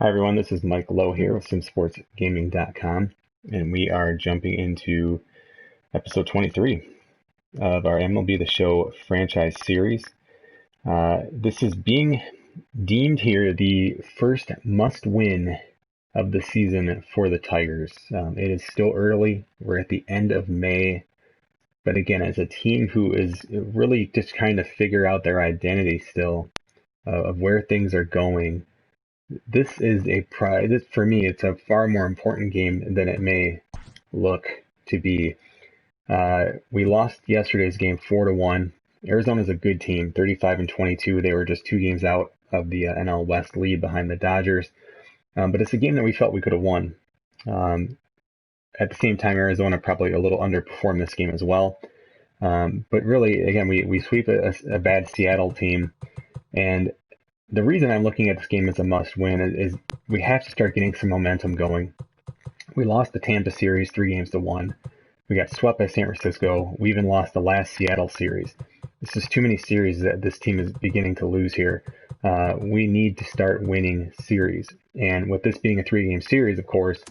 Hi everyone, this is Mike Lowe here with SimSportsGaming.com, and we are jumping into episode 23 of our MLB The Show franchise series. This is being deemed here the first must-win of the season for the Tigers. It is still early. We're at the end of May, but again, as a team who is really just trying to figure out their identity still of where things are going. This is for me, it's a far more important game than it may look to be. We lost yesterday's game 4-1. Arizona's a good team, 35-22. They were just 2 games out of the NL West lead behind the Dodgers. But it's a game that we felt we could have won. At the same time, Arizona probably a little underperformed this game as well. But really, again, we sweep a bad Seattle team, and the reason I'm looking at this game as a must-win is we have to start getting some momentum going. We lost the Tampa series 3-1. We got swept by San Francisco. We even lost the last Seattle series. This is too many series that this team is beginning to lose here. We need to start winning series. And with this being a 3-game series, of course,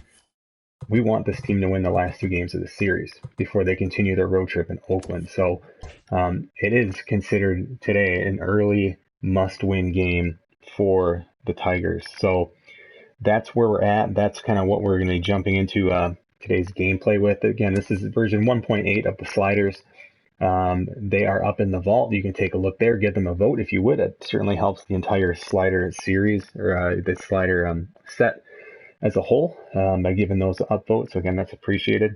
we want this team to win the last 2 games of the series before they continue their road trip in Oakland. So it is considered today an early must-win game for the Tigers. So that's where we're at. That's kind of what we're going to be jumping into today's gameplay with. Again, this is version 1.8 of the sliders. They are up in the vault. You can take a look there, give them a vote if you would. It certainly helps the entire slider series or the slider set as a whole by giving those upvotes. So again, that's appreciated.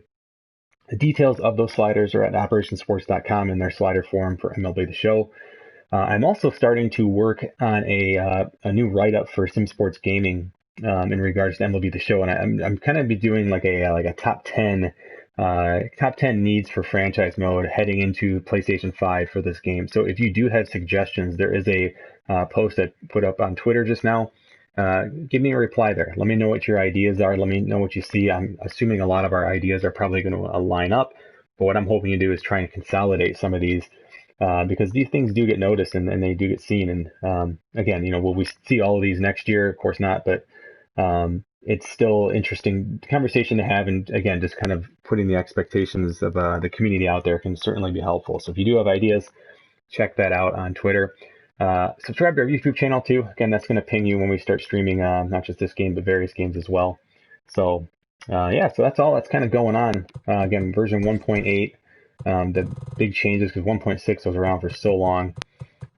The details of those sliders are at operationsports.com in their slider forum for MLB The Show. I'm also starting to work on a new write-up for Sim Sports Gaming in regards to MLB The Show, and I'm kind of be doing like a top 10 needs for franchise mode heading into PlayStation 5 for this game. So if you do have suggestions, there is a post I put up on Twitter just now. Give me a reply there. Let me know what your ideas are. Let me know what you see. I'm assuming a lot of our ideas are probably going to line up, but what I'm hoping to do is try and consolidate some of these. Because these things do get noticed and they do get seen. And again, will we see all of these next year? Of course not, but it's still interesting conversation to have. And again, just kind of putting the expectations of the community out there can certainly be helpful. So if you do have ideas, check that out on Twitter. Subscribe to our YouTube channel too. Again, that's going to ping you when we start streaming not just this game, but various games as well. So so that's all that's kind of going on. Again, version 1.8. The big changes, because 1.6 was around for so long.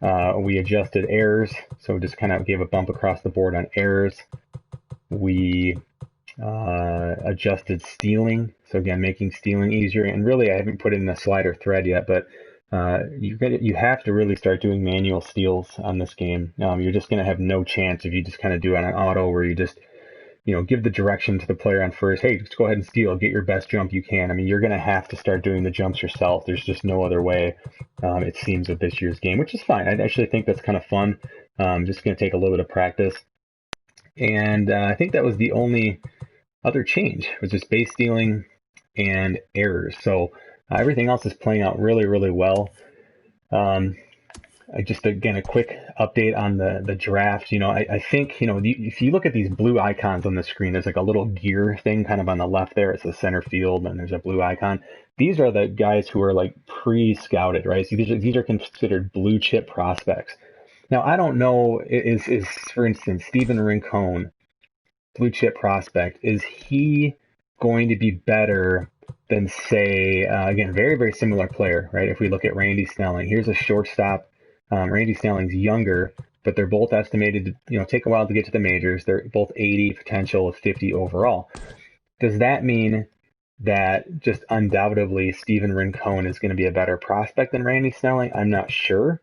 We adjusted errors, so just kind of gave a bump across the board on errors. We adjusted stealing, so again, making stealing easier. And really, I haven't put it in the slider thread yet, but you have to really start doing manual steals on this game. You're just going to have no chance if you just kind of do it on an auto where you just give the direction to the player on first. Hey, just go ahead and steal. Get your best jump you can. I mean, you're going to have to start doing the jumps yourself. There's just no other way, it seems, with this year's game, which is fine. I actually think that's kind of fun. Just going to take a little bit of practice. And I think that was the only other change, was just base stealing and errors. So everything else is playing out really, really well. Just again, a quick update on the draft. I think, if you look at these blue icons on the screen, there's like a little gear thing kind of on the left there. It's the center field, and there's a blue icon. These are the guys who are like pre-scouted, right? So these are considered blue chip prospects. Now, I don't know, is for instance, Steven Rincon, blue chip prospect, is he going to be better than, say, again, very, very similar player, right? If we look at Randy Snelling, here's a shortstop. Randy Snelling's younger, but they're both estimated to take a while to get to the majors. They're both 80, potential of 50 overall. Does that mean that just undoubtedly Steven Rincon is going to be a better prospect than Randy Snelling? I'm not sure.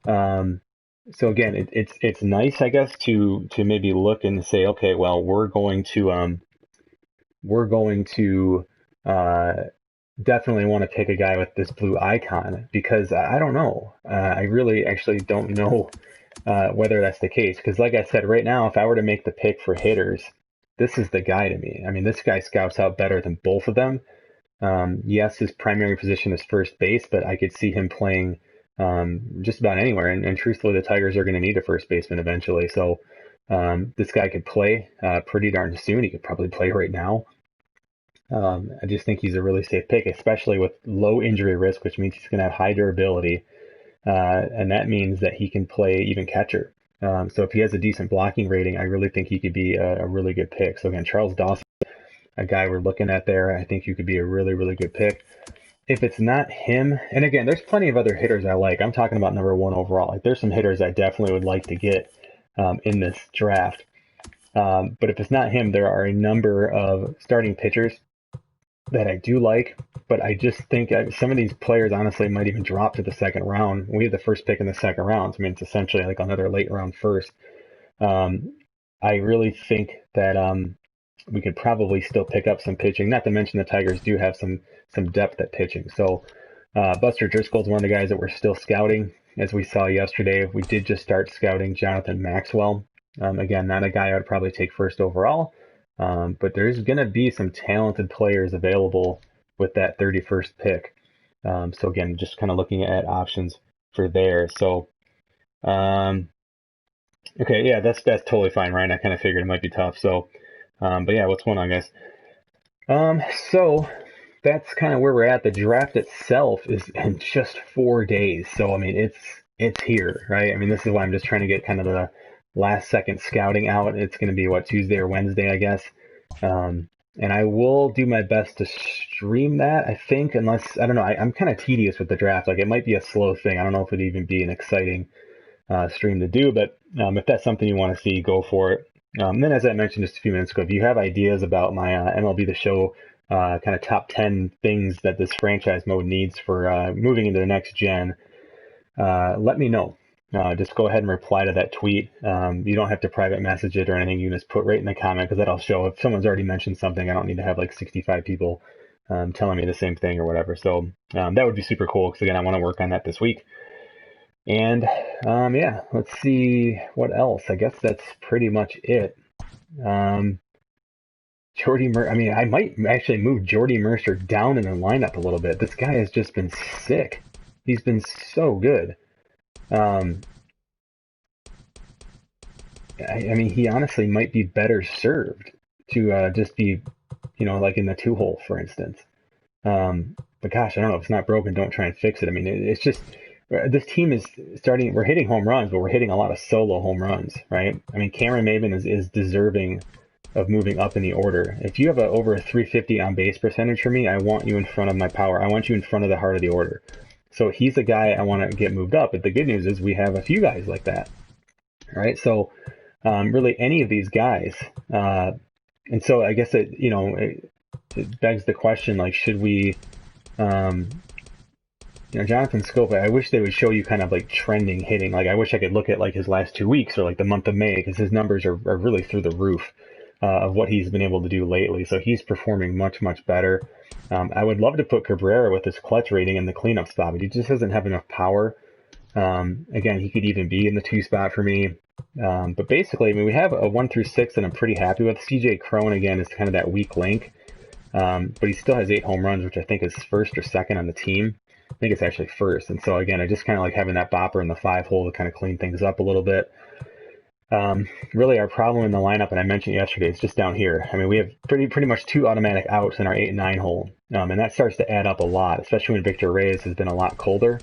So again, it's nice, I guess, to maybe look and say, okay, well, we're going to definitely want to pick a guy with this blue icon, because I don't know. I really actually don't know whether that's the case, because like I said, right now, if I were to make the pick for hitters, this is the guy to me. I mean, this guy scouts out better than both of them. Yes, his primary position is first base, but I could see him playing just about anywhere. And truthfully, the Tigers are going to need a first baseman eventually. So This guy could play pretty darn soon. He could probably play right now. I just think he's a really safe pick, especially with low injury risk, which means he's going to have high durability. And that means that he can play even catcher. So if he has a decent blocking rating, I really think he could be a really good pick. So again, Charles Dawson, a guy we're looking at there, I think you could be a really, really good pick. If it's not him, and again, there's plenty of other hitters I like. I'm talking about number one overall. Like, there's some hitters I definitely would like to get in this draft. But if it's not him, there are a number of starting pitchers that I do like, but I just think some of these players honestly might even drop to the second round. We have the first pick in the second round. So, I mean, it's essentially like another late round first. I really think that we could probably still pick up some pitching. Not to mention the Tigers do have some depth at pitching. So Buster Driscoll's one of the guys that we're still scouting. As we saw yesterday, we did just start scouting Jonathan Maxwell. Again, not a guy I would probably take first overall, but there's going to be some talented players available with that 31st pick. So again, just kind of looking at options for there. So, okay, yeah, that's totally fine, Ryan. I kind of figured it might be tough. So, but yeah, what's going on, guys? So that's kind of where we're at. The draft itself is in just 4 days. So, I mean, it's here, right? I mean, this is why I'm just trying to get kind of the last second scouting out. It's going to be Tuesday or Wednesday, I guess. And I will do my best to stream that, I think, unless, I don't know, I'm kind of tedious with the draft. Like, it might be a slow thing. I don't know if it'd even be an exciting stream to do, but if that's something you want to see, go for it. Then, as I mentioned just a few minutes ago, if you have ideas about my MLB The Show kind of top 10 things that this franchise mode needs for moving into the next gen, let me know. Just go ahead and reply to that tweet. You don't have to private message it or anything. You can just put right in the comment, because that'll show if someone's already mentioned something. I don't need to have like 65 people telling me the same thing or whatever. So that would be super cool, because again, I want to work on that this week. And yeah, let's see what else. I guess that's pretty much it. Jordy Mercer. I mean, I might actually move Jordy Mercer down in the lineup a little bit. This guy has just been sick. He's been so good. I mean, he honestly might be better served to just be, like in the 2-hole, for instance. But gosh, I don't know. If it's not broken, don't try and fix it. I mean, it's just, this team is starting, we're hitting home runs, but we're hitting a lot of solo home runs, right? I mean, Cameron Maybin is deserving of moving up in the order. If you have over a 350 on base percentage for me, I want you in front of my power. I want you in front of the heart of the order. So he's the guy I want to get moved up. But the good news is we have a few guys like that, right? So really any of these guys. And so I guess it begs the question, like, should we, Jonathan Scope, I wish they would show you kind of like trending hitting. Like, I wish I could look at like his last 2 weeks or like the month of May, because his numbers are really through the roof of what he's been able to do lately. So he's performing much, much better. I would love to put Cabrera with his clutch rating in the cleanup spot, but he just doesn't have enough power. Again, he could even be in the 2 spot for me. But basically, I mean, we have a 1 through 6 that I'm pretty happy with. CJ Cron, again, is kind of that weak link. But he still has 8 home runs, which I think is first or second on the team. I think it's actually first. And so, again, I just kind of like having that bopper in the 5-hole to kind of clean things up a little bit. Really, our problem in the lineup, and I mentioned yesterday, is just down here. I mean, we have pretty much 2 automatic outs in our 8 and 9 hole. And that starts to add up a lot, especially when Victor Reyes has been a lot colder.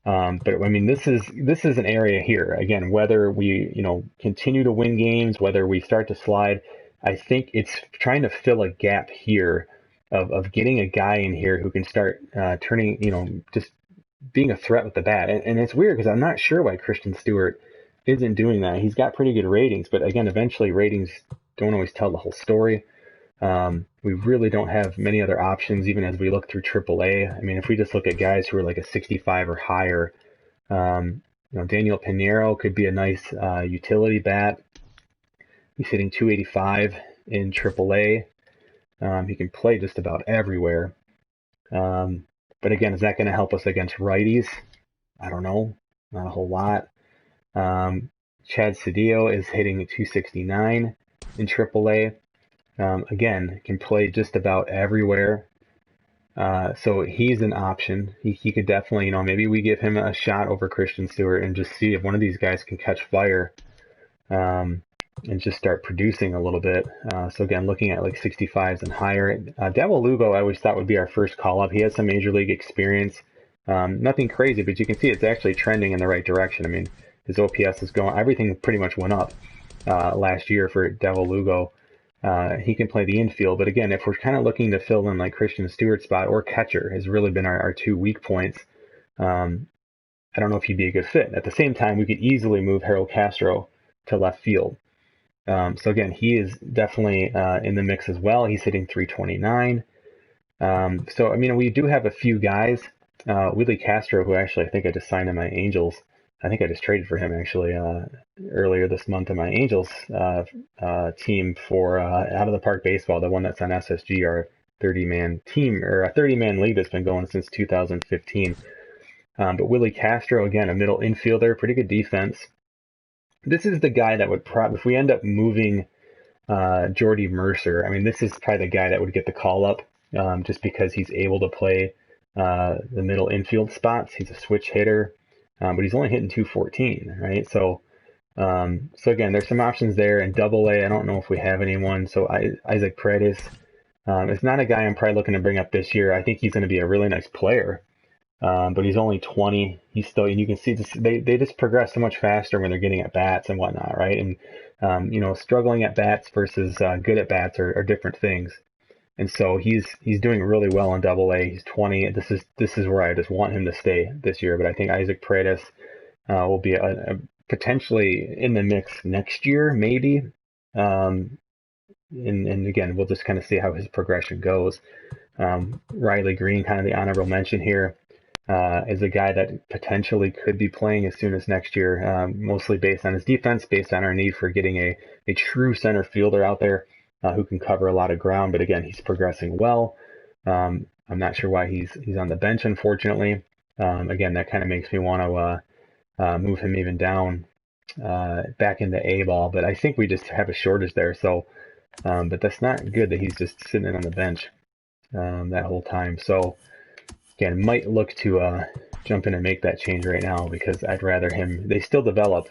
But I mean, this is an area here. Again, whether we, continue to win games, whether we start to slide, I think it's trying to fill a gap here of getting a guy in here who can start turning, just being a threat with the bat. And it's weird, because I'm not sure why Christian Stewart isn't doing that. He's got pretty good ratings, but again, eventually ratings don't always tell the whole story. We really don't have many other options, even as we look through AAA. I mean, if we just look at guys who are like a 65 or higher, Daniel Pinheiro could be a nice utility bat. He's hitting 285 in AAA. He can play just about everywhere. But again, is that going to help us against righties? I don't know. Not a whole lot. Chad Cedillo is hitting 269 in AAA. Again, can play just about everywhere. So he's an option. He could definitely, maybe we give him a shot over Christian Stewart and just see if one of these guys can catch fire. and just start producing a little bit. So again, looking at like 65s and higher. Davil Lugo, I always thought would be our first call up. He has some major league experience. Nothing crazy, but you can see it's actually trending in the right direction. I mean, his OPS is going, everything pretty much went up last year for Davil Lugo. He can play the infield, but again, if we're kind of looking to fill in like Christian Stewart's spot, or catcher has really been our two weak points. I don't know if he'd be a good fit. At the same time, we could easily move Harold Castro to left field. So again, he is definitely in the mix as well. He's hitting 329. So, I mean, we do have a few guys. Willie Castro, who actually I think I just signed in my Angels. I think I just traded for him actually earlier this month in my Angels team for Out of the Park Baseball, the one that's on SSG, our 30-man team, or a 30-man league that's been going since 2015. But Willie Castro, again, a middle infielder, pretty good defense. This is the guy that would probably, if we end up moving Jordy Mercer, I mean, this is probably the guy that would get the call up just because he's able to play the middle infield spots. He's a switch hitter, but he's only hitting 214, right? So again, there's some options there. And Double A, I don't know if we have anyone. So Isaac Paredes is not a guy I'm probably looking to bring up this year. I think he's going to be a really nice player. But he's only 20. He's still, and you can see this, they just progress so much faster when they're getting at bats and whatnot, right? And you know, struggling at bats versus good at bats are different things. And so he's doing really well in Double A. He's 20. This is where I just want him to stay this year. But I think Isaac Paredes will be a potentially in the mix next year, maybe. And again, we'll just kind of see how his progression goes. Riley Green, kind of the honorable mention here. Is a guy that potentially could be playing as soon as next year, mostly based on his defense, based on our need for getting a true center fielder out there who can cover a lot of ground. But again, he's progressing well. I'm not sure why he's on the bench, unfortunately. Again, that kind of makes me want to move him even down back into A-ball. But I think we just have a shortage there. So, but that's not good that he's just sitting on the bench that whole time. So, again, might look to jump in and make that change right now because I'd rather him. They still develop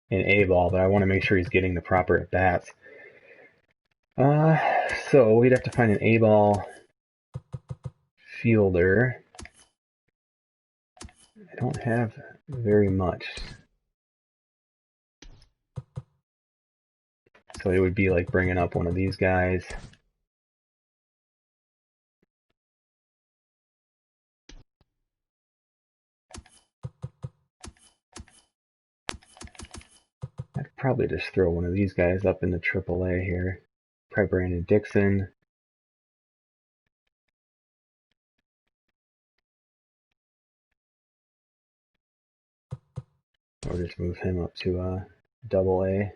in A-ball, but I want to make sure he's getting the proper at bats. So we'd have to find an A-ball fielder. I don't have very much. So it would be like bringing up one of these guys. I'd probably just throw one of these guys up into AAA here. Probably Brandon Dixon. Or just move him up to Double A.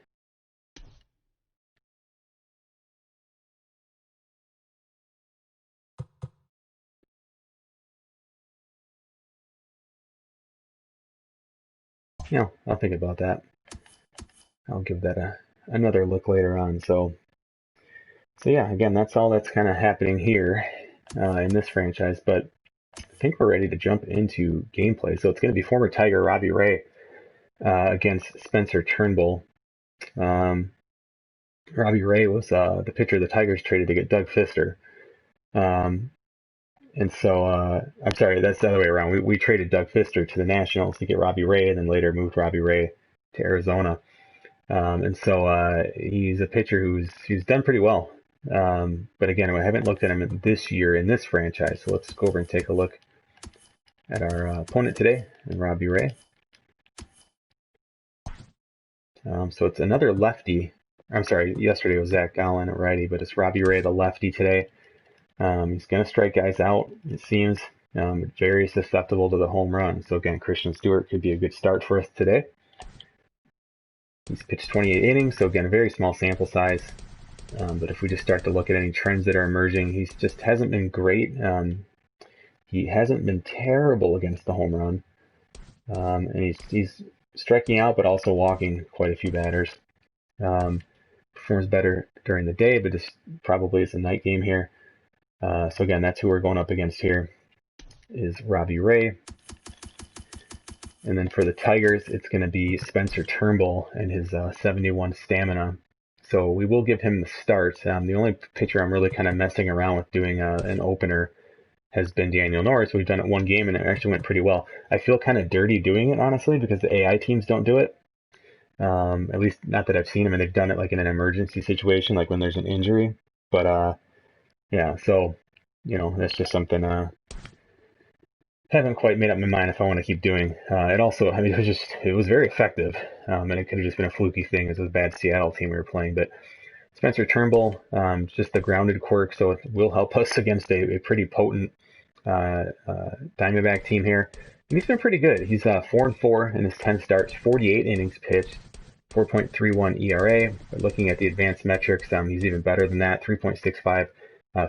Yeah, I'll think about that. I'll give that another look later on. So yeah, again, that's all that's kind of happening here in this franchise. But I think we're ready to jump into gameplay. So it's going to be former Tiger Robbie Ray against Spencer Turnbull. Robbie Ray was the pitcher the Tigers traded to get Doug Fister. And so, I'm sorry, that's the other way around. We traded Doug Fister to the Nationals to get Robbie Ray, and then later moved Robbie Ray to Arizona. And so he's a pitcher who's done pretty well. But again, I haven't looked at him this year in this franchise. So let's go over and take a look at our opponent today, and Robbie Ray. So it's another lefty. I'm sorry, yesterday was Zach Gallen at righty, but it's Robbie Ray, the lefty today. He's going to strike guys out, it seems. Very susceptible to the home run. So again, Christian Stewart could be a good start for us today. He's pitched 28 innings, so again, a very small sample size. But if we just start to look at any trends that are emerging, he just hasn't been great. He hasn't been terrible against the home run. And he's striking out, but also walking quite a few batters. Performs better during the day, but this probably is a night game here. So again, that's who we're going up against here, is Robbie Ray. And then for the Tigers, it's going to be Spencer Turnbull and his 71 stamina. So we will give him the start. The only pitcher I'm really kind of messing around with doing an opener has been Daniel Norris. We've done it one game and it actually went pretty well. I feel kind of dirty doing it, honestly, because the AI teams don't do it. At least not that I've seen them, and they've done it like in an emergency situation, like when there's an injury. But yeah, so that's just something haven't quite made up my mind if I want to keep doing. It also, I mean, it was very effective, and it could have just been a fluky thing. It was a bad Seattle team we were playing, but Spencer Turnbull, just the grounded quirk, so it will help us against a pretty potent Diamondback team here. And he's been pretty good. He's 4-4 in his 10 starts, 48 innings pitched, 4.31 ERA. But looking at the advanced metrics, he's even better than that, 3.65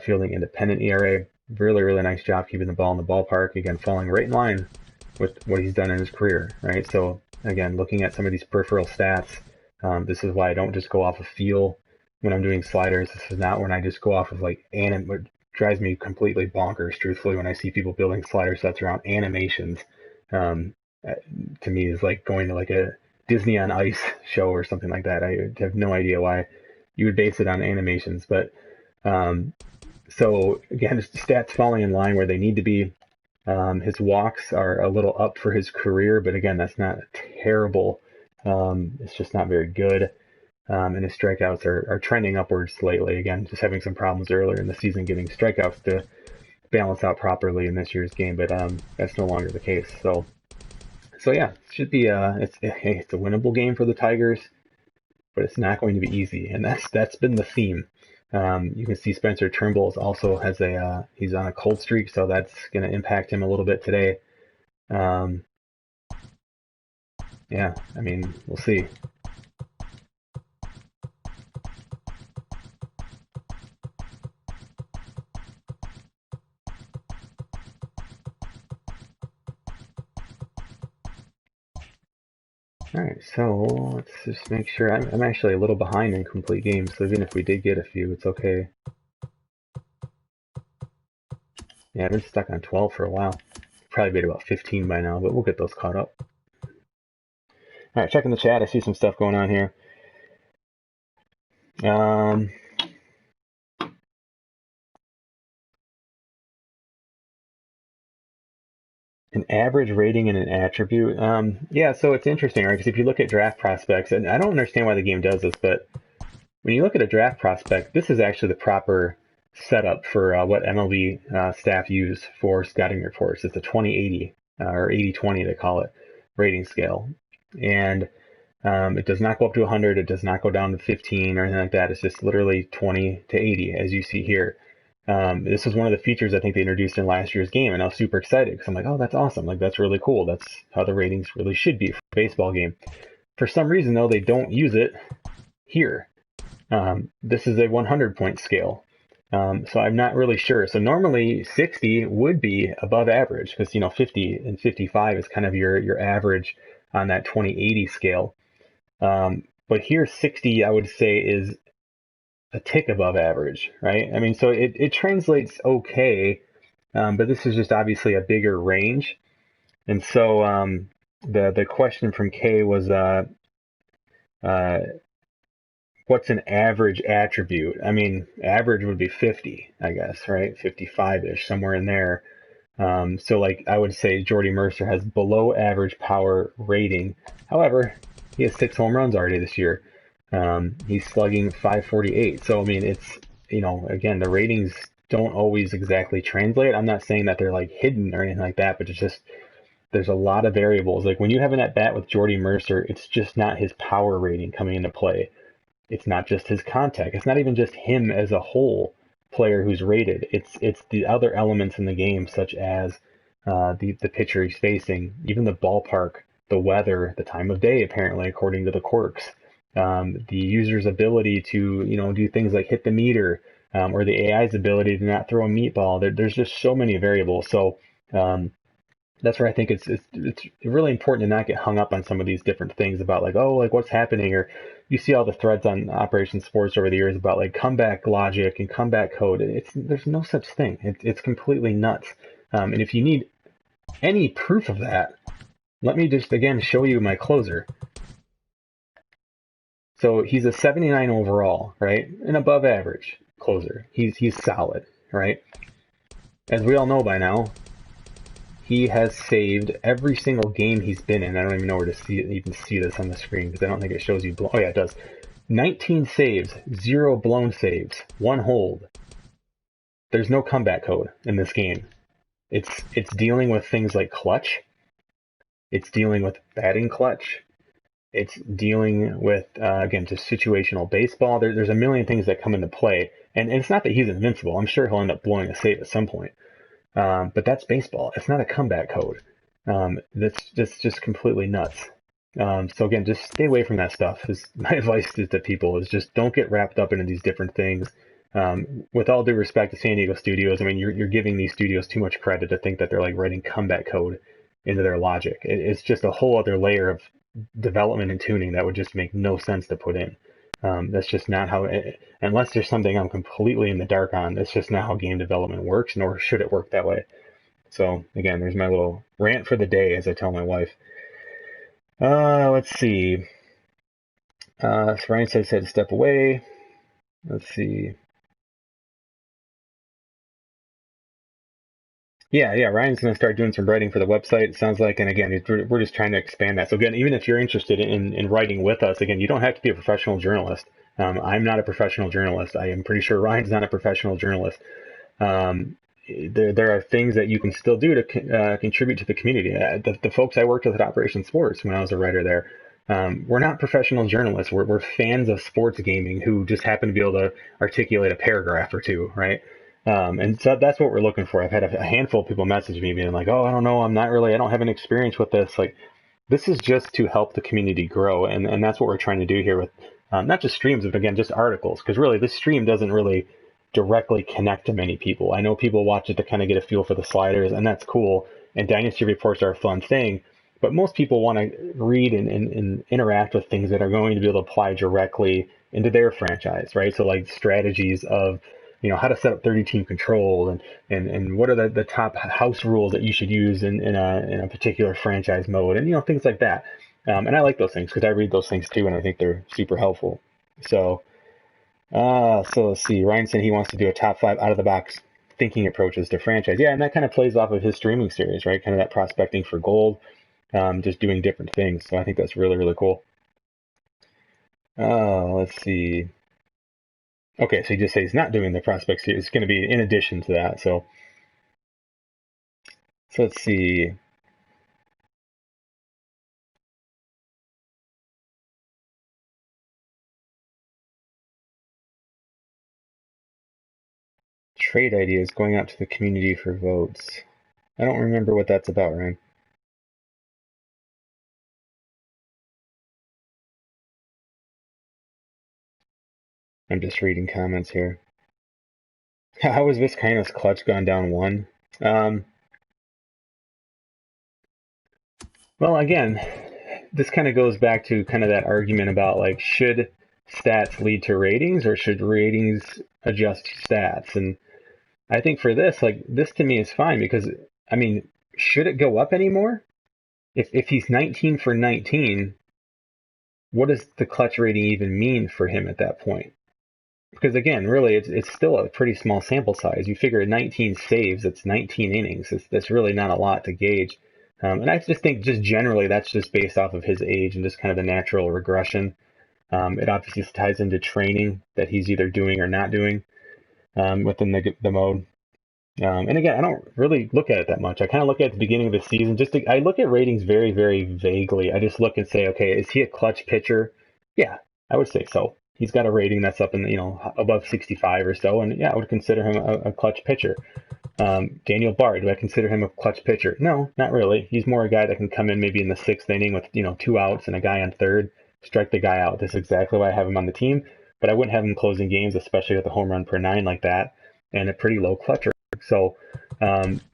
fielding independent ERA. Really, really nice job keeping the ball in the ballpark. Again, falling right in line with what he's done in his career, right? So again, looking at some of these peripheral stats, this is why I don't just go off of feel when I'm doing sliders. This is not when I just go off of like what drives me completely bonkers, truthfully, when I see people building slider sets around animations. To me, is like going to like a Disney on Ice show or something like that. I have no idea why you would base it on animations, but so again, just the stats falling in line where they need to be. His walks are a little up for his career, but again, that's not terrible. It's just not very good. And his strikeouts are trending upwards lately. Again, just having some problems earlier in the season getting strikeouts to balance out properly in this year's game, but that's no longer the case. So yeah, it should be it's a winnable game for the Tigers, but it's not going to be easy, and that's been the theme. You can see Spencer Turnbull also has he's on a cold streak, so that's going to impact him a little bit today. Yeah, I mean, we'll see. All right, so let's just make sure. I'm actually a little behind in complete games, so even if we did get a few, it's okay. Yeah, I've been stuck on 12 for a while. Probably be at about 15 by now, but we'll get those caught up. All right, checking the chat. I see some stuff going on here. An average rating and an attribute. Yeah, so it's interesting, right? Because if you look at draft prospects, and I don't understand why the game does this, but when you look at a draft prospect, this is actually the proper setup for what MLB staff use for scouting reports. It's a 20/80 or 80/20 they call it rating scale, and it does not go up to 100. It does not go down to 15 or anything like that. It's just literally 20 to 80, as you see here. This was one of the features I think they introduced in last year's game, and I was super excited because I'm like, oh, that's awesome. Like, that's really cool. That's how the ratings really should be for a baseball game. For some reason, though, they don't use it here. This is a 100-point scale. So I'm not really sure. So normally 60 would be above average because, 50 and 55 is kind of your average on that 20/80 scale. But here 60, I would say, is a tick above average, right? I mean, so it translates okay, but this is just obviously a bigger range. And so the question from Kay was, what's an average attribute? I mean, average would be 50, I guess, right? 55-ish, somewhere in there. So like I would say Jordy Mercer has below average power rating. However, he has 6 home runs already this year. He's slugging .548. So, I mean, it's, again, the ratings don't always exactly translate. I'm not saying that they're like hidden or anything like that, but it's just, there's a lot of variables. Like when you have an at bat with Jordy Mercer, it's just not his power rating coming into play. It's not just his contact. It's not even just him as a whole player who's rated. It's the other elements in the game, such as the pitcher he's facing, even the ballpark, the weather, the time of day, apparently, according to the quirks. The user's ability to, do things like hit the meter, or the AI's ability to not throw a meatball. There's just so many variables. So that's where I think it's really important to not get hung up on some of these different things about like, oh, like what's happening, or you see all the threads on Operation Sports over the years about like comeback logic and comeback code. There's no such thing. It's completely nuts. And if you need any proof of that, let me just again show you my closer. So he's a 79 overall, right? An above average closer. He's solid, right? As we all know by now, he has saved every single game he's been in. I don't even know where to even see this on the screen because I don't think it shows you. Oh yeah, it does. 19 saves, 0 blown saves, 1 hold. There's no comeback code in this game. It's dealing with things like clutch. It's dealing with batting clutch. It's dealing with, again, just situational baseball. There's a million things that come into play. And it's not that he's invincible. I'm sure he'll end up blowing a save at some point. But that's baseball. It's not a comeback code. That's just completely nuts. So again, just stay away from that stuff. My advice to people is just don't get wrapped up into these different things. With all due respect to San Diego studios, I mean, you're giving these studios too much credit to think that they're like writing comeback code into their logic. It's just a whole other layer of development and tuning that would just make no sense to put in. That's just not how, unless there's something I'm completely in the dark on, that's just not how game development works, nor should it work that way. So again, there's my little rant for the day, as I tell my wife. Let's see. So Ryan says he had to step away. Let's see. Yeah, Ryan's going to start doing some writing for the website, it sounds like. And again, we're just trying to expand that. So again, even if you're interested in writing with us, again, you don't have to be a professional journalist. I'm not a professional journalist. I am pretty sure Ryan's not a professional journalist. There are things that you can still do to contribute to the community. The folks I worked with at Operation Sports when I was a writer there, we're not professional journalists. We're fans of sports gaming who just happen to be able to articulate a paragraph or two, right? And so that's what we're looking for. I've had a handful of people message me being like, oh, I don't know, I don't have an experience with this. Like, this is just to help the community grow. And that's what we're trying to do here with not just streams, but again, just articles. Because really, this stream doesn't really directly connect to many people. I know people watch it to kind of get a feel for the sliders, and that's cool. And Dynasty reports are a fun thing. But most people want to read and interact with things that are going to be able to apply directly into their franchise, right? So like strategies of, how to set up 30-team control and what are the top house rules that you should use in a particular franchise mode and, things like that. And I like those things because I read those things too, and I think they're super helpful. So let's see. Ryan said he wants to do a top 5 out of the box thinking approaches to franchise. Yeah, and that kind of plays off of his streaming series, right? Kind of that prospecting for gold, just doing different things. So I think that's really, really cool. Let's see. Okay, so he just says he's not doing the prospect series. It's going to be in addition to that. So let's see. Trade ideas going out to the community for votes. I don't remember what that's about, Ryan. I'm just reading comments here. How was Vizcaino's clutch gone down 1? Well, again, this kind of goes back to kind of that argument about like, should stats lead to ratings or should ratings adjust stats? And I think for this, like, this to me is fine because, I mean, should it go up anymore? If he's 19 for 19, what does the clutch rating even mean for him at that point? Because again, really, it's still a pretty small sample size. You figure 19 saves, it's 19 innings. That's really not a lot to gauge. And I just think just generally that's just based off of his age and just kind of the natural regression. It obviously ties into training that he's either doing or not doing within the mode. And again, I don't really look at it that much. I kind of look at the beginning of the season. I look at ratings very, very vaguely. I just look and say, okay, is he a clutch pitcher? Yeah, I would say so. He's got a rating that's up in above 65 or so, and yeah, I would consider him a clutch pitcher. Daniel Bard, do I consider him a clutch pitcher? No, not really. He's more a guy that can come in maybe in the 6th inning with 2 outs and a guy on 3rd, strike the guy out. That's exactly why I have him on the team. But I wouldn't have him closing games, especially with a home run per 9 like that, and a pretty low clutch rate. So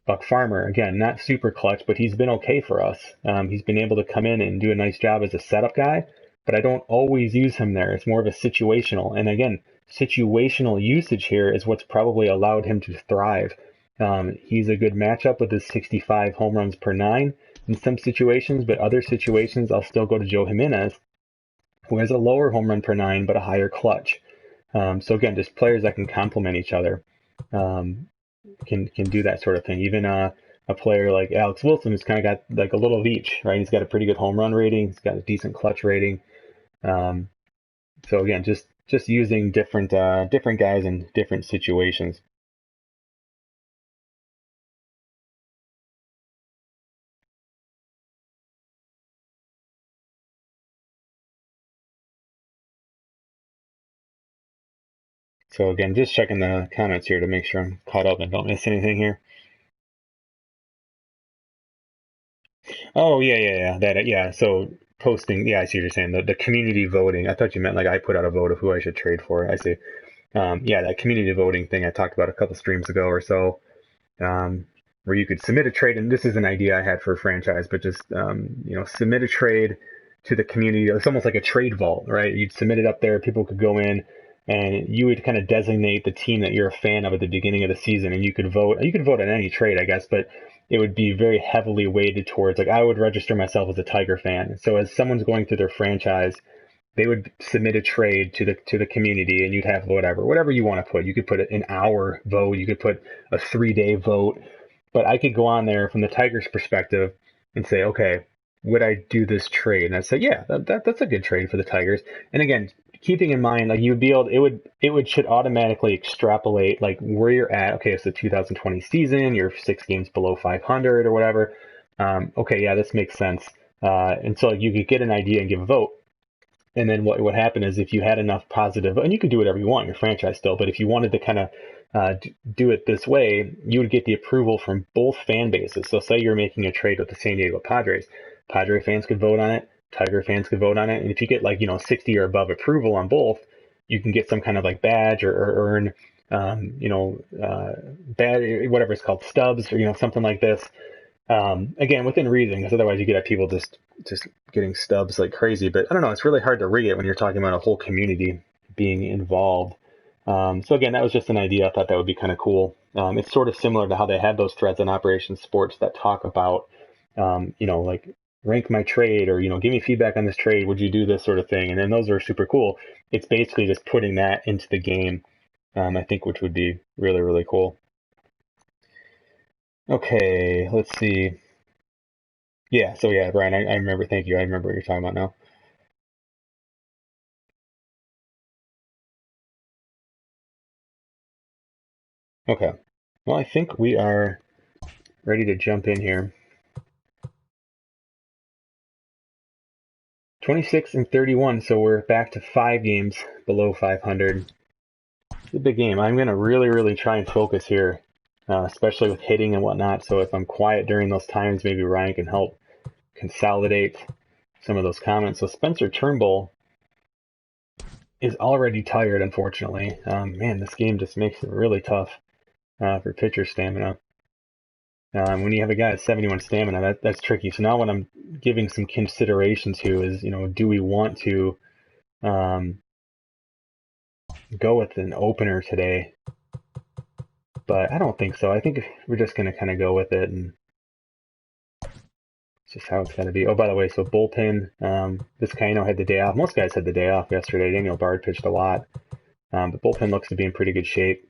Buck Farmer, again, not super clutch, but he's been okay for us. He's been able to come in and do a nice job as a setup guy, but I don't always use him there. It's more of a situational. And again, situational usage here is what's probably allowed him to thrive. He's a good matchup with his 65 home runs per 9 in some situations, but other situations I'll still go to Joe Jimenez who has a lower home run per nine but a higher clutch. So again, just players that can complement each other can do that sort of thing. Even a player like Alex Wilson, who's kind of got like a little of each, right? He's got a pretty good home run rating. He's got a decent clutch rating. So again, just using different guys in different situations. So again, just checking the comments here to make sure I'm caught up and don't miss anything here. Oh yeah. So posting, yeah, I see what you're saying. The community voting. I thought you meant like I put out a vote of who I should trade for. I see. Yeah, that community voting thing I talked about a couple streams ago or so, where you could submit a trade, and this is an idea I had for a franchise, but just submit a trade to the community. It's almost like a trade vault, right? You'd submit it up there, people could go in, and you would kind of designate the team that you're a fan of at the beginning of the season, and you could vote. You could vote on any trade, I guess, but it would be very heavily weighted towards, like, I would register myself as a Tiger fan. So as someone's going through their franchise, they would submit a trade to the community, and you'd have whatever you want to put. You could put an hour vote, you could put a 3-day vote, but I could go on there from the Tigers' perspective and say, okay, would I do this trade? And I'd say, yeah, that's a good trade for the Tigers. And again, keeping in mind, like, you'd be able, it should automatically extrapolate like where you're at. Okay, it's the 2020 season, you're 6 games below 500 or whatever. Okay, yeah, this makes sense. And so you could get an idea and give a vote. And then what would happen is if you had enough positive, and you could do whatever you want, your franchise still, but if you wanted to kind of do it this way, you would get the approval from both fan bases. So say you're making a trade with the San Diego Padres. Padre fans could vote on it, Tiger fans could vote on it. And if you get 60 or above approval on both, you can get some kind of like badge or earn, badge, whatever it's called, stubs or, something like this. Again, within reason, because otherwise you get at people just getting stubs like crazy. But I don't know, it's really hard to rig it when you're talking about a whole community being involved. So again, that was just an idea. I thought that would be kind of cool. It's sort of similar to how they had those threads on Operation Sports that talk about, like rank my trade or, give me feedback on this trade. Would you do this sort of thing? And then those are super cool. It's basically just putting that into the game, I think, which would be really, really cool. Okay, let's see. Yeah, so yeah, Brian, I remember. Thank you. I remember what you're talking about now. Okay. Well, I think we are ready to jump in here. 26-31, so we're back to 5 games below 500. It's a big game. I'm going to really, really try and focus here, especially with hitting and whatnot. So if I'm quiet during those times, maybe Ryan can help consolidate some of those comments. So Spencer Turnbull is already tired, unfortunately. Man, this game just makes it really tough for pitcher stamina. When you have a guy at 71 stamina, that's tricky. So now what I'm giving some consideration to is, do we want to go with an opener today? But I don't think so. I think we're just going to kind of go with it, and it's just how it's going to be. Oh, by the way, so bullpen, this guy, had the day off. Most guys had the day off yesterday. Daniel Bard pitched a lot, but bullpen looks to be in pretty good shape.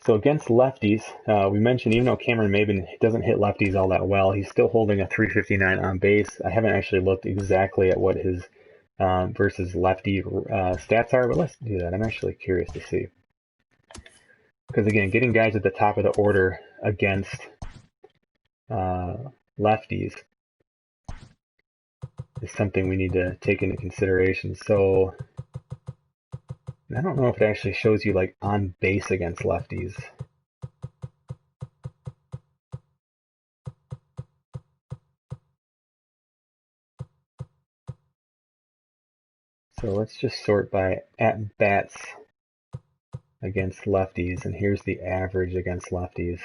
So against lefties, we mentioned even though Cameron Maben doesn't hit lefties all that well, he's still holding a 359 on base. I haven't actually looked exactly at what his versus lefty stats are, but let's do that. I'm actually curious to see. Because again, getting guys at the top of the order against lefties is something we need to take into consideration. So I don't know if it actually shows you like on base against lefties. So let's just sort by at bats against lefties, and here's the average against lefties.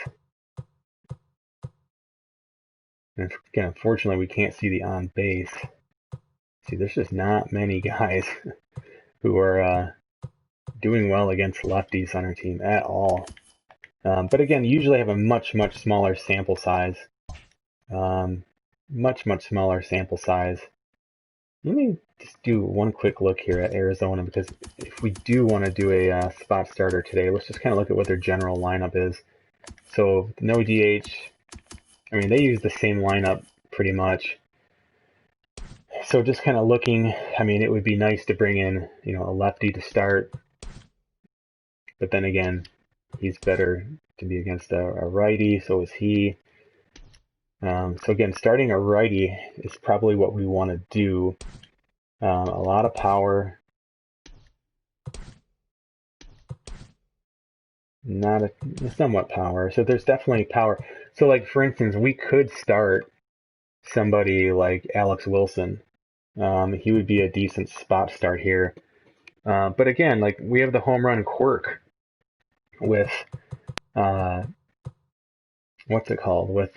And again, unfortunately, we can't see the on base. See, there's just not many guys who are doing well against lefties on our team at all. But again, usually have a much, much smaller sample size. Much, much smaller sample size Let me just do one quick look here at Arizona, because if we do want to do a spot starter today, let's just kind of look at what their general lineup is. So no DH. I mean, they use the same lineup pretty much. So just kind of looking, I mean, it would be nice to bring in, a lefty to start. But then again, he's better to be against a righty, so is he. So again, starting a righty is probably what we want to do. A lot of power. Somewhat power. So there's definitely power. So like, for instance, we could start somebody like Alex Wilson. He would be a decent spot start here. But again, like, we have the home run quirk with, what's it called? With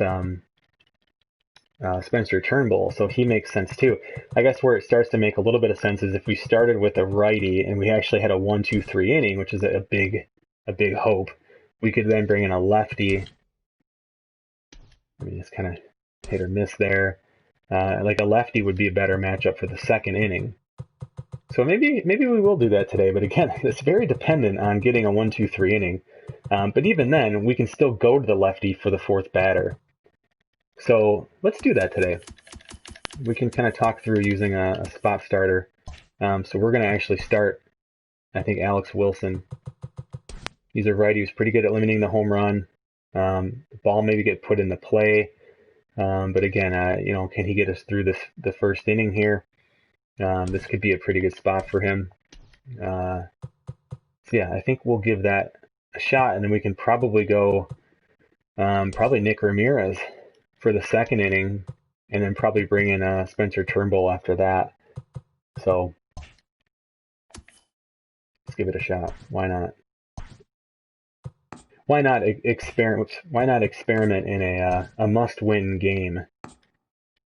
Spencer Turnbull, so he makes sense too. I guess where it starts to make a little bit of sense is if we started with a righty and we actually had a 1-2-3 inning, which is a big hope. We could then bring in a lefty. I mean, it's kind of hit or miss there. Like, a lefty would be a better matchup for the second inning. So maybe we will do that today. But again, it's very dependent on getting a 1-2-3 inning. But even then, we can still go to the lefty for the fourth batter. So let's do that today. We can kind of talk through using a spot starter. So we're going to actually start, I think, Alex Wilson. He's a righty who's pretty good at limiting the home run. The ball maybe get put in the play. But again, can he get us through the first inning here? This could be a pretty good spot for him. So yeah, I think we'll give that a shot, and then we can probably go probably Nick Ramirez for the second inning, and then probably bring in Spencer Turnbull after that. So let's give it a shot. Why not? Why not experiment? Why not experiment in a must-win game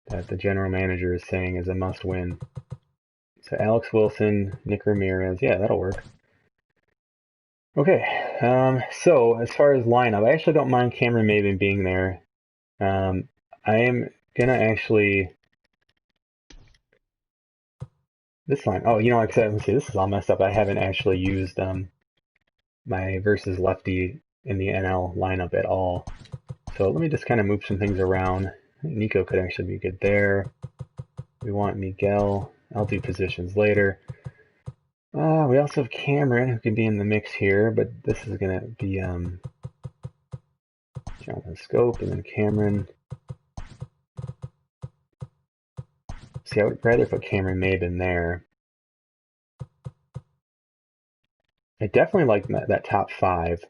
that the general manager is saying is a must-win? So Alex Wilson, Nick Ramirez, yeah, that'll work. Okay, so as far as lineup, I actually don't mind Cameron Maybin being there. I am gonna actually this line. Oh, like I said, let's see. This is all messed up. I haven't actually used my versus lefty in the NL lineup at all. So let me just kind of move some things around. Nico could actually be good there. We want Miguel. I'll do positions later. We also have Cameron, who can be in the mix here, but this is gonna be Jonathan Scope and then Cameron. See, I would rather put Cameron Maybin there. I definitely like that top five.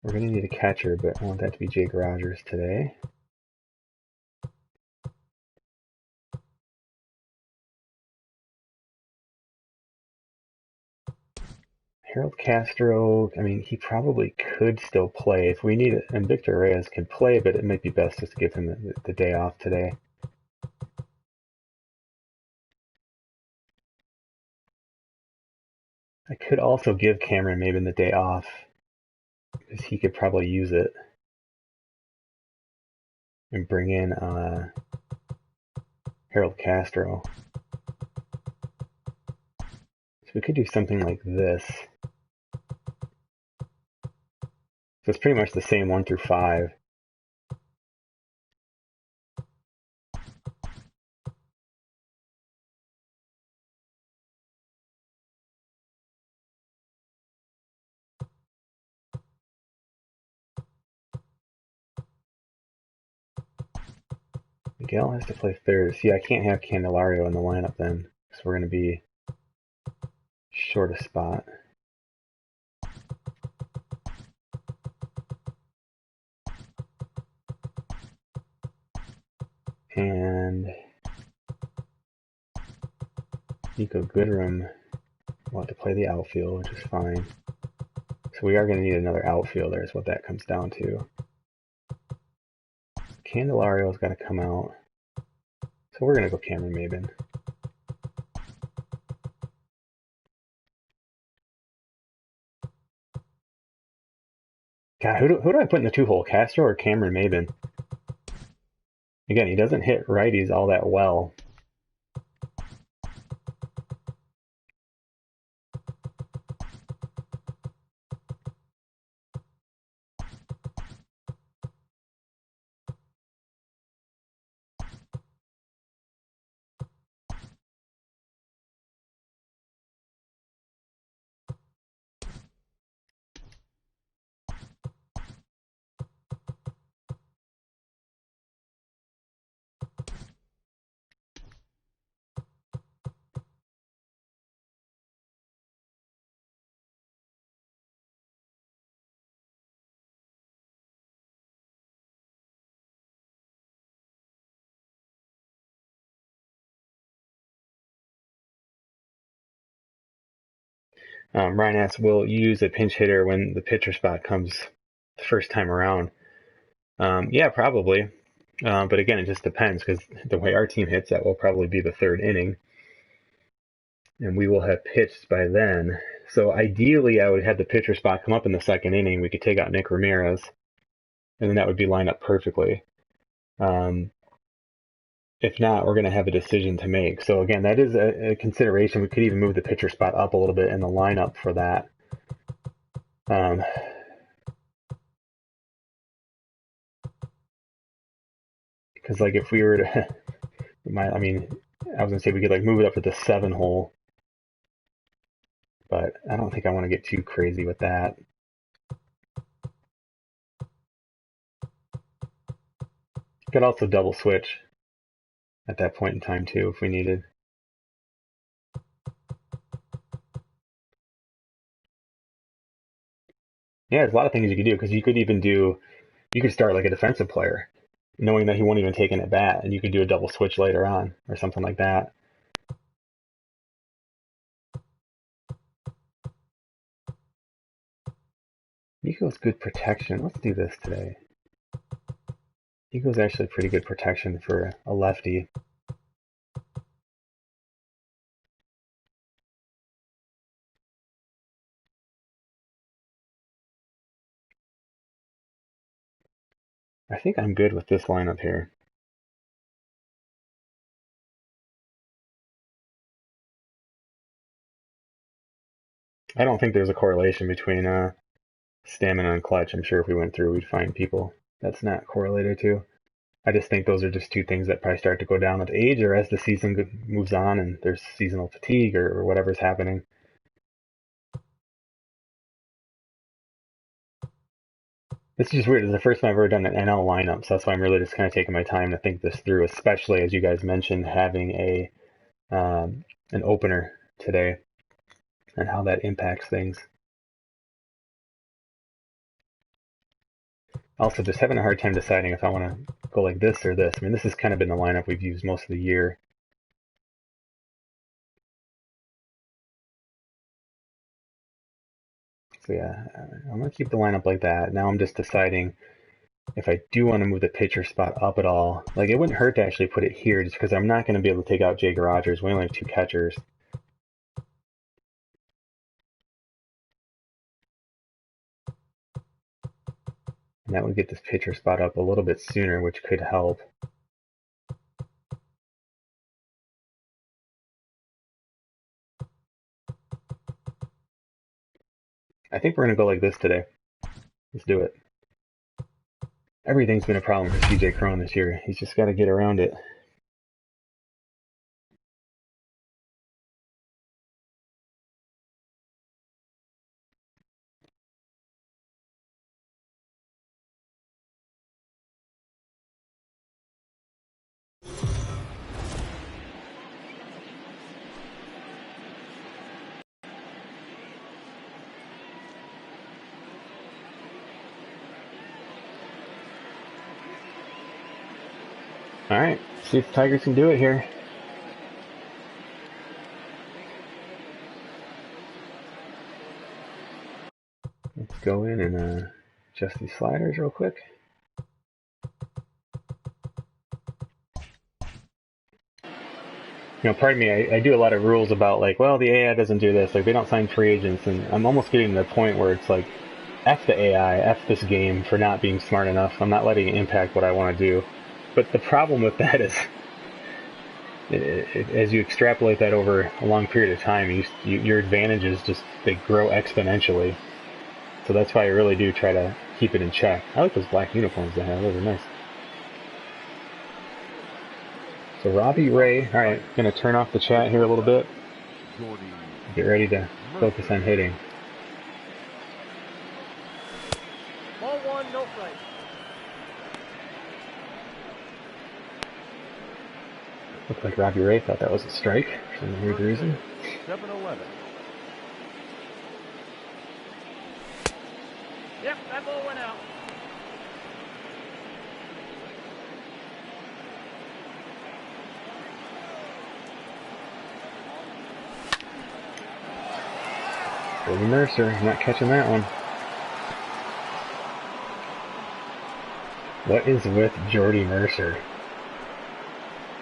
We're going to need a catcher, but I want that to be Jake Rogers today. Harold Castro, I mean, he probably could still play if we need it. And Victor Reyes can play, but it might be best just to give him the day off today. I could also give Cameron Maybin the day off, because he could probably use it. And bring in Harold Castro. So we could do something like this. So it's pretty much the same 1 through 5. Miguel has to play third. See, I can't have Candelario in the lineup then, because we're going to be short a spot. And Nico Goodrum will have to play the outfield, which is fine. So we are going to need another outfielder is what that comes down to. Candelario's got to come out. So we're going to go Cameron Maybin. God, who do I put in the 2-hole? Castro or Cameron Maybin? Again, he doesn't hit righties all that well. Ryan asks, will you use a pinch hitter when the pitcher spot comes the first time around? Yeah, probably. But again, it just depends, because the way our team hits, that will probably be the third inning, and we will have pitched by then. So ideally, I would have the pitcher spot come up in the second inning. We could take out Nick Ramirez, and then that would be lined up perfectly. If not, we're going to have a decision to make. So again, that is a consideration. We could even move the pitcher spot up a little bit in the lineup for that. Because like if we were to, I mean, I was gonna say we could like move it up to the 7 hole, but I don't think I want to get too crazy with that. Could also double switch at that point in time too if we needed. Yeah, there's a lot of things you could do, because you could start like a defensive player, knowing that he won't even take an at bat, and you could do a double switch later on or something like that. Ego's good protection. Let's do this today. Ego's actually pretty good protection for a lefty. I think I'm good with this lineup here. I don't think there's a correlation between stamina and clutch. I'm sure if we went through, we'd find people that's not correlated to. I just think those are just two things that probably start to go down with age, or as the season moves on and there's seasonal fatigue or whatever's happening. It's just weird. It's the first time I've ever done an NL lineup, so that's why I'm really just kind of taking my time to think this through, especially as you guys mentioned, having an opener today and how that impacts things. Also, just having a hard time deciding if I want to go like this or this. I mean, this has kind of been the lineup we've used most of the year. So yeah, I'm going to keep the lineup like that. Now I'm just deciding if I do want to move the pitcher spot up at all. Like, it wouldn't hurt to actually put it here, just because I'm not going to be able to take out Jake Rogers. We only have 2 catchers. And that would get this pitcher spot up a little bit sooner, which could help. I think we're going to go like this today. Let's do it. Everything's been a problem for CJ Cron this year. He's just got to get around it. All right, see if the Tigers can do it here. Let's go in and adjust these sliders real quick. You know, pardon me, I do a lot of rules about like, well, the AI doesn't do this, like they don't sign free agents, and I'm almost getting to the point where it's like, F the AI, F this game for not being smart enough. I'm not letting it impact what I want to do. But the problem with that is, as you extrapolate that over a long period of time, your advantages they grow exponentially. So that's why I really do try to keep it in check. I like those black uniforms they have; those are nice. So Robbie Ray, all right, gonna turn off the chat here a little bit. Get ready to focus on hitting. Ball one, no strike. Looked like Robbie Ray thought that was a strike for some weird reason. 7-11. Yep, that ball went out. Jordy Mercer, not catching that one. What is with Jordy Mercer?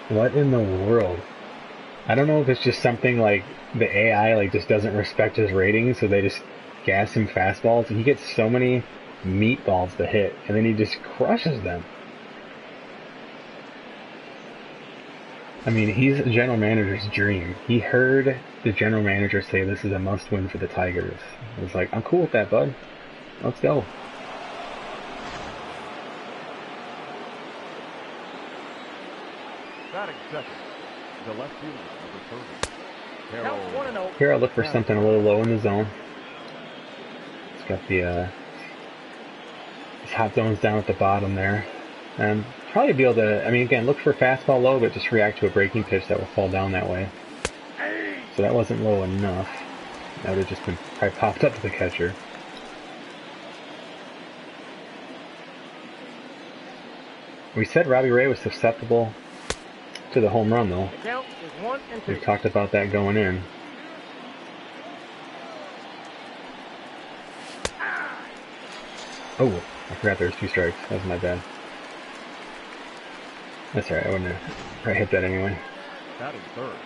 What in the world? I don't know if it's just something like the AI just doesn't respect his rating, so they just gas him fastballs. He gets so many meatballs to hit, and then he just crushes them. I mean, he's a general manager's dream. He heard the general manager say this is a must-win for the Tigers. I was like, I'm cool with that, bud. Let's go. Batting second, the left fielder, number 30. Here I'll look for something a little low in the zone. It's got the his hot zones down at the bottom there. And probably be able to, I mean, again, look for fastball low, but just react to a breaking pitch that will fall down that way. So that wasn't low enough. That would have just been probably popped up to the catcher. We said Robbie Ray was susceptible to the home run, though. The count is 1 and 2. We talked about that going in. Oh, I forgot there was 2 strikes. That was my bad. That's alright, I wouldn't have probably hit that anyway. Batting third,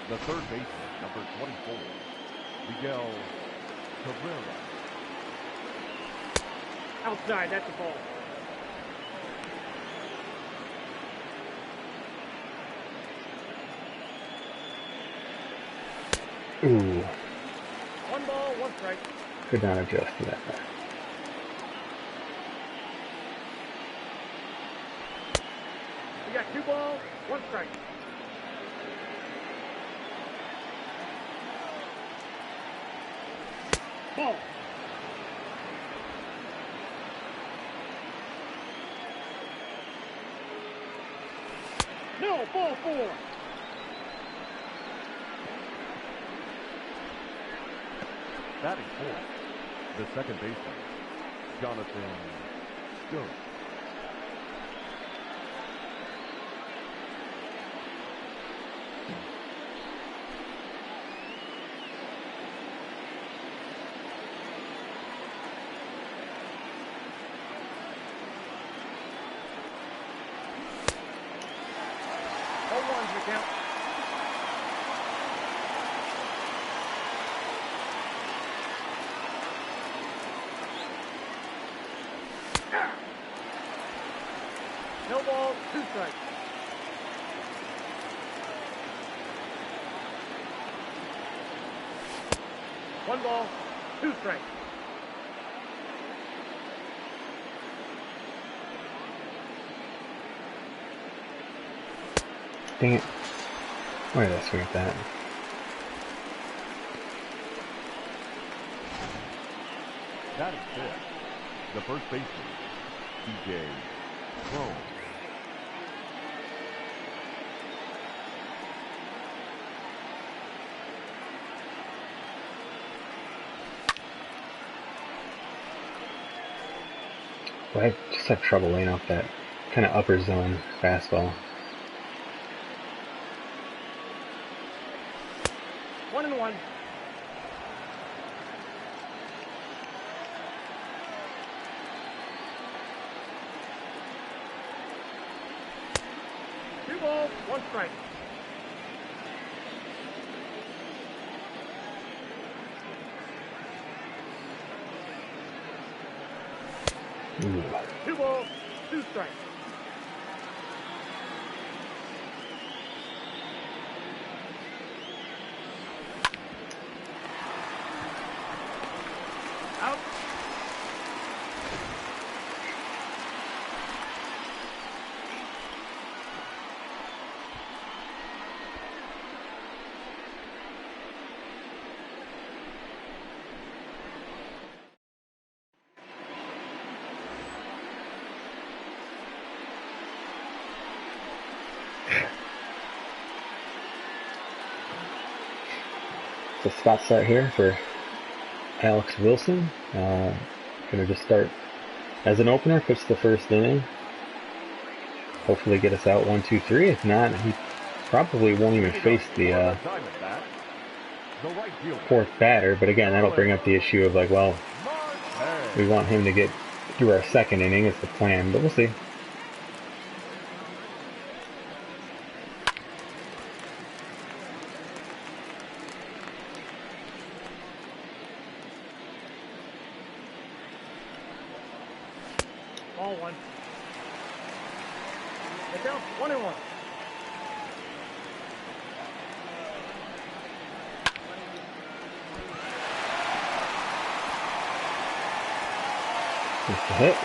the third baseman, number 24, Miguel Cabrera. Outside, that's a ball. Ooh. 1 ball, 1 strike. Could not adjust to that. We got 2 balls, 1 strike. Ball. No, ball 4. Batting fourth, the second baseman, Jonathan Stone. Count. No ball, 2 strikes. One ball, 2 strikes. Dang it. Why did I swing at that? That is fifth. The first baseman, DJ Lowe. Well, I just have trouble laying off that kind of upper zone fastball. 1-1. Two balls, 1 strike. Ooh. 2 balls, 2 strikes. It's a spot start here for Alex Wilson. Gonna just start as an opener, pitch the first inning. Hopefully get us out 1-2-3. If not, he probably won't even face the fourth batter. But again, that'll bring up the issue of like, well, we want him to get through our second inning is the plan, but we'll see. Ball one. Get down, 1-1. Just a hit.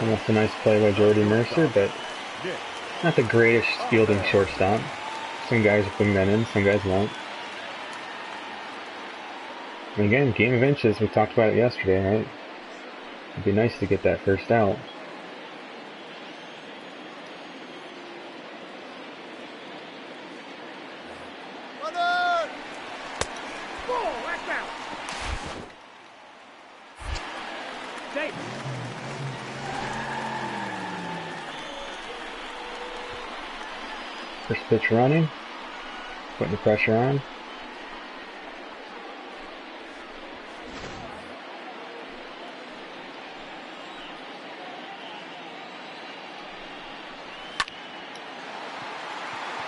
Almost a nice play by Jordy Mercer, but not the greatest fielding shortstop. Some guys will bring that in, some guys won't. And again, game of inches, we talked about it yesterday, right? It'd be nice to get that first out. First pitch running, putting the pressure on.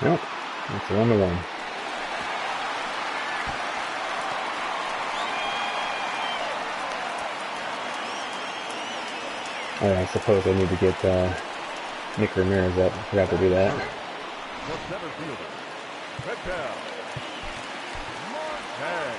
Nope, that's 1-1. Oh yeah, I suppose I need to get Nick Ramirez up. I forgot to do that. The center fielder, Patel. Marquez.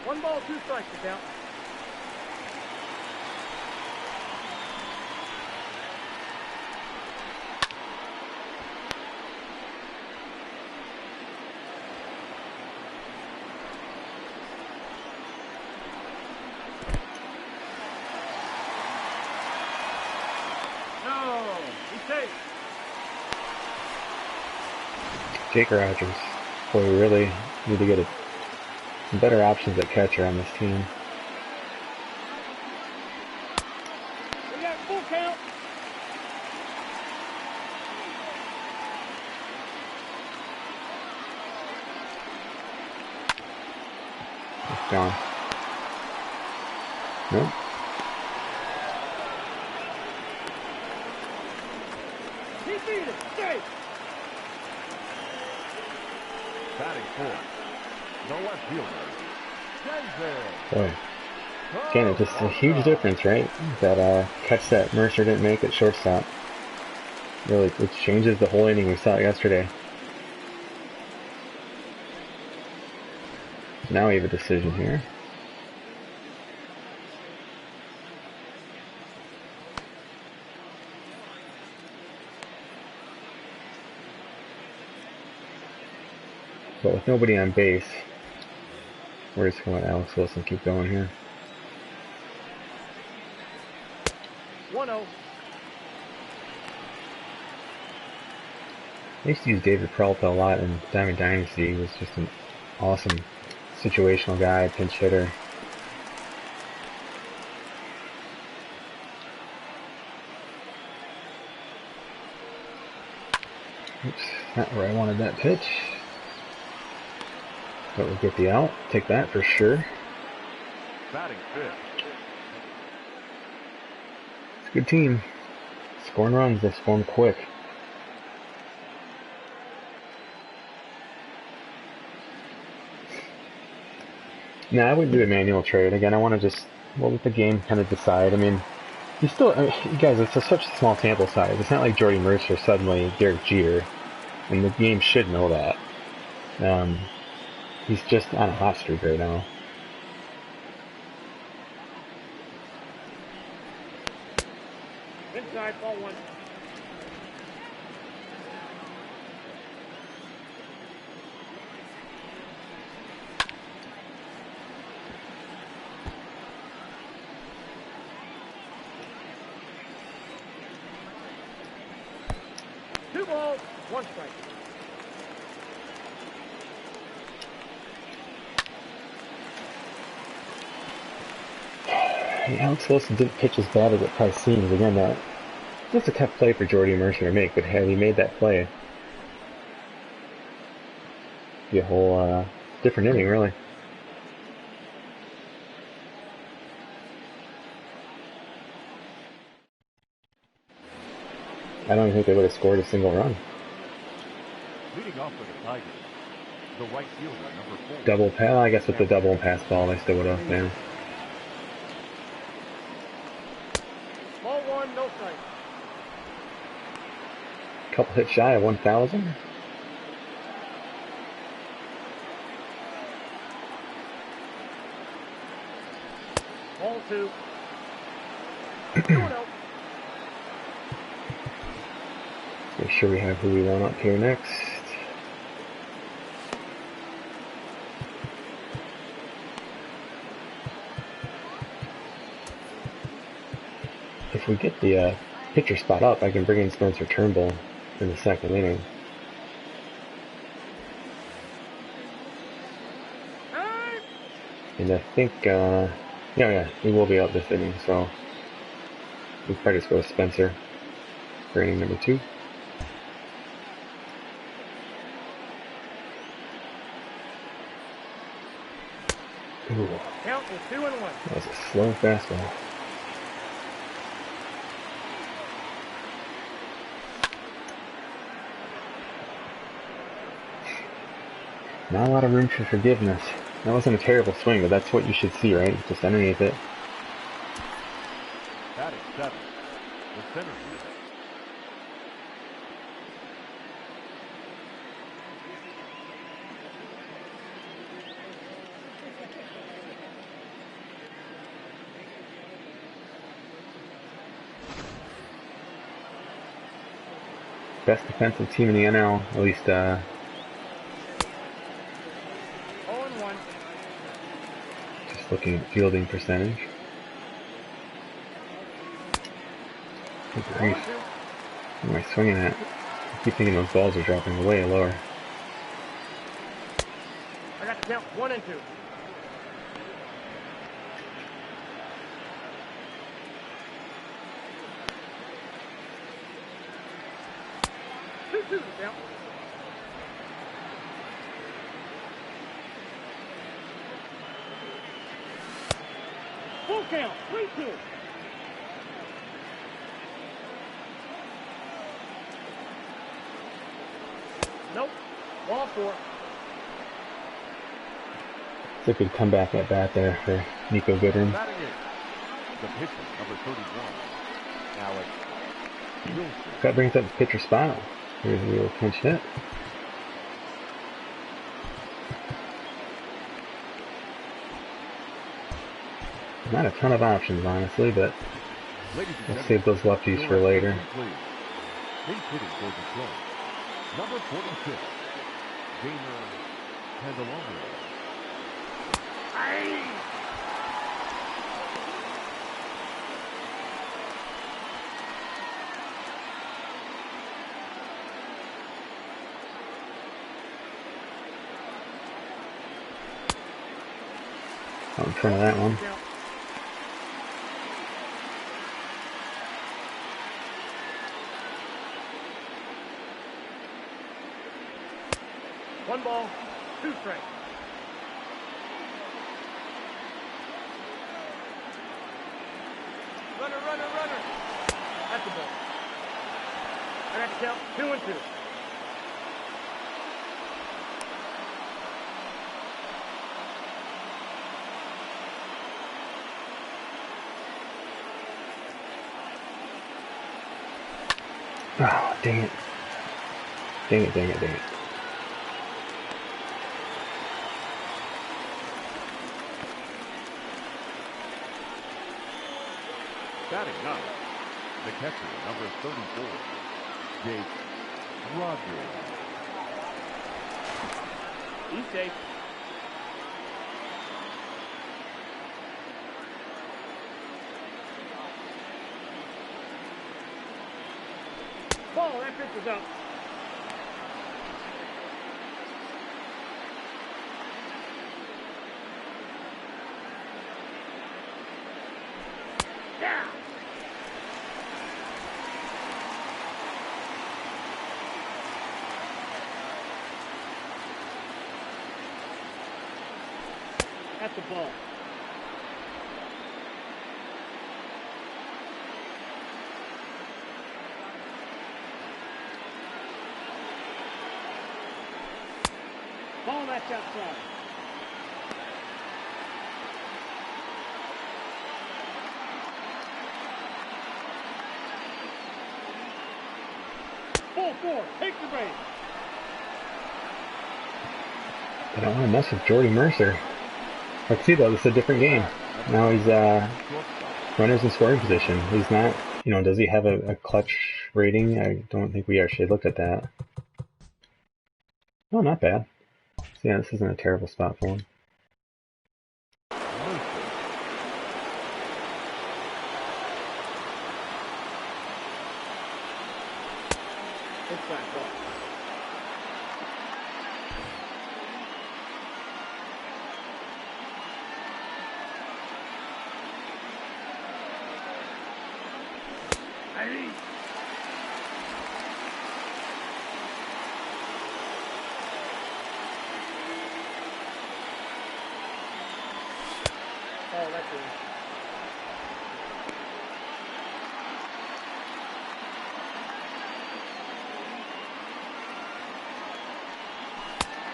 One ball, 2 strikes to count. No, he's safe. Jake Rogers. Boy, we really need to get some better options at catcher on this team. We got full count. It's gone. Nope. He beat it. Safe. Batting fourth, the left fielder, Denzel. Boy. Again, it's just a huge difference, right? That catch that Mercer didn't make at shortstop. Really, it changes the whole inning. We saw it yesterday. Now we have a decision here. But with nobody on base, we're just going to let Alex Wilson keep going here. 1-0. I used to use David Peralta a lot in Diamond Dynasty. He was just an awesome situational guy, pinch hitter. Oops, not where I wanted that pitch. But we'll get the out. Take that for sure. Batting fifth, It's a good team. Scoring runs, they score them quick. Nah, I wouldn't do a manual trade. Again, I want to just, well, let the game kind of decide. I mean, you still, I mean, you guys, it's such a small sample size. It's not like Jordy Mercer suddenly Derek Jeter, and the game should know that. He's just on a hot streak right now. Inside, ball one. Two balls, one strike. Alex Wilson didn't pitch as bad as it probably seems. Again, that's a tough play for Jordy Mercer to make, but had he made that play, it'd be a whole different inning, really. I don't even think they would have scored a single run. Leading off for the Tigers, the right fielder, number 4. Double pass, I guess with the double and pass ball, they still would have, yeah. Ball one, no strike. Couple hits shy of 1,000. Ball two. 2-0. Make sure we have who we want up here next. If we get the pitcher spot up, I can bring in Spencer Turnbull in the second inning. And I think, yeah, he will be up this inning, so we'll probably just go with Spencer for inning number 2. Ooh. Count is 2-1. That was a slow fastball. Not a lot of room for forgiveness. That wasn't a terrible swing, but that's what you should see, right? Just underneath it. Batting 7, the center fielder. Best defensive team in the NL, at least, 0-1. just looking at fielding percentage. Good grief. What am I swinging at? I keep thinking those balls are dropping way lower. I got the count 1 and 2. Count. Full count, 3-2. Nope. Ball 4. It's a good comeback at bat there for Nico Goodrum. Batting 8, the pitcher, number 31, Alex Wilson. That brings up the pitcher spot. Here's a little pinch hit. Not a ton of options, honestly, but we'll save those lefties for later. Base hitting for the club, number 46, Gamer Candelabro. Out in front of that one. One ball, 2 strikes. Runner, runner, runner. That's the ball. I got the count 2 and 2. Oh, dang it. Dang it, dang it, dang it. Batting ninth, the catcher, number 34, Jake Rogers. He's safe. Ball, that pitch is up. Yeah. That's the ball. Ball, that's outside. Ball four, take the base. I don't want to mess with Jordy Mercer. Let's see though, this is a different game. Now he's runners in scoring position. He's not, does he have a clutch rating? I don't think we actually looked at that. Oh, not bad. So yeah, this isn't a terrible spot for him. Oh, that's it.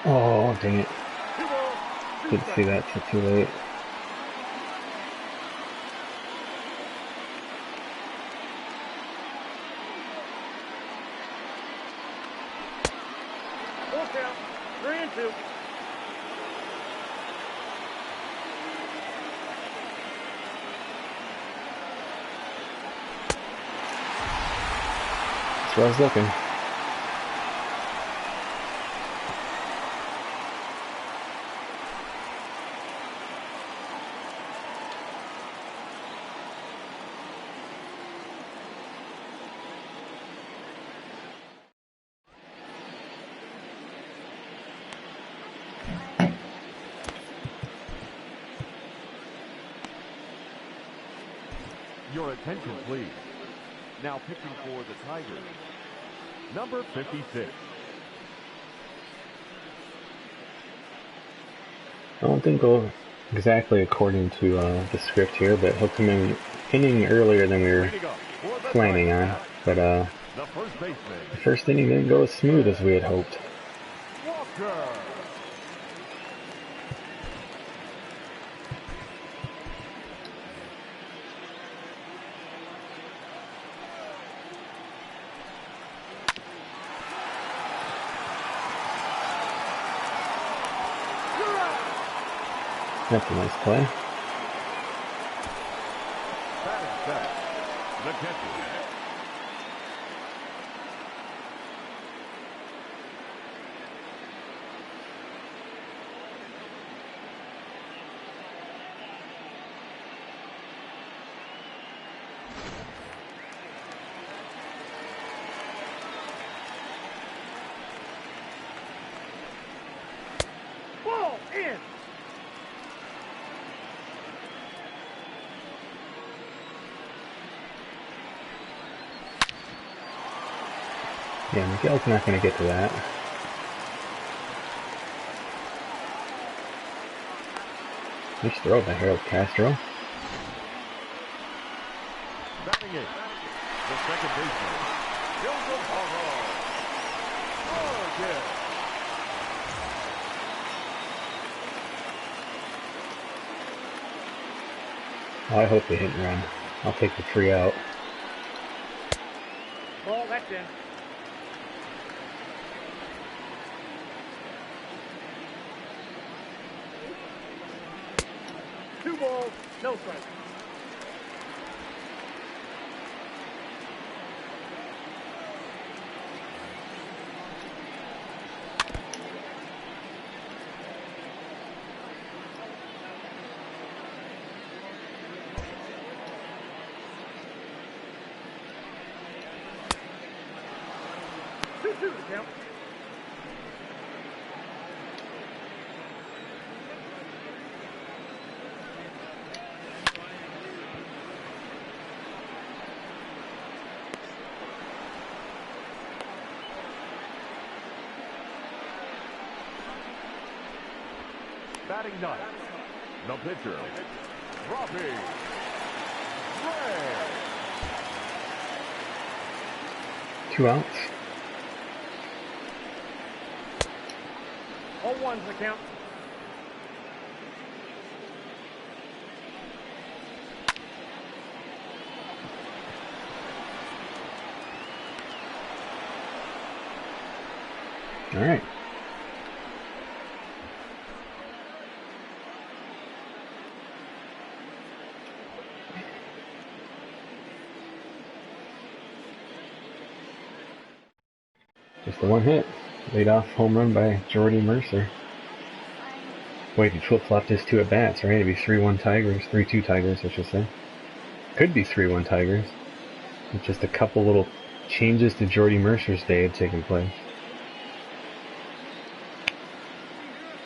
Oh, dang it. Didn't see that till too late. Full count, 3-2. That's where I was looking. Your attention, please. Now pitching for the Tigers, number 56. I don't think go exactly according to the script here, but he'll come in inning earlier than we were planning on. But The first baseman, the first inning didn't go as smooth as we had hoped. Walker. That's a nice play. Batting second, the catcher, Ball in. Yeah, Miguel's not going to get to that. Nice throw by Harold Castro. batting eighth, the second baseman, Joseph Haro. Oh, yeah. Oh, I hope they hit and run. I'll take the 3 out. Ball, that's in. Two balls, no strikes. 2 the count. Batting ninth, the pitcher, Robbie Ray. 2 outs. 0-1's the count. All right. Just the one hit. Lead off home run by Jordy Mercer. Wait, he flip-flopped his 2 at-bats, right? It'd be 3-1 Tigers. 3-2 Tigers, I should say. Could be 3-1 Tigers. With just a couple little changes to Jordy Mercer's day had taken place.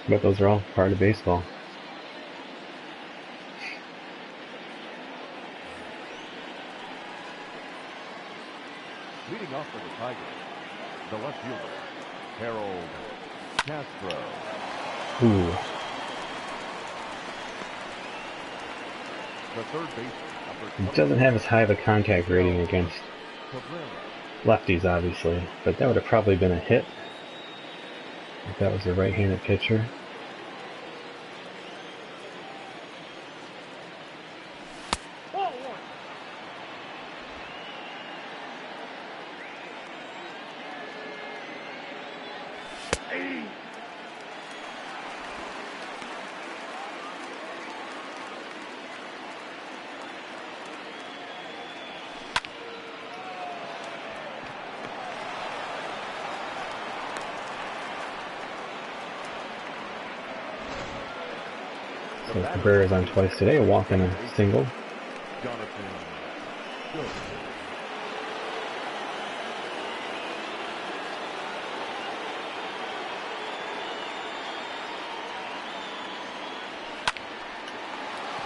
But those are all part of baseball. Leading off for the Tigers, the left fielder, Harold Castro. Ooh. The third baseman, He doesn't have as high of a contact rating against lefties, obviously, but that would have probably been a hit if that was a right-handed pitcher. So Cabrera's on twice today, a walk and a single. Jonathan. Good.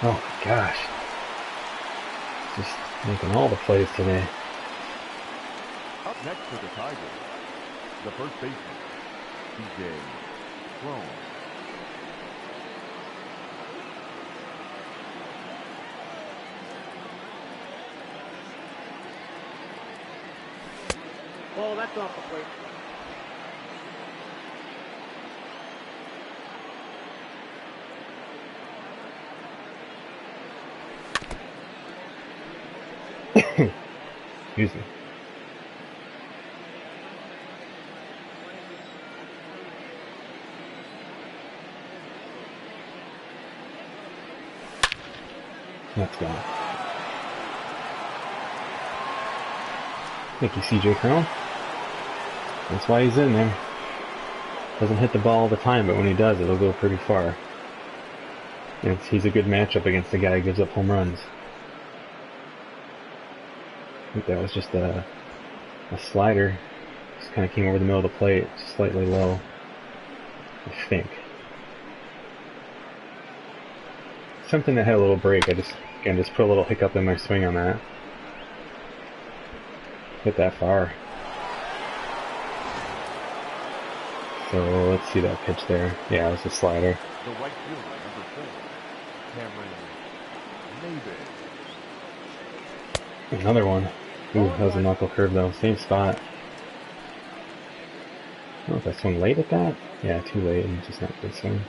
Oh my gosh. Just making all the plays today. Up next for the Tigers, the first baseman, TJ Crone. Oh, that's off the plate. Excuse me. That's gone. Thank you, CJ Crone. That's why he's in there. Doesn't hit the ball all the time, but when he does, it'll go pretty far. And he's a good matchup against the guy who gives up home runs. I think that was just a slider. Just kind of came over the middle of the plate, slightly low. I think. Something that had a little break. I just put a little hiccup in my swing on that. Hit that far. So let's see that pitch there. Yeah, it was a slider. The right fielder, number 4, Cameron Maybin. Another one. Ooh, that was a knuckle curve though. Same spot. I don't know if I swung late at that. Yeah, too late and just not a good swing.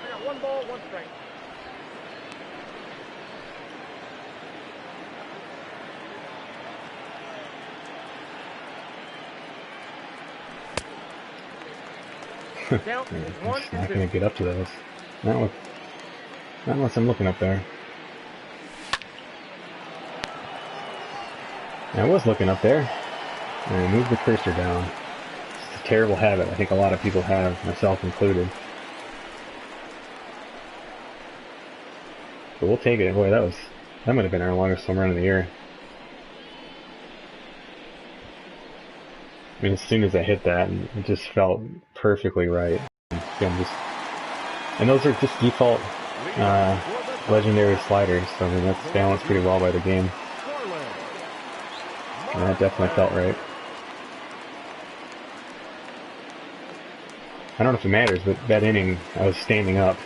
I got 1 ball, 1 strike. I'm just not going to get up to those. Not unless I'm looking up there. I was looking up there, and I moved the cursor down. It's a terrible habit I think a lot of people have, myself included. But we'll take it. Boy, that might have been our longest home run of the year. I mean, as soon as I hit that, it just felt perfectly right. And again, and those are just default legendary sliders, so I mean, that's balanced pretty well by the game. And that definitely felt right. I don't know if it matters, but that inning, I was standing up.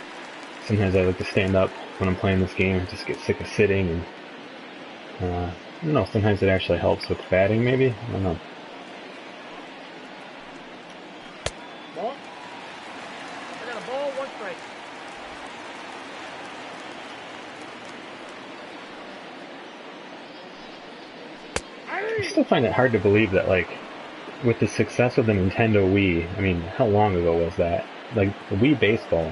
Sometimes I like to stand up when I'm playing this game and just get sick of sitting. And I don't know, sometimes it actually helps with batting, maybe? I don't know. Ball. I got a ball, 1 strike. I still find it hard to believe that, like, with the success of the Nintendo Wii, I mean, how long ago was that? Like, the Wii Baseball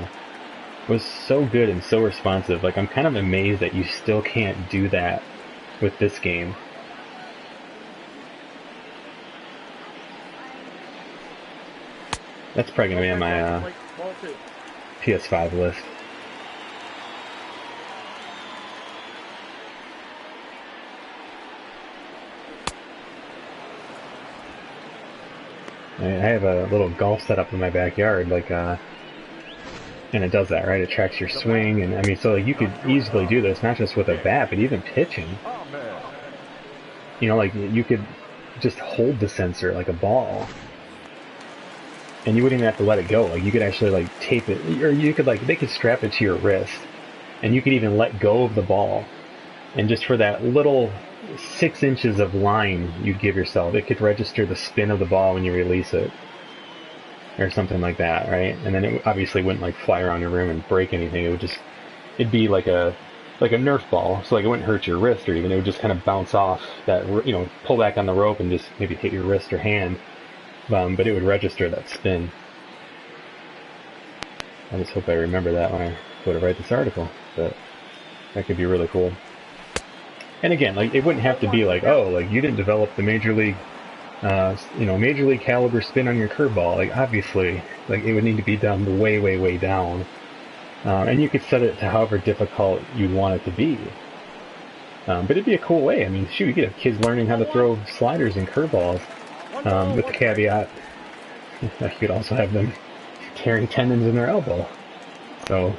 was so good and so responsive. Like, I'm kind of amazed that you still can't do that with this game. That's probably going to be on my PS5 list. I have a little golf setup in my backyard, like, and it does that, right? It tracks your swing, and I mean, so like, you could easily do this, not just with a bat, but even pitching. You know, like, you could just hold the sensor like a ball, and you wouldn't even have to let it go. Like, you could actually, like, tape it, or you could, like, they could strap it to your wrist, and you could even let go of the ball, and just for that little 6 inches of line you'd give yourself, it could register the spin of the ball when you release it, or something like that, right? And then it obviously wouldn't, like, fly around your room and break anything. It would just, it'd be like a Nerf ball, so like it wouldn't hurt your wrist, or even it would just kind of bounce off that, you know, pull back on the rope and just maybe hit your wrist or hand, but it would register that spin. I just hope I remember that when I go to write this article, but that could be really cool. And again, like, it wouldn't have to be like, oh, like, you didn't develop the major league caliber spin on your curveball. Like, obviously, like, it would need to be done way, way, way down. And you could set it to however difficult you want it to be. But it'd be a cool way. I mean, shoot, you could have kids learning how to throw sliders and curveballs, with the caveat that you could also have them tearing tendons in their elbow. So,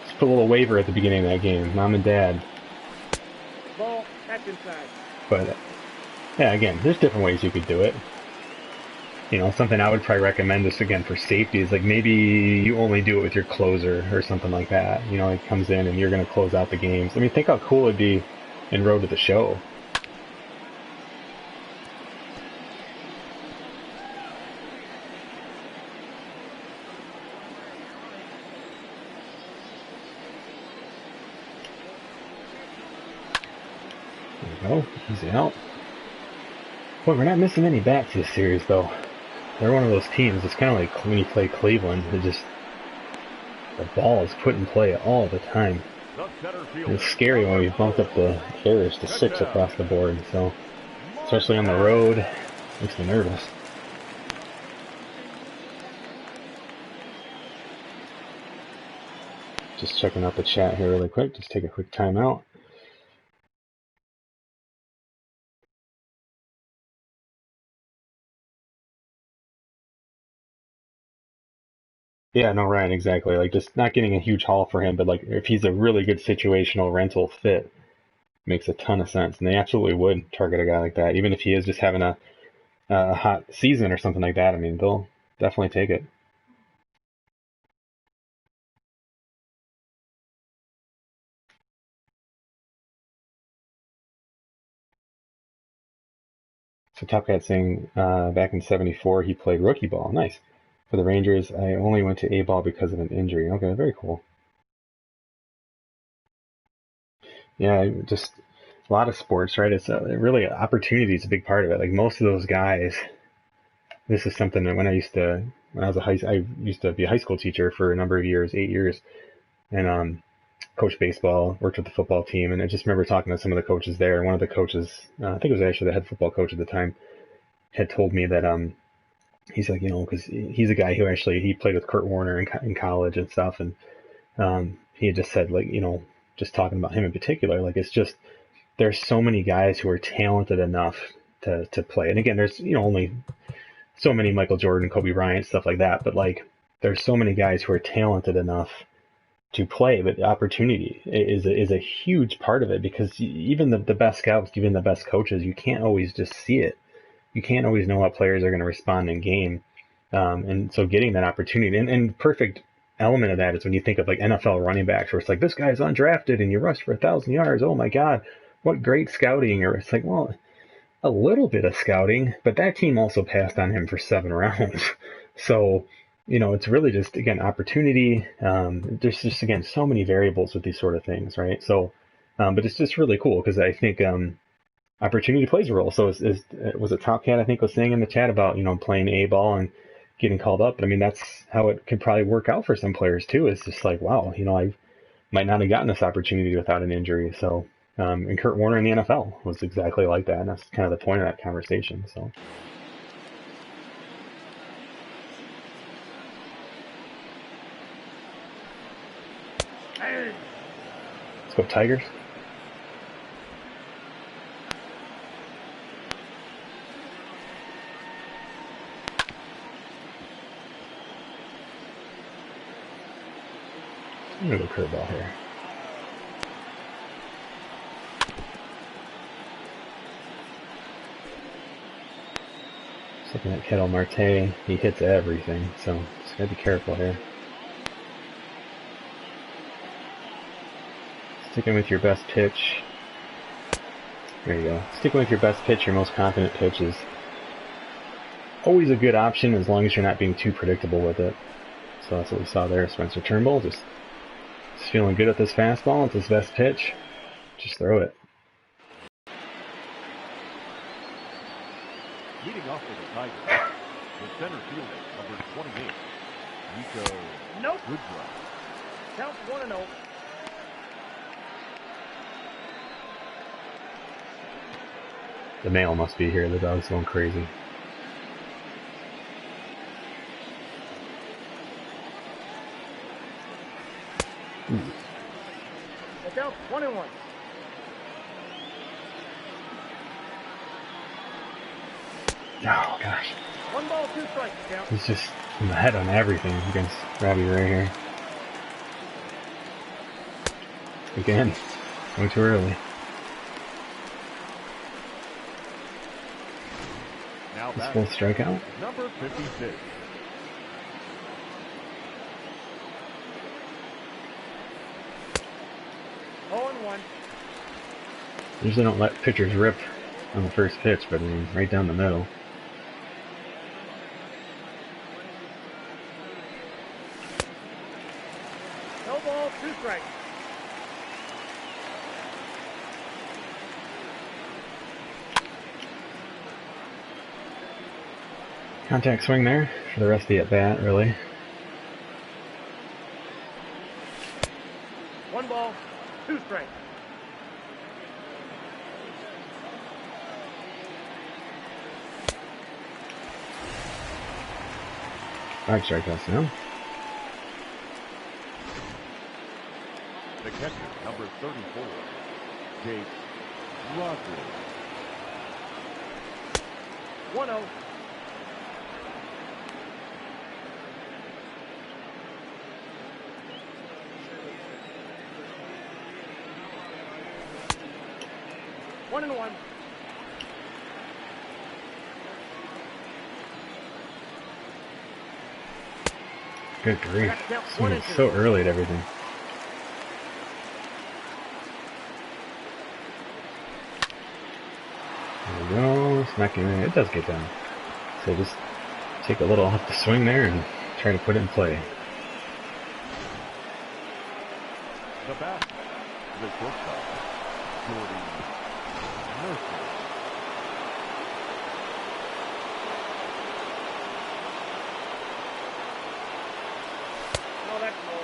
just put a little waiver at the beginning of that game. Mom and Dad. Ball, that's inside. But, yeah, again, there's different ways you could do it. You know, something I would probably recommend, this again for safety, is like maybe you only do it with your closer or something like that. You know, it comes in and you're going to close out the games. I mean, think how cool it'd be in Road to the Show. There we go. Easy out. Boy, we're not missing any bats this series, though. They're one of those teams. It's kind of like when you play Cleveland. The ball is put in play all the time. It's scary when we bumped up the errors to 6 across the board. So, especially on the road, makes me nervous. Just checking out the chat here really quick. Just take a quick time out. Yeah, no, Ryan, exactly. Like, just not getting a huge haul for him, but like, if he's a really good situational rental fit, makes a ton of sense. And they absolutely would target a guy like that, even if he is just having a hot season or something like that. I mean, they'll definitely take it. So Top Cat saying back in '74 he played rookie ball. Nice. For the Rangers, I only went to A-ball because of an injury. Okay, very cool. Yeah, just a lot of sports, right? It's really opportunity is a big part of it. Like, most of those guys, this is something that when I was I used to be a high school teacher for a number of years, 8 years, and coached baseball, worked with the football team, and I just remember talking to some of the coaches there. One of the coaches, I think it was actually the head football coach at the time, had told me that he's like, you know, because he's a guy who actually he played with Kurt Warner in college and stuff, and he had just said, like, you know, just talking about him in particular, like, it's just there's so many guys who are talented enough to play. And again, there's only so many Michael Jordan, Kobe Bryant, stuff like that. But like, there's so many guys who are talented enough to play, but opportunity is a huge part of it, because even the best scouts, even the best coaches, you can't always just see it. You can't always know how players are going to respond in game. And so getting that opportunity, and perfect element of that is when you think of like NFL running backs, where it's like, this guy's undrafted and you rushed for 1,000 yards. Oh my God, what great scouting. Or it's like, well, a little bit of scouting, but that team also passed on him for 7 rounds. So, it's really just, again, opportunity. There's just, again, so many variables with these sort of things, right? So, but it's just really cool, because I think opportunity plays a role. So was it Top Cat, I think, was saying in the chat about, playing A ball and getting called up. But I mean, that's how it could probably work out for some players too. It's just like, wow, I might not have gotten this opportunity without an injury. So, and Kurt Warner in the NFL was exactly like that. And that's kind of the point of that conversation. So. Let's go Tigers. I'm going to go curveball here. Just looking at Kettle Marte, he hits everything, so just got to be careful here. Sticking with your best pitch. There you go. Sticking with your best pitch, your most confident pitch, is always a good option as long as you're not being too predictable with it. So that's what we saw there. Spencer Turnbull just feeling good at this fastball. It's his best pitch. Just throw it. Leading off for the Tigers, the center fielder, number 28, Nico. Nope. Goodrow. Count 1-0. The mail must be here. The dog's going crazy. Look out, 1-1. Oh, gosh. 1 ball, 2 strikes, count. He's just in the head on everything against Robbie Ray here. Again, going too early. Now His full strikeout. Number 56. Usually don't let pitchers rip on the first pitch, but I mean, right down the middle. No ball, 2 strikes. Contact swing there for the rest of the at-bat, really. 1 ball, 2 strikes. Five strikeouts now. The catcher, number 34, Jake Rodgers. 1-0. One and one. Good grief. Swinging so early at everything. There we go. Smacking it. It does get down. So just take a little off the swing there and try to put it in play. The bat, the shortstop, Jordy Mercer. Oh, that's low.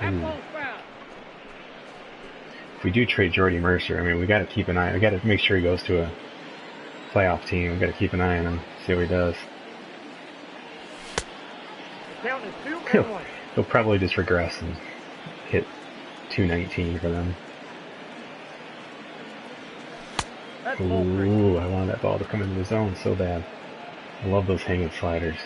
That ball's foul. If we do trade Jordy Mercer, I mean, we got to keep an eye. We got to make sure he goes to playoff team. We've got to keep an eye on him, see what he does. The count is 2-1. He'll probably just regress and hit 219 for them. That's ball 3. Ooh, I wanted that ball to come into the zone so bad. I love those hanging sliders.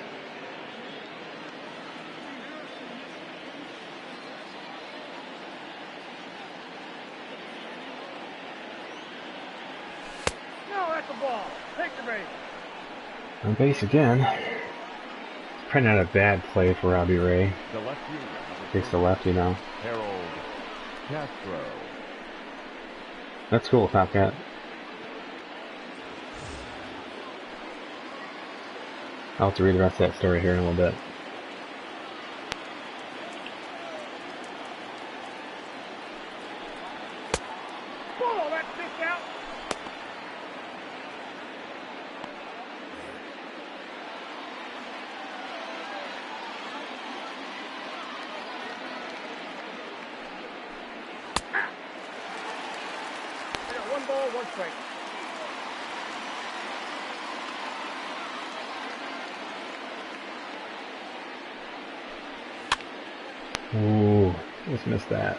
No, that's the ball. Take the base. On base again. Probably not a bad play for Robbie Ray. The lefty. Takes the lefty now. Harold Castro. That's cool, Top Cat. I'll have to read the rest of that story here in a little bit. Ball, that's pitch out. We got 1 ball, 1 strike. Ooh, just missed that.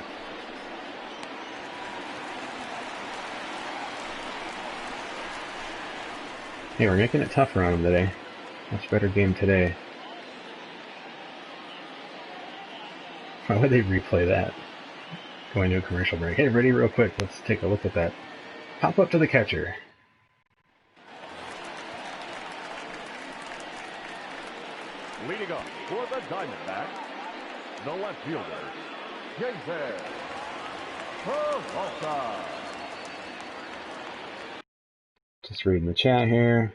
Hey, we're making it tougher on him today. Much better game today. Why would they replay that? Going to a commercial break. Hey, everybody, real quick, let's take a look at that. Pop up to the catcher. Leading up for the Diamondbacks, the left fielder, Jason Peralta. Just reading the chat here.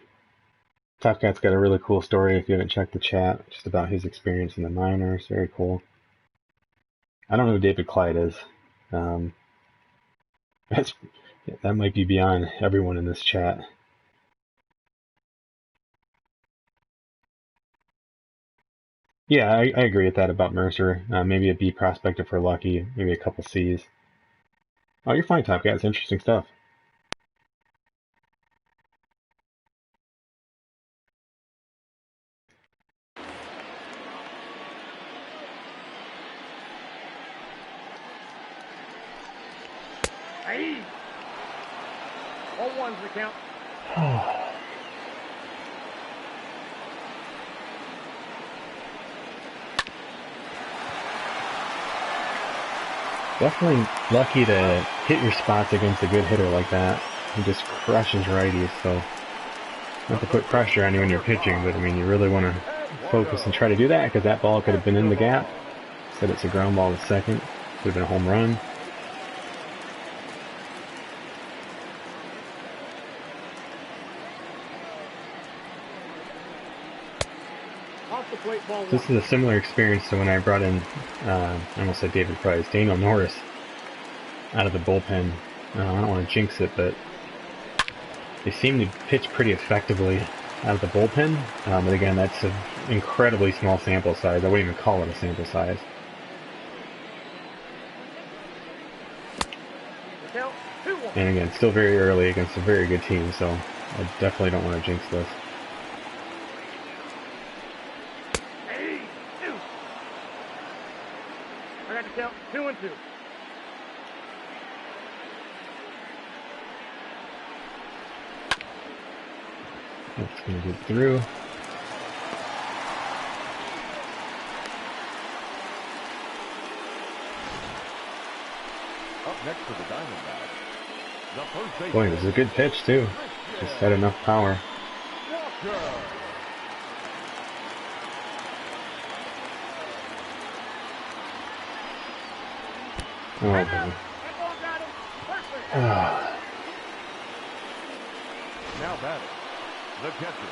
Top Cat's got a really cool story if you haven't checked the chat, just about his experience in the minors. Very cool. I don't know who David Clyde is. That might be beyond everyone in this chat. Yeah, I agree with that about Mercer. Maybe a B prospect if we're lucky, maybe a couple C's. Oh, you're fine, Top Cat. It's interesting stuff. Hey! All 1's the count. Definitely lucky to hit your spots against a good hitter like that. He just crushes righties, so not to put pressure on you when you're pitching, but I mean, you really want to focus and try to do that because that ball could have been in the gap. Instead, it's a ground ball to second. Could have been a home run. Off the plate, ball 1. This is a similar experience to when I brought in, I almost said David Price, Daniel Norris out of the bullpen. I don't want to jinx it, but they seem to pitch pretty effectively out of the bullpen. But again, that's an incredibly small sample size. I wouldn't even call it a sample size. The count, 2-1. And again, still very early against a very good team, so I definitely don't want to jinx this. Hey! 2. I got the count, 2-2. That's going to get through. Up next for the Diamondbacks, the first baseman. Boy, this is a good pitch, too. Just had enough power. Walker. Oh, boy. That ball got him. Perfect. Now batting, the catcher,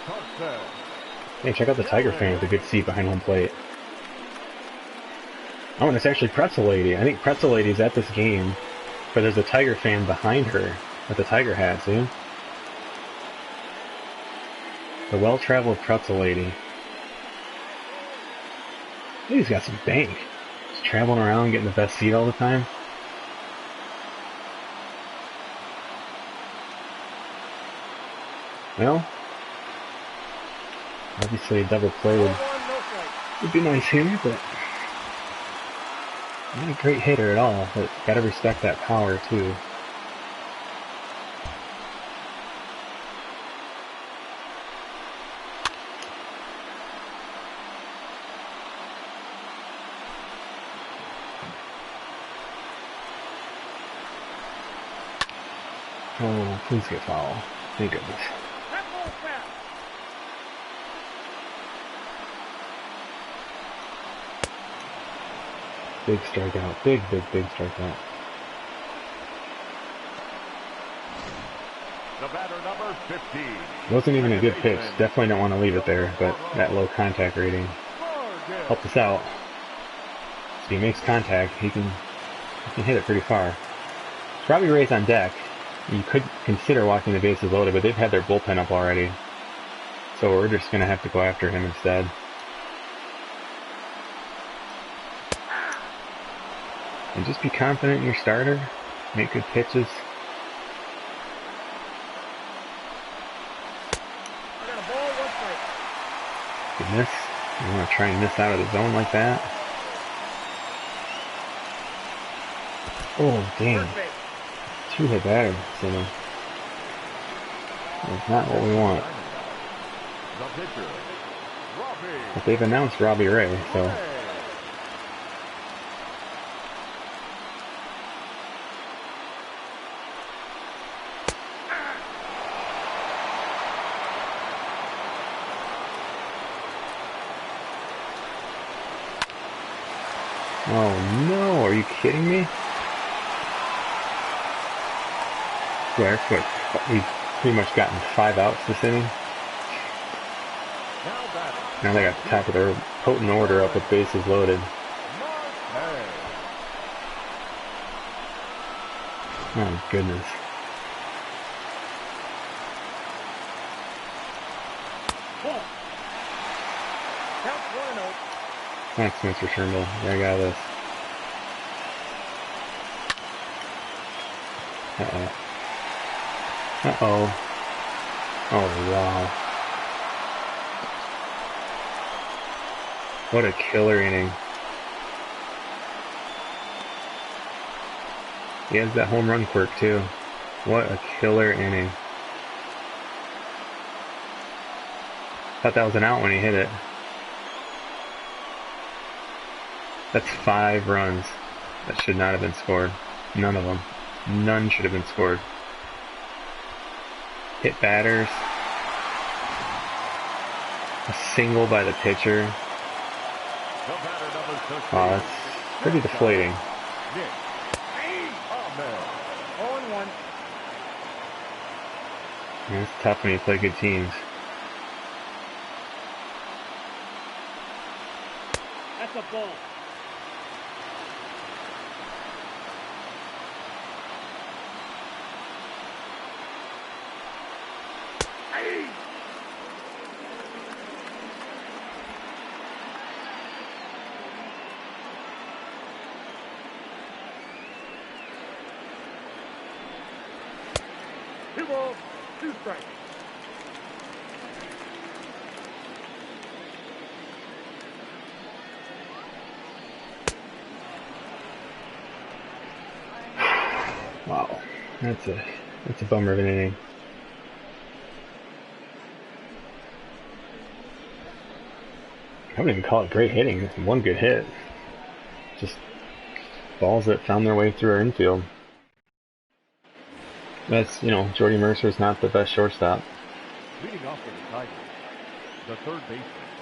Thompson. Hey, check out the Tiger fan with a good seat behind home plate. Oh, and it's actually Pretzel Lady. I think Pretzel Lady's at this game, but there's a Tiger fan behind her with the Tiger hat, see? The well-traveled Pretzel Lady. He's got some bank. Just traveling around, getting the best seat all the time. Well, obviously a double play would be nice here, but not a great hitter at all. But gotta respect that power too. Oh, please get foul. Thank goodness. Big strikeout. Big strikeout. The batter, number 15. Wasn't even a good pitch. Definitely don't want to leave it there, but that low contact rating helped us out. So he makes contact, he can hit it pretty far. Robbie Ray's on deck. You could consider walking the bases loaded, but they've had their bullpen up already. So we're just going to have to go after him instead. And just be confident in your starter. Make good pitches. Good miss. You want to try and miss out of the zone like that. Oh, damn. Two-hit batter, Simon. That's not what we want. But they've announced Robbie Ray, so... Oh no, are you kidding me? We've pretty much gotten 5 outs this inning. Now they got the top of their potent order up with bases loaded. Oh goodness. Thanks, Mr. Turnbull. I got this. Uh-oh. Uh-oh. Oh, wow. What a killer inning. He has that home run quirk, too. What a killer inning. Thought that was an out when he hit it. That's 5 runs that should not have been scored. None of them. None should have been scored. Hit batters. A single by the pitcher. Wow, that's pretty deflating. Yeah, it's tough when you play good teams. That's a ball. Two balls, 2 strikes. Wow, that's a bummer of an inning. I wouldn't even call it great hitting. It's one good hit. Just balls that found their way through our infield. That's, Jordy Mercer's not the best shortstop. Leading off for the Tigers, the third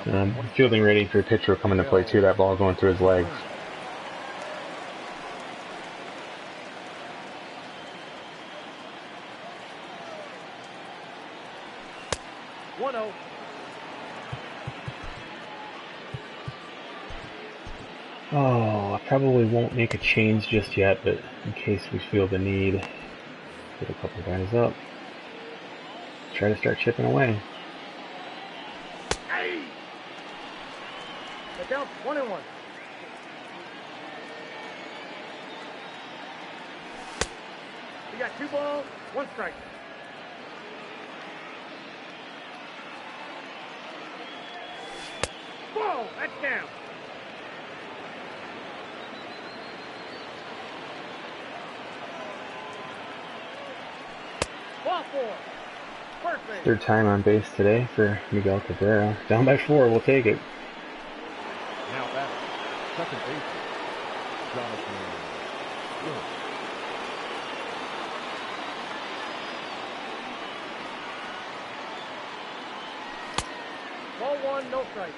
baseman. Fielding ready for a pitcher coming to play too. That ball going through his legs. Oh, I probably won't make a change just yet, but in case we feel the need, get a couple guys up. Try to start chipping away. The count 1-1. You got 2 balls, 1 strike. Ball, that's down. Ball 4. First base. Third time on base today for Miguel Cabrera. Down by 4, we'll take it. Now back, second baseman, Jonathan Lowe. Ball 1, no strike.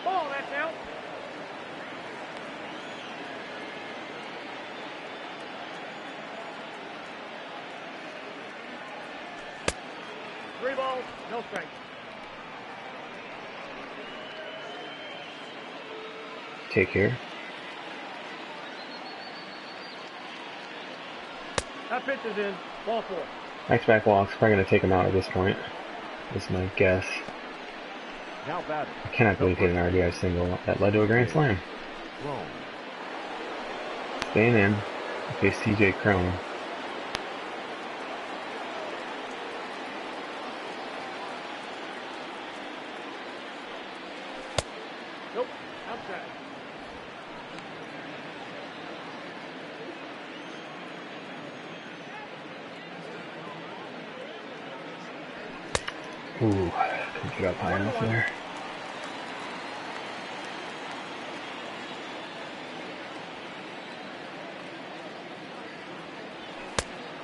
Ball, that's out. Three balls, no strike. Take care. That pitch is in. Ball 4. Back-to-back walks. Probably going to take him out at this point. That's my guess. Now batting. I cannot believe he hit an RBI single. That led to a grand slam. Lowe. Staying in. Okay, CJ Cron. Nope, outside. Ooh, couldn't get up high enough there.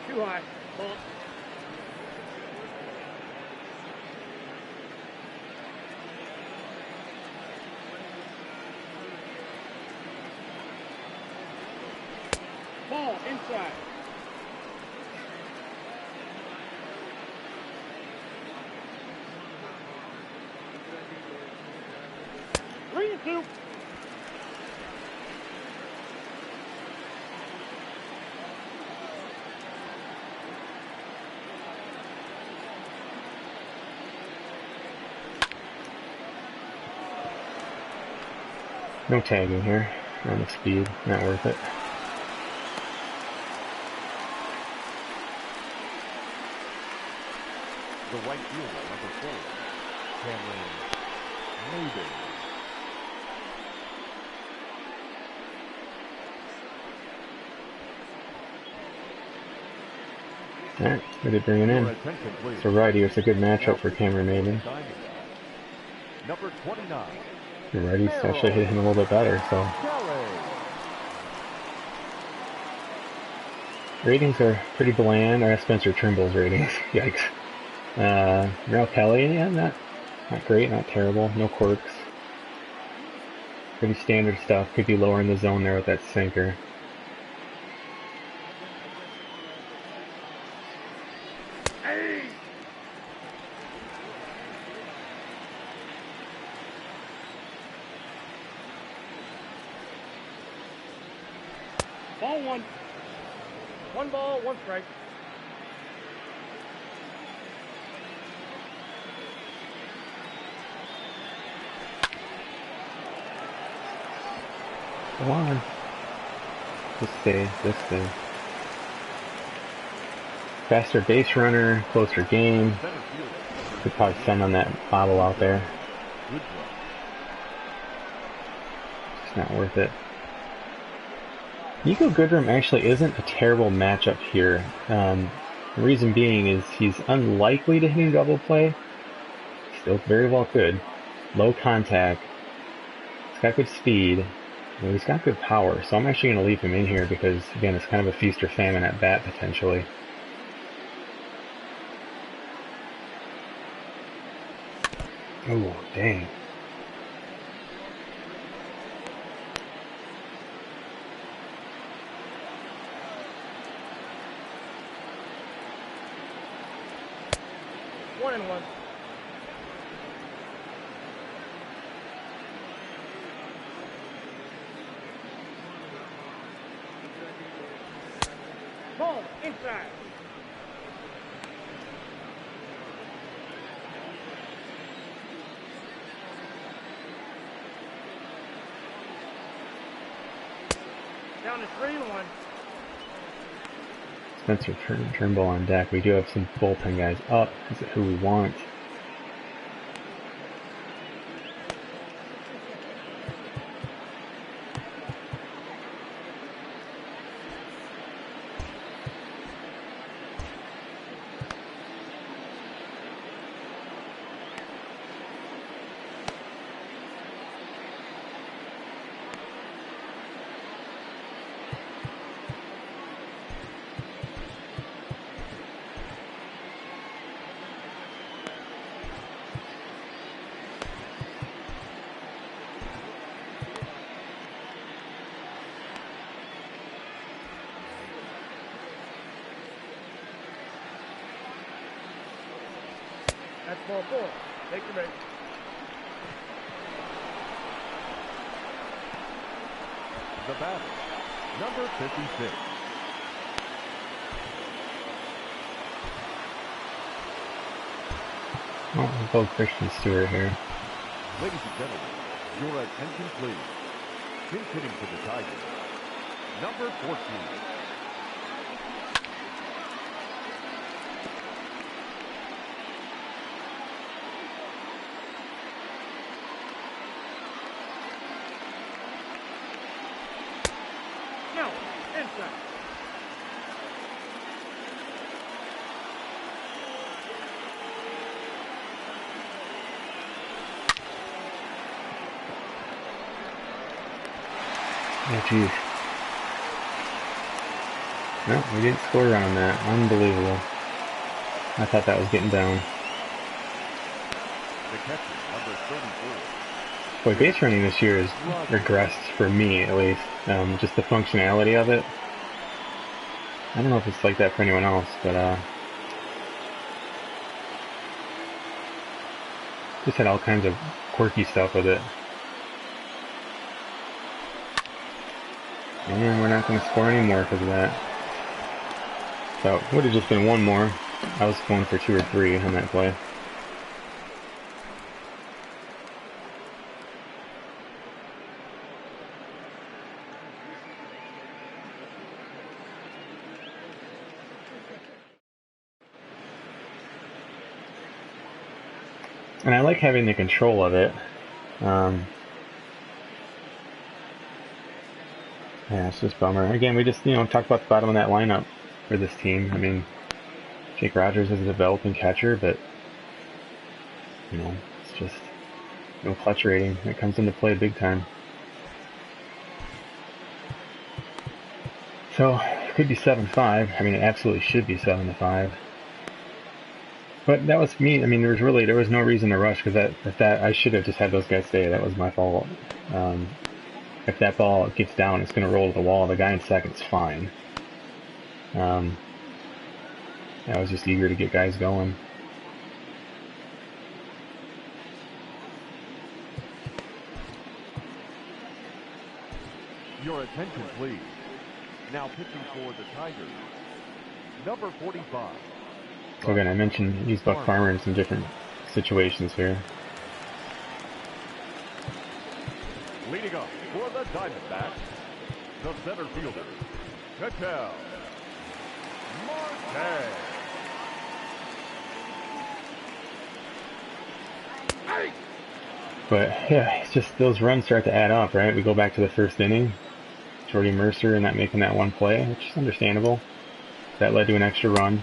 Too high. Ball. Ball inside. Three and 2. No tagging here. On the speed. Not worth it. The right fielder, number 4, Cameron Mayday. Alright, ready to bring it Your in. attention, please. It's a righty. It's a good matchup for Cameron Maiden. Number 29. The righties actually hit him a little bit better, so. Kelly. Ratings are pretty bland. Or Spencer Turnbull's ratings. Yikes. Merrill Kelly, yeah, not great, not terrible. No quirks. Pretty standard stuff. Could be lower in the zone there with that sinker. Hey! Ball 1. 1 ball, 1 strike. Come on. Just stay. Faster base runner, closer game. Center fielder. Could probably send on that bobble out there. Good one. It's not worth it. Nico Goodrum actually isn't a terrible matchup here. The reason being is he's unlikely to hit a double play. Still very well could. Low contact. He's got good speed. And he's got good power. So I'm actually going to leave him in here because, again, it's kind of a feast or famine at bat potentially. Oh, dang. One and 1. Ball inside. Down to 3-1. Spencer Turnbull on deck. We do have some bullpen guys up. Is it who we want? That's ball 4. Take the break. The batter, number 56. Oh, we'll go Christian Stewart here. Ladies and gentlemen, your attention please. Pinch hitting for the Tigers, number 14. No, inside. Oh, jeez. No, we didn't score a run on that. Unbelievable. I thought that was getting down. The catcher, number 34. Boy, base running this year has regressed for me, at least. Just the functionality of it. I don't know if it's like that for anyone else, but just had all kinds of quirky stuff with it. And we're not going to score anymore because of that. So, it would have just been one more. I was going for 2 or 3 on that play. And I like having the control of it. Yeah, it's just a bummer. Again, we just, talked about the bottom of that lineup for this team. I mean, Jake Rogers is a developing catcher, but, it's just no clutch rating. It comes into play big time. So, it could be 7-5. I mean, it absolutely should be 7-5. But that was me. I mean, there was no reason to rush because I should have just had those guys stay. That was my fault. If that ball gets down, it's going to roll to the wall. The guy in second's fine. I was just eager to get guys going. Your attention, please. Now pitching for the Tigers, number 45. So again, I mentioned use Buck Farmer in some different situations here. Leading up for the Diamondbacks, the center fielder, Ketel Marte. But yeah, it's just those runs start to add up, right? We go back to the first inning, Jordy Mercer and not making that one play, which is understandable. That led to an extra run.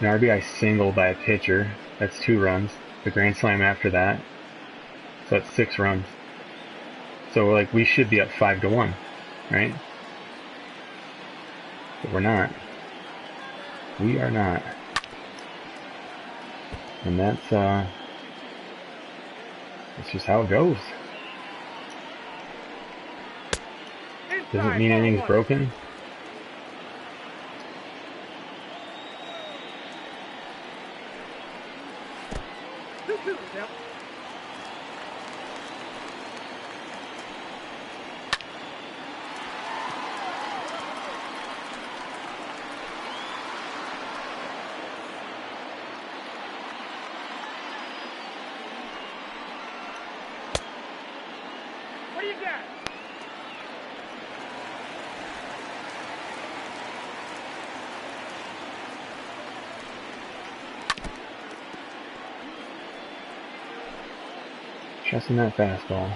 An RBI single by a pitcher, that's 2 runs. The grand slam after that, so that's 6 runs. So we should be up 5-1, right? But we're not. We are not. And that's just how it goes. Doesn't mean anything's broken. Trusting that fastball.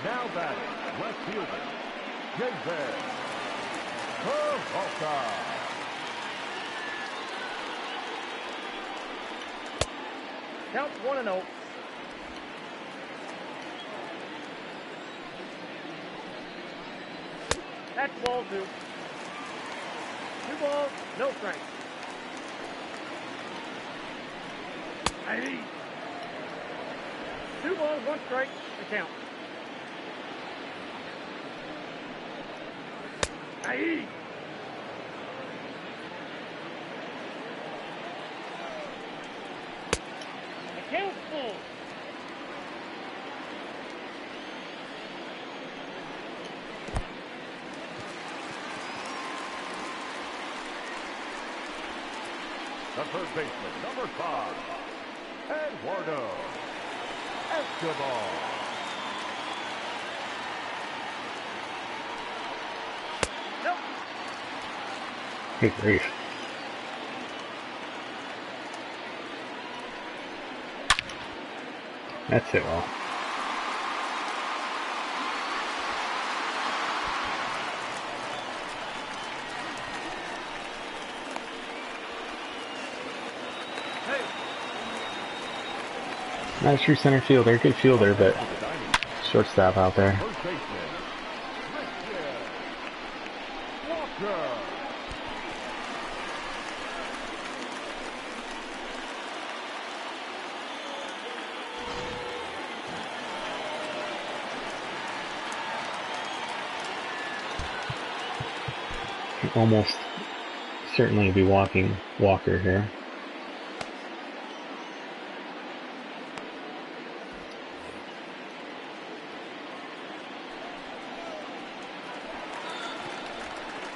Now batting, left fielder, David Peralta. Count 1-0. That's ball 2. 2 balls, no strikes. Aye. 2 balls, 1 strike to count. Aye. The count's full. The first baseman, number 5, Eduardo Escobar. Nope. Good grief. That's it well. Hey. Not a true center fielder, good fielder, but shortstop out there. First baseman, Walker. Almost certainly be walking Walker here.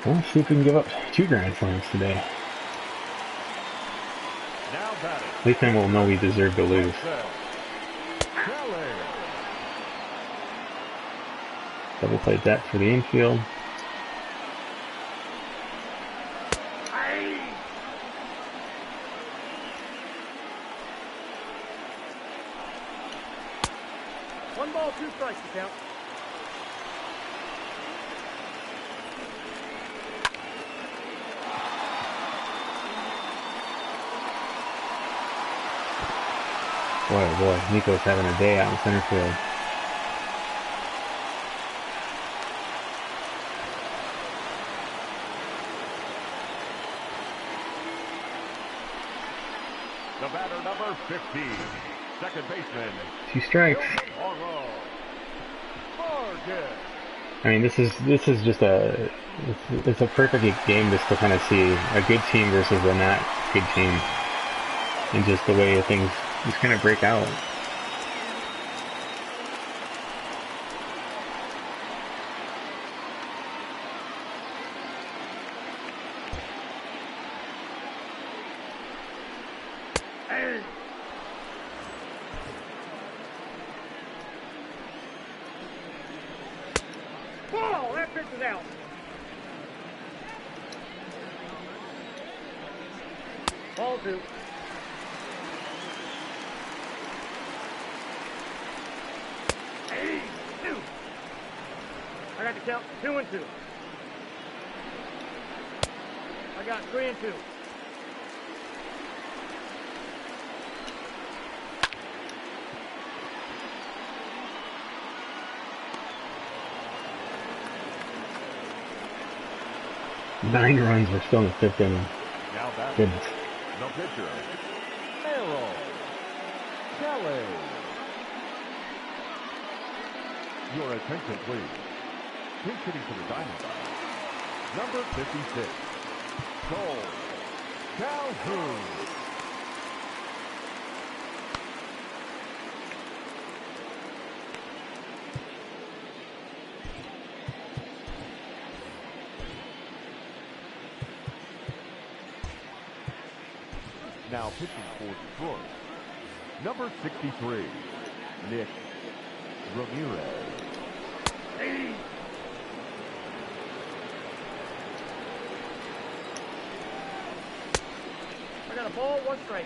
Well, let's see if we can give up 2 grand slams today. Now batting, At least then we'll know we deserve to lose. Kelly. Double play depth for the infield. Aye. One ball, 2 strikes to count. Boy, oh boy, Nico's having a day out in center field. The batter, number 15, second baseman, 2 strikes. Morrow. Morgan. I mean, this is just it's a perfect game just to kind of see a good team versus a not good team, and just the way things just kind of break out. Aye. Ball, that pitch is out. Ball 2. Aye. 2. I got to count 2-2. I got 3-2. Nine runs, we're still in the 5th inning. Now batting, Goodness. the pitcher, Errol Kelly. Your attention, please. Pinch hitting for the Diamondbacks, number 56, Cole Calhoun. Now pitching for Detroit, number 63, Nick Ramirez. Hey. I got a ball, 1 strike.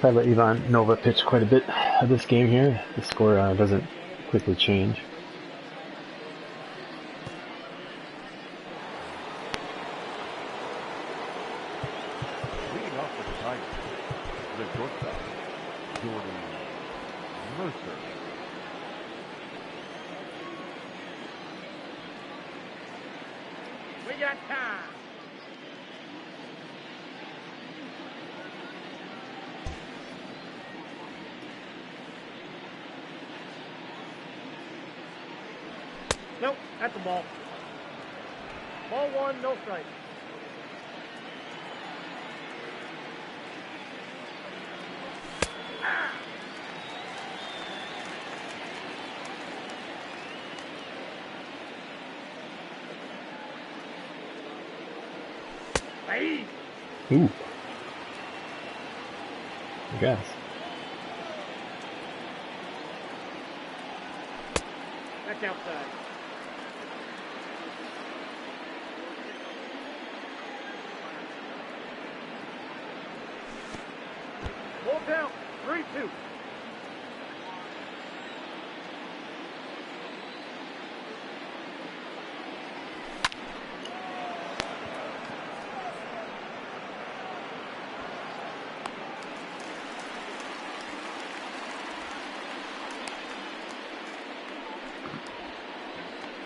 Probably let Ivan Nova pitch quite a bit of this game here. The score doesn't quickly change. Leading off for the Tigers, the shortstop, Jordy Mercer. We got time. Nope, that's the ball. Ball 1, no strike. Hey. Ooh. I guess. That's outside. Full count, 3-2.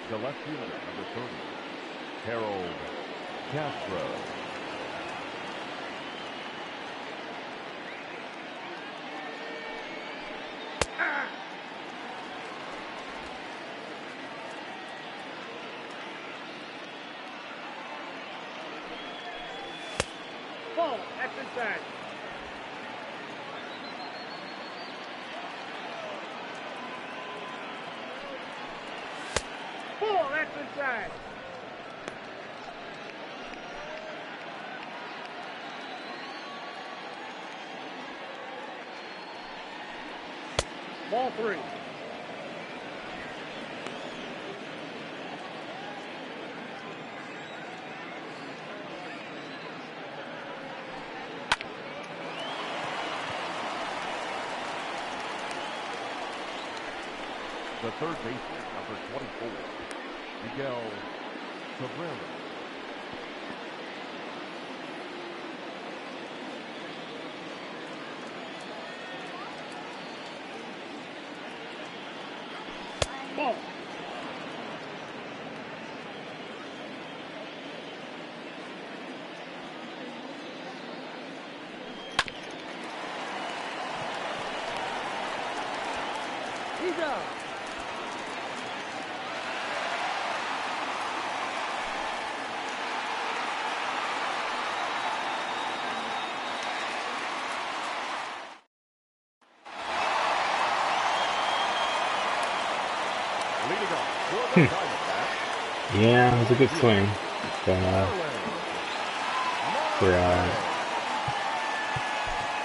The left fielder, number 30, Harold Castro. Ball, that's inside. Ball, that's inside. Ball 3. The third baseman, number 24, Miguel Cabrera. Ball. He's out. Leading off for the Diamondbacks, Yeah, it was a good swing. But, for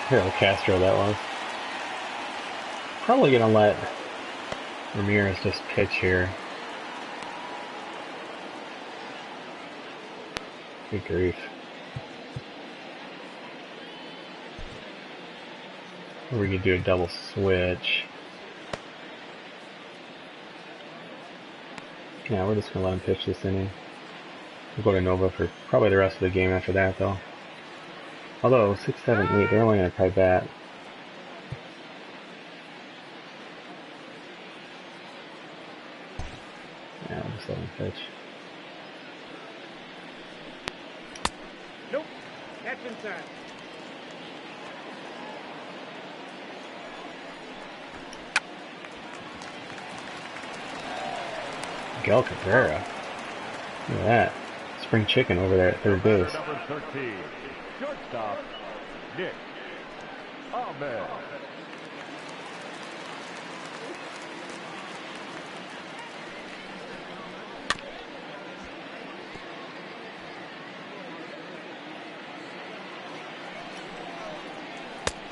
Harold Castro, that was. Probably gonna let Ramirez just pitch here. Good grief. Or we could do a double switch. Yeah, we're just gonna let him pitch this inning. We'll go to Nova for probably the rest of the game after that, though. Although 6, 7, 8, they're only gonna probably bat. 7 pitch. Nope. That's inside. Miguel Cabrera. Look at that. Spring chicken over there at third base. Number 13, shortstop, Nick Ahmed.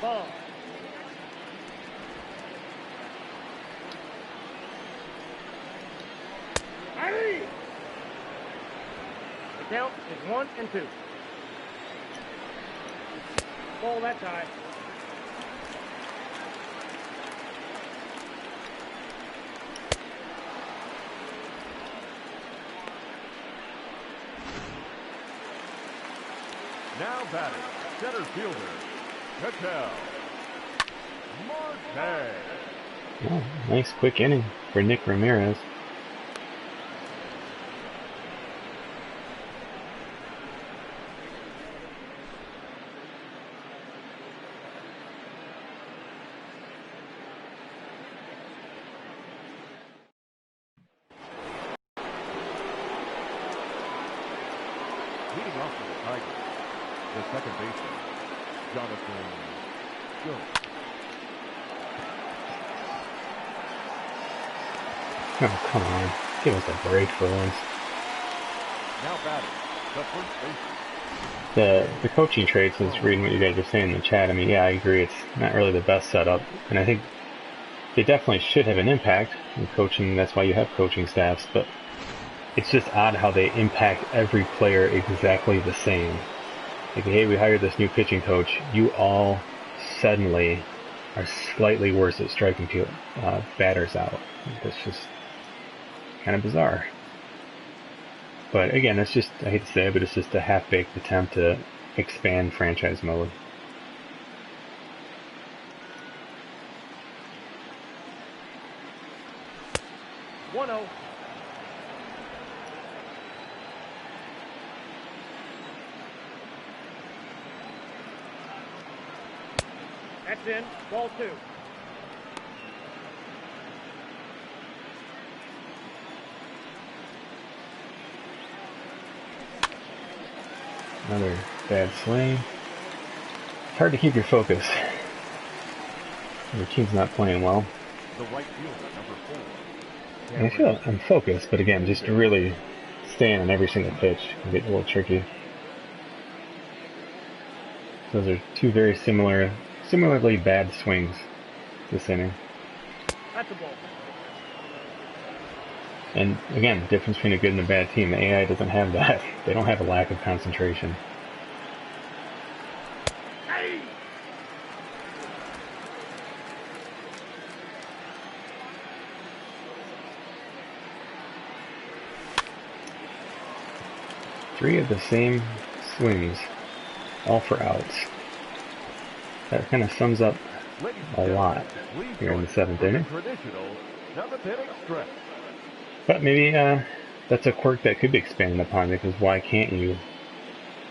Ball. Aye. The count is 1-2. Ball that time. Now batting, center fielder, Patel. Marte. Oh, nice quick inning for Nick Ramirez. Leading off for the Tigers, the second baseman, Jonathan Jones. Oh, come on. Give us a break for once. Now batting, the first baseman. The coaching trade, since reading what you guys are saying in the chat, I mean, yeah, I agree. It's not really the best setup. And I think they definitely should have an impact in coaching. That's why you have coaching staffs. But it's just odd how they impact every player exactly the same. Like, hey, we hired this new pitching coach. You all suddenly are slightly worse at striking batters out. That's just kind of bizarre. But again, it's just, I hate to say it, but it's just a half-baked attempt to expand franchise mode. One-oh. That's in. Ball 2. Another bad swing. It's hard to keep your focus. Your team's not playing well. The right fielder, number 4. And I feel I'm focused, but again, just to really staying on every single pitch can get a little tricky. Those are two very similarly bad swings this inning. That's a ball. And again, the difference between a good and a bad team, the AI doesn't have that. They don't have a lack of concentration. Hey! Three of the same swings, all for outs. That kind of sums up a lot here in the 7th inning. Traditional 7th inning stretch. But maybe that's a quirk that could be expanded upon, because why can't you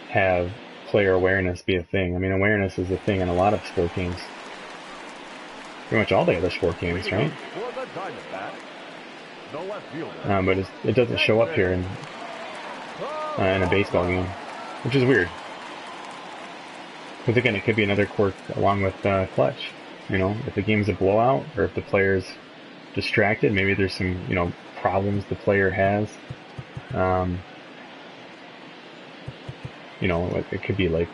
have player awareness be a thing? I mean, awareness is a thing in a lot of sport games. Pretty much all the other sport games, right? For the Diamondbacks, the left fielder. But it doesn't show up here in a baseball game, which is weird. Because again, it could be another quirk along with clutch. You know, if the game's a blowout, or if the player's distracted, maybe there's some, you know, problems the player has. You know, it could be like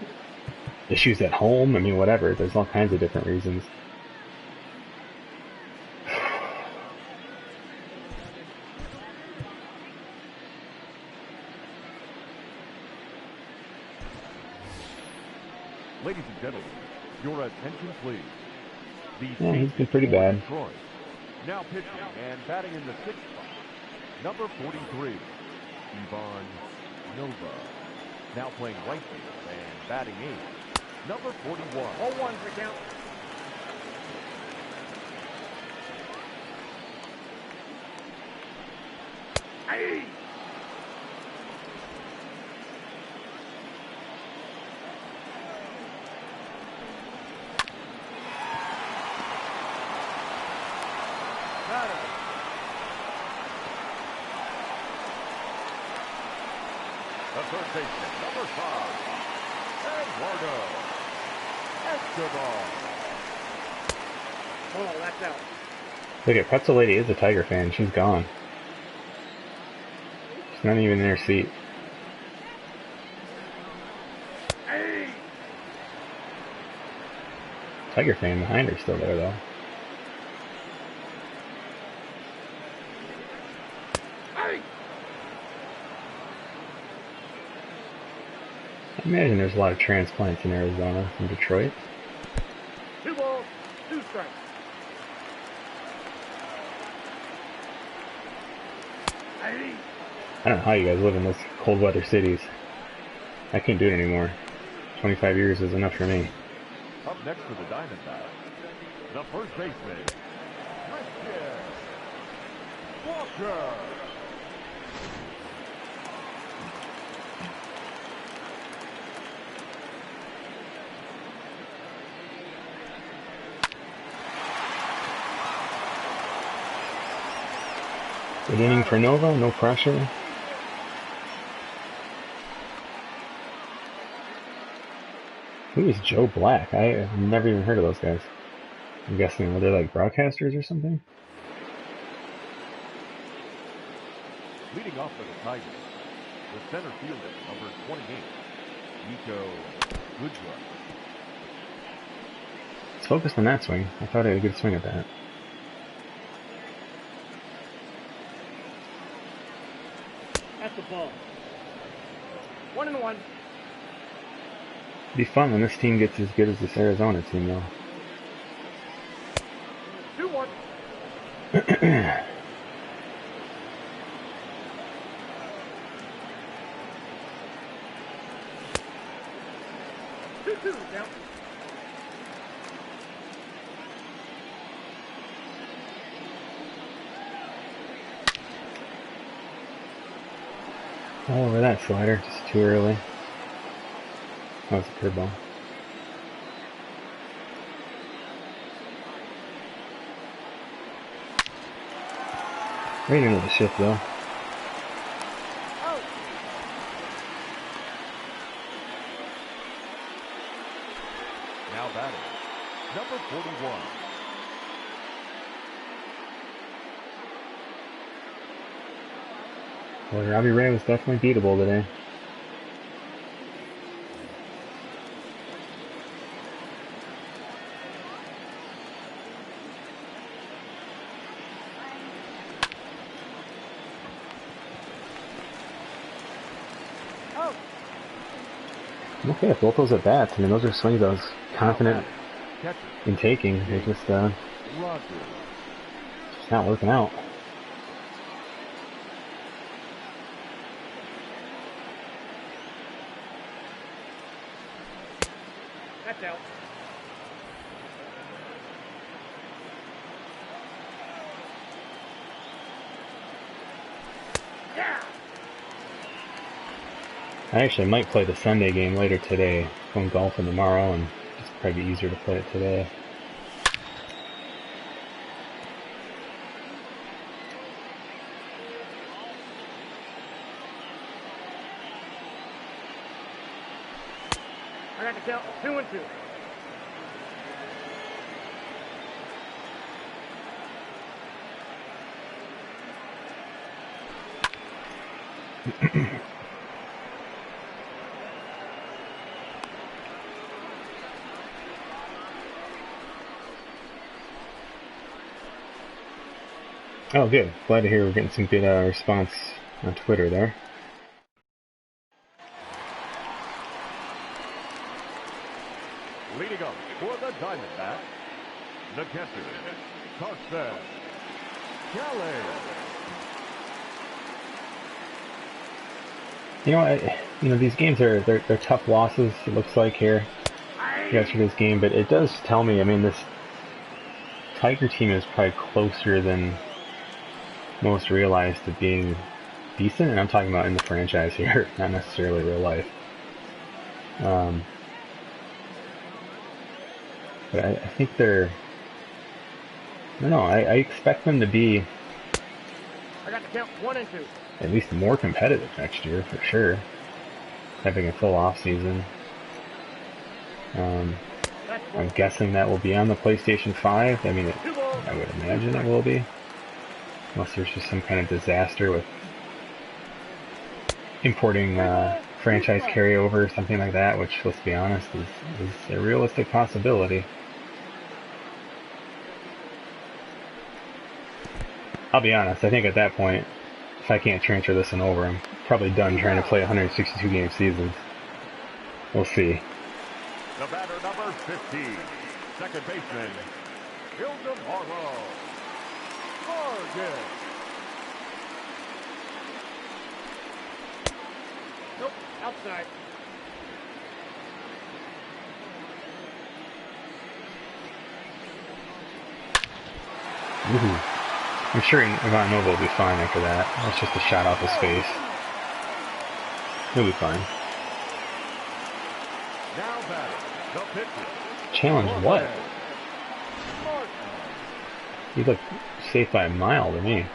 issues at home. I mean, whatever. There's all kinds of different reasons. Ladies and gentlemen, your attention please. Yeah, he's been pretty bad. Detroit. Now pitching and batting in the 6th spot, number 43, Ivan Nova. Now playing right field and batting 8, number 41. 0-1 for count. Hey! Got it. The third baseman, number 5, Eduardo Escobar. Oh, that's out. Look at Pretzel Lady is a Tiger fan. She's gone. She's not even in her seat. Hey! Tiger fan behind her still there though. Hey! I imagine there's a lot of transplants in Arizona from Detroit. 2 balls, 2 strikes. Hey! I don't know how you guys live in those cold weather cities. I can't do it anymore. 25 years is enough for me. Up next for the Diamondbacks, the first baseman, Brice Walker. Good inning for Nova, no pressure. Who is Joe Black? I have never even heard of those guys. I'm guessing, are they like broadcasters or something? Leading off for the Tigers, the center fielder, number 28, Nico Goodrum. Let's focus on that swing. I thought I had a good swing at that. That's the ball. 1-1. It'd be fun when this team gets as good as this Arizona team, though. 2-1. 2-2 down. All over that slider, just too early. That was a curveball. Right into the shift, though. Out. Now batting, number 41. Well, Robbie Ray was definitely beatable today. Out. I'm okay with both those at bats. I mean, those are swings I was confident Catcher, in taking. They're just Rogers. not working out. That's out. Yeah. I actually might play the Sunday game later today. Going golfing tomorrow, and it's probably easier to play it today. I got to count 2-2. Oh, good. Glad to hear we're getting some good response on Twitter there. Leading up for the Diamondbacks, the catcher, Carson Kelly. These games they're tough losses. It looks like here yesterday's game, but it does tell me. I mean, this Tiger team is probably closer than most realize to being decent, and I'm talking about in the franchise here, not necessarily real life. But I think they're, I don't know, I expect them to be I got the count 1 and 2. at least more competitive next year, for sure. Having a full off season. I'm guessing that will be on the PlayStation 5. I mean, I would imagine it will be. Unless there's just some kind of disaster with importing franchise carryover or something like that, which, let's be honest, is a realistic possibility. I'll be honest, I think at that point, if I can't transfer this one over, I'm probably done trying to play 162 game seasons. We'll see. The batter, number 15, second baseman, Marlowe. Target. Nope, outside. Ooh. I'm sure Ivan Nova will be fine after that. That's just a shot off his face. He'll be fine. Now batting, the pitcher. Challenge what? He looked safe by a mile to me.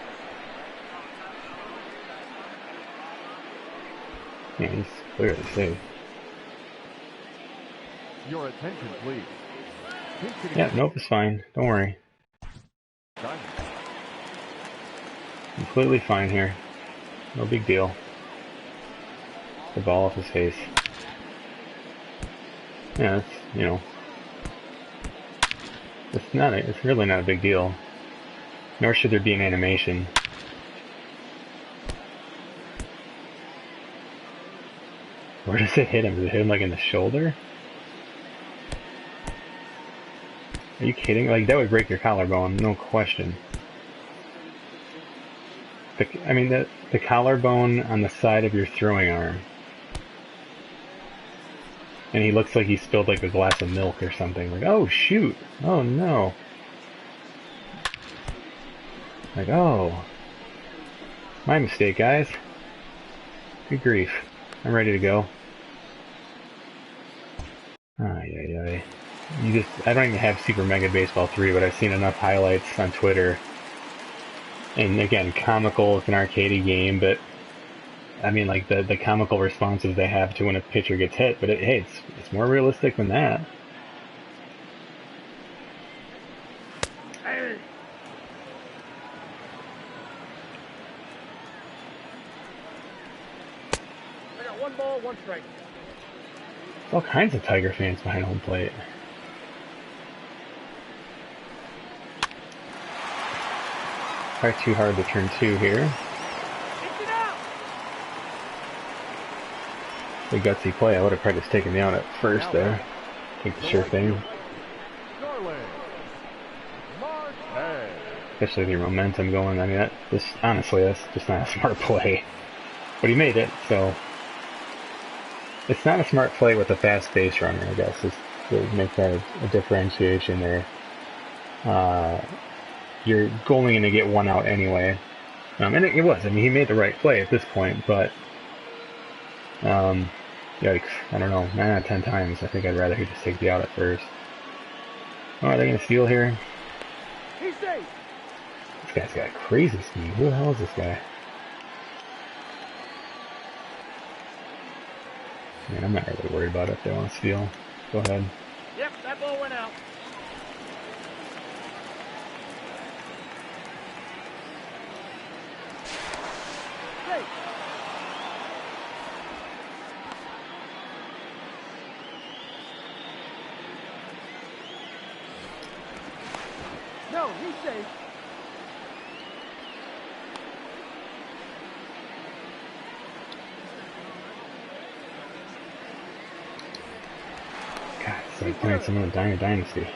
Yeah, he's clearly safe. Your attention, please. Yeah, nope, it's fine. Don't worry. Completely fine here. No big deal. The ball off his face. Yeah, it's, you know, it's really not a big deal. Nor should there be an animation. Where does it hit him? Does it hit him like in the shoulder? Are you kidding? Like, that would break your collarbone, no question. I mean, the collarbone on the side of your throwing arm. And he looks like he spilled like a glass of milk or something. Like, oh shoot! Oh no! Like, oh, my mistake, guys. Good grief! I'm ready to go. Ay. I don't even have Super Mega Baseball 3, but I've seen enough highlights on Twitter. And again, comical, it's an arcadey game, but I mean, like, the comical responses they have to when a pitcher gets hit, but hey, it's more realistic than that. Hey. I got 1 ball, 1 strike. All kinds of Tiger fans behind home plate. Try too hard to turn 2 here. Big gutsy play. I would have probably just taken me out at first there. Take the sure thing. Especially with your momentum going. I mean, honestly, that's just not a smart play. But he made it, so. It's not a smart play with a fast base runner, I guess, is to make that a differentiation there. You're only going to get 1 out anyway. And it was. I mean, he made the right play at this point, but yikes. I don't know. 9 out of 10 times, I think I'd rather he just take the out at first. Oh, are they going to steal here? He's safe. This guy's got crazy speed. Who the hell is this guy? Man, I'm not really worried about it if they want to steal. Go ahead. Yep, that ball went out. Safe. No, he's safe. God, it's like playing some of the Dynasty.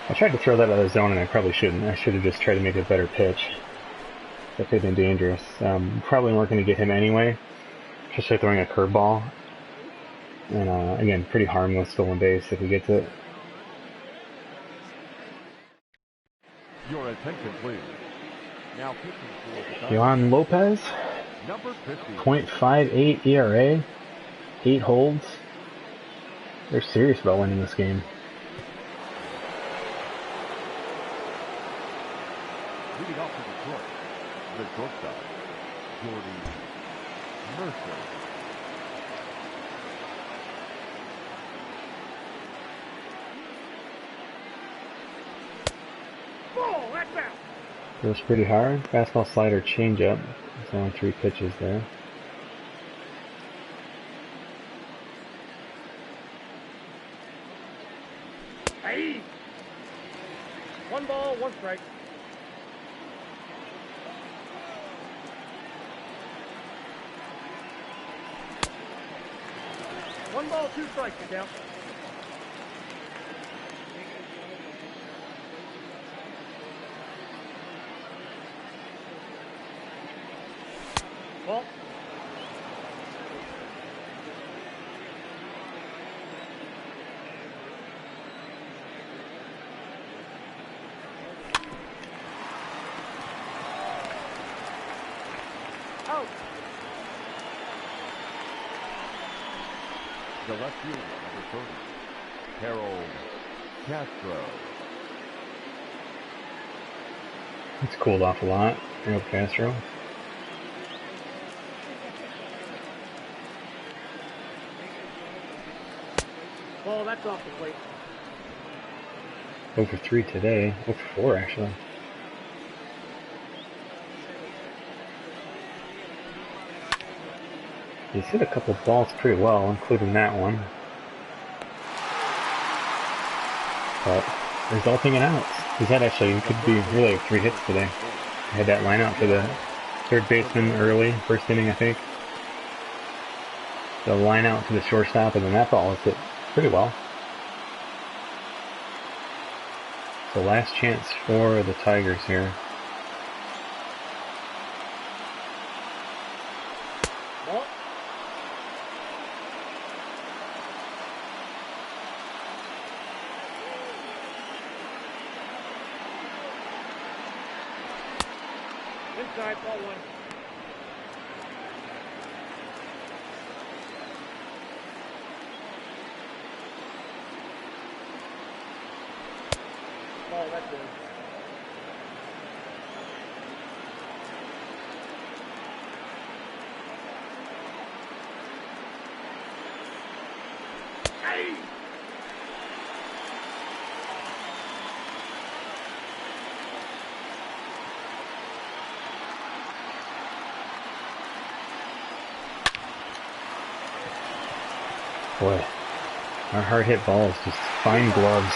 I tried to throw that out of the zone, and I probably shouldn't. I should have just tried to make a better pitch. That could have been dangerous. Probably weren't going to get him anyway. Just try throwing a curveball. And again, pretty harmless stolen base if he gets it. Your attention, please. Now pitching for Yohan Lopez, number 50. .58 ERA, 8 holds. They're serious about winning this game. Leading off to Detroit, the shortstop, Jordy Mercer. Ball, that's out. Goes pretty hard. Fastball, slider, changeup. There's only 3 pitches there. Hey! 1 ball, 1 strike. One ball, 2 strikes, you count. Ball. Out. The left fielder, number 30, Harold Castro. It's cooled off a lot. Harold Castro. Ball, that's off the plate. 0 for 3 today. 0 for 4 actually. He's hit a couple balls pretty well, including that one. But resulting in outs. He's had actually, it could be really 3 hits today. He had that line out to the third baseman early, first inning I think. The line out to the shortstop, and then that ball was hit pretty well. So last chance for the Tigers here. Ball. Inside, ball 1. Ball, that's good. Hey! Boy, our hard hit balls just fine gloves.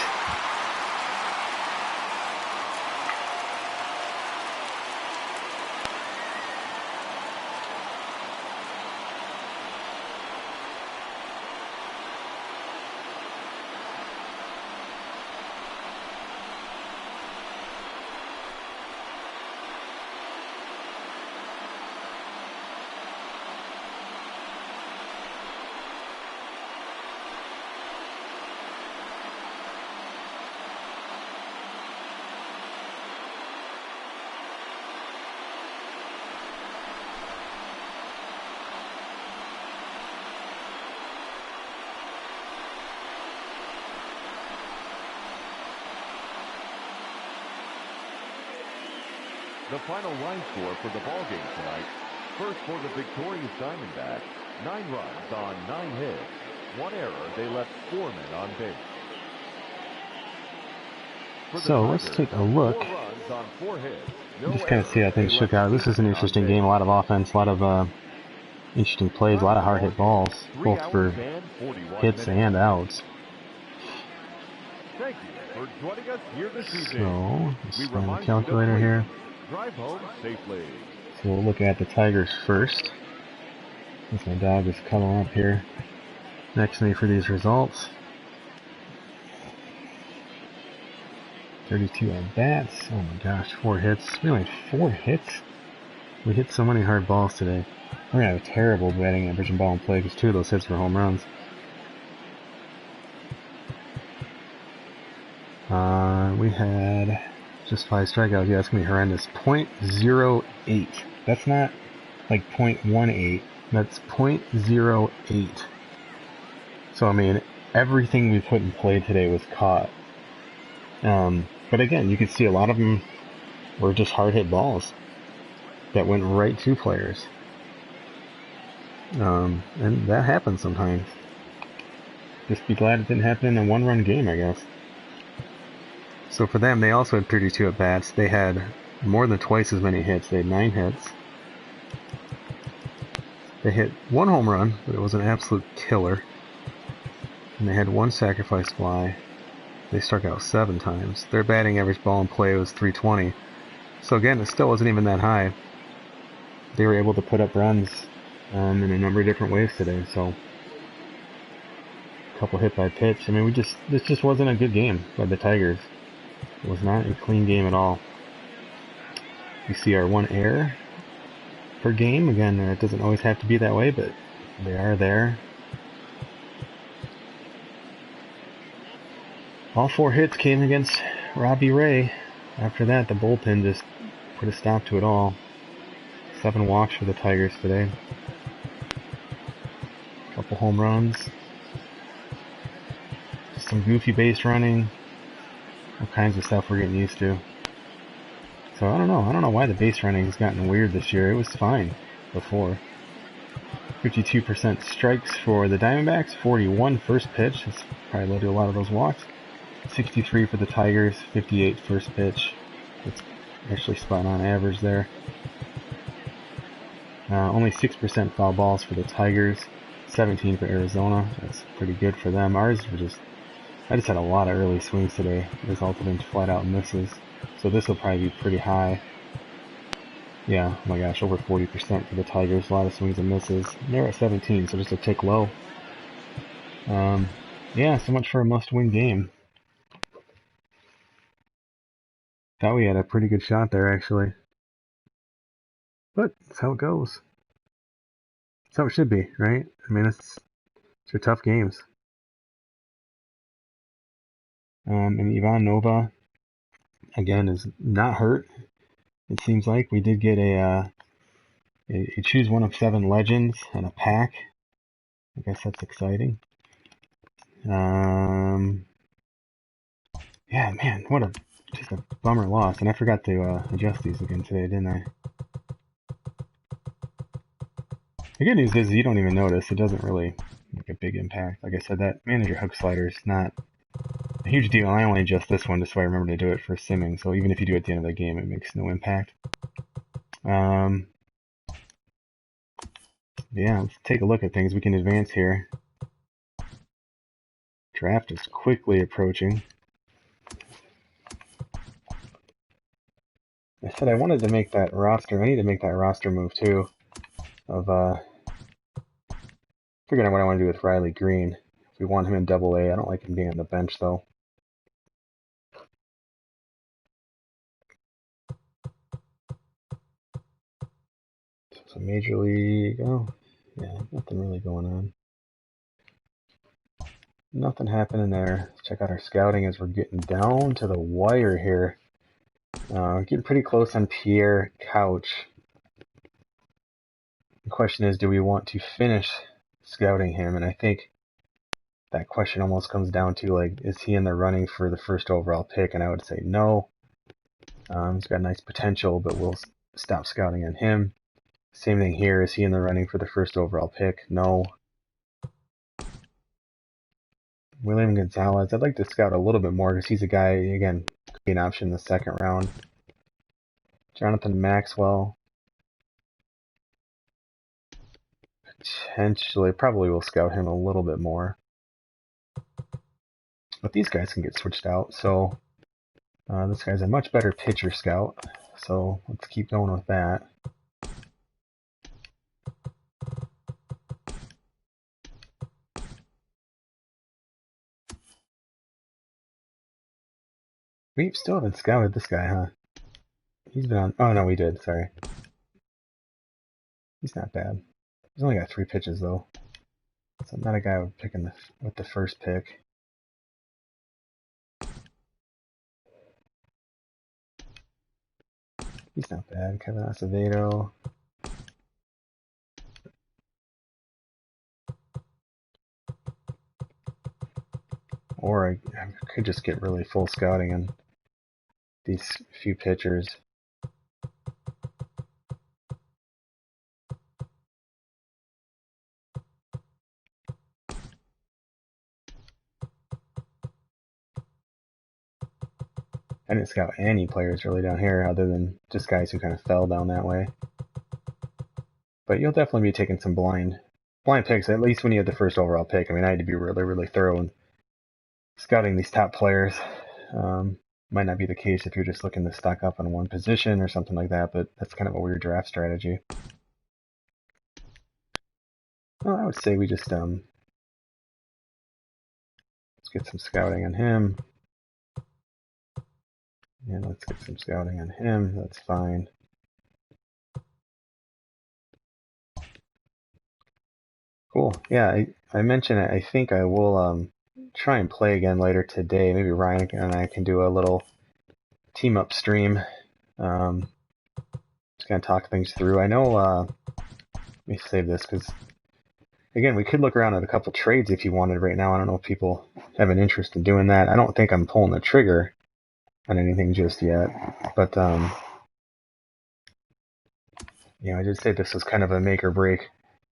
The final line score for the ballgame tonight. First for the victorious Diamondbacks, 9 runs on 9 hits. 1 error, they left 4 men on base. So let's take a look. 4 runs on 4 hits. Just kind of see how things shook out. This is an interesting game. A lot of offense, a lot of interesting plays, a lot of hard hit balls, both for hits and outs. Thank you for joining us here this evening. So let's find the calculator here. Drive home safely. So we'll look at the Tigers first. Since my dog is cuddling up here next to me for these results. 32 at bats. Oh my gosh, 4 hits. We only had 4 hits? We hit so many hard balls today. We're going to have a terrible batting average and ball in play because 2 of those hits were home runs. We had just 5 strikeouts. Yeah, that's going to be horrendous. .08. That's not like .18. That's .08. So, I mean, everything we put in play today was caught. But again, you can see a lot of them were just hard hit balls that went right to players. And that happens sometimes. Just be glad it didn't happen in a 1-run game, I guess. So for them, they also had 32 at bats. They had more than twice as many hits. They had 9 hits. They hit 1 home run, but it was an absolute killer. And they had 1 sacrifice fly. They struck out 7 times. Their batting average ball in play was .320. So again, it still wasn't even that high. They were able to put up runs in a number of different ways today. So a couple hit by pitch. I mean, this just wasn't a good game by the Tigers. It was not a clean game at all. You see our 1 error per game. Again, it doesn't always have to be that way, but they are there. All 4 hits came against Robbie Ray. After that, the bullpen just put a stop to it all. 7 walks for the Tigers today. Couple home runs. Some goofy base running. All kinds of stuff we're getting used to. So I don't know why the base running has gotten weird this year. It was fine before. 52% strikes for the Diamondbacks. 41 first pitch. That's probably led to a lot of those walks. 63 for the Tigers. 58 first pitch. It's actually spot on average there. Only 6% foul balls for the Tigers. 17 for Arizona. That's pretty good for them. Ours were I just had a lot of early swings today, resulted in flat out misses. So this will probably be pretty high. Yeah, oh my gosh, over 40% for the Tigers. A lot of swings and misses. They're at 17, so just a tick low. Yeah, so much for a must-win game. Thought we had a pretty good shot there, actually. But that's how it goes. That's how it should be, right? I mean, it's your tough games. And Ivan Nova, again, is not hurt. It seems like we did get a choose one of 7 legends and a pack. I guess that's exciting. Yeah, man, just a bummer loss. And I forgot to adjust these again today, didn't I? The good news is you don't even notice. It doesn't really make a big impact. Like I said, that manager hook slider is not a huge deal. I only adjust this one just so I remember to do it for simming. So even if you do it at the end of the game, it makes no impact. Yeah, let's take a look at things. We can advance here. Draft is quickly approaching. I said I wanted to make that roster. I need to make that roster move too. Figuring out what I want to do with Riley Green. If we want him in Double-A, I don't like him being on the bench though. So Major League. Oh, yeah, nothing really going on. Nothing happening there. Let's check out our scouting as we're getting down to the wire here. Getting pretty close on Pierre Couch. The question is, do we want to finish scouting him? And I think that question almost comes down to, like, is he in the running for the first overall pick? And I would say no. He's got nice potential, but we'll stop scouting on him. Same thing here. Is he in the running for the first overall pick? No. William Gonzalez. I'd like to scout a little bit more because he's a guy, again, could be an option in the second round. Jonathan Maxwell. Potentially, probably will scout him a little bit more. But these guys can get switched out. So this guy's a much better pitcher scout. So let's keep going with that. We still haven't scouted this guy, huh? He's been on... Oh, no, we did. Sorry. He's not bad. He's only got 3 pitches, though. So I'm not a guy I would pick with the first pick. He's not bad. Kevin Acevedo. Or I could just get really full scouting on these few pitchers. I didn't scout any players really down here other than just guys who kind of fell down that way. But you'll definitely be taking some blind picks, at least when you had the first overall pick. I mean, I had to be really, really thorough in scouting these top players. Might not be the case if you're just looking to stock up on one position or something like that, but that's kind of a weird draft strategy. Well, I would say we just let's get some scouting on him. And let's get some scouting on him. That's fine. Cool. Yeah, I mentioned it. I think I will try and play again later today. Maybe Ryan and I can do a little team up stream. Just kind of talk things through. I know, let me save this because, again, we could look around at a couple trades if you wanted right now. I don't know if people have an interest in doing that. I don't think I'm pulling the trigger on anything just yet, but I did say this was kind of a make or break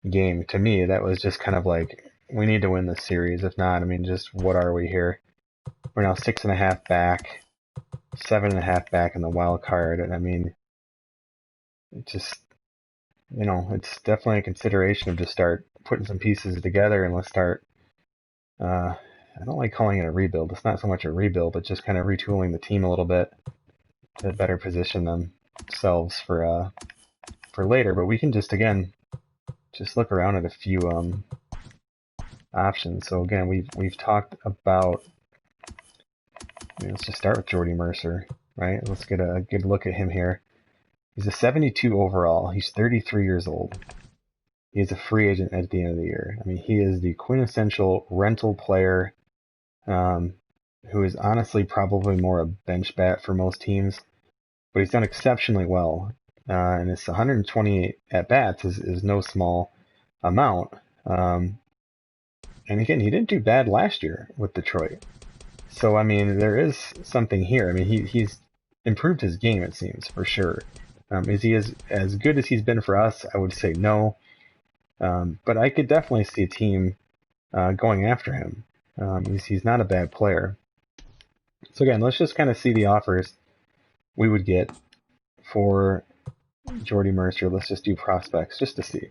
game. To me, that was just kind of like, we need to win this series. If not, I mean, just what are we here? We're now 6.5 back, 7.5 back in the wild card, and I mean, it just, it's definitely a consideration of just start putting some pieces together and let's start. I don't like calling it a rebuild. It's not so much a rebuild, but just kind of retooling the team a little bit to better position themselves for later. But we can just, again, just look around at a few options. So again, we've talked about. Let's just start with Jordy Mercer, right? Let's get a good look at him here. He's a 72 overall. He's 33 years old. He is a free agent at the end of the year. I mean, he is the quintessential rental player. Who is honestly probably more a bench bat for most teams, but he's done exceptionally well. And his 128 at-bats is no small amount. And again, he didn't do bad last year with Detroit. So, I mean, there is something here. I mean, he's improved his game, it seems, for sure. Is he as good as he's been for us? I would say no. But I could definitely see a team going after him. He's not a bad player. So again, let's just kind of see the offers we would get for Jordy Mercer. Let's just do prospects just to see.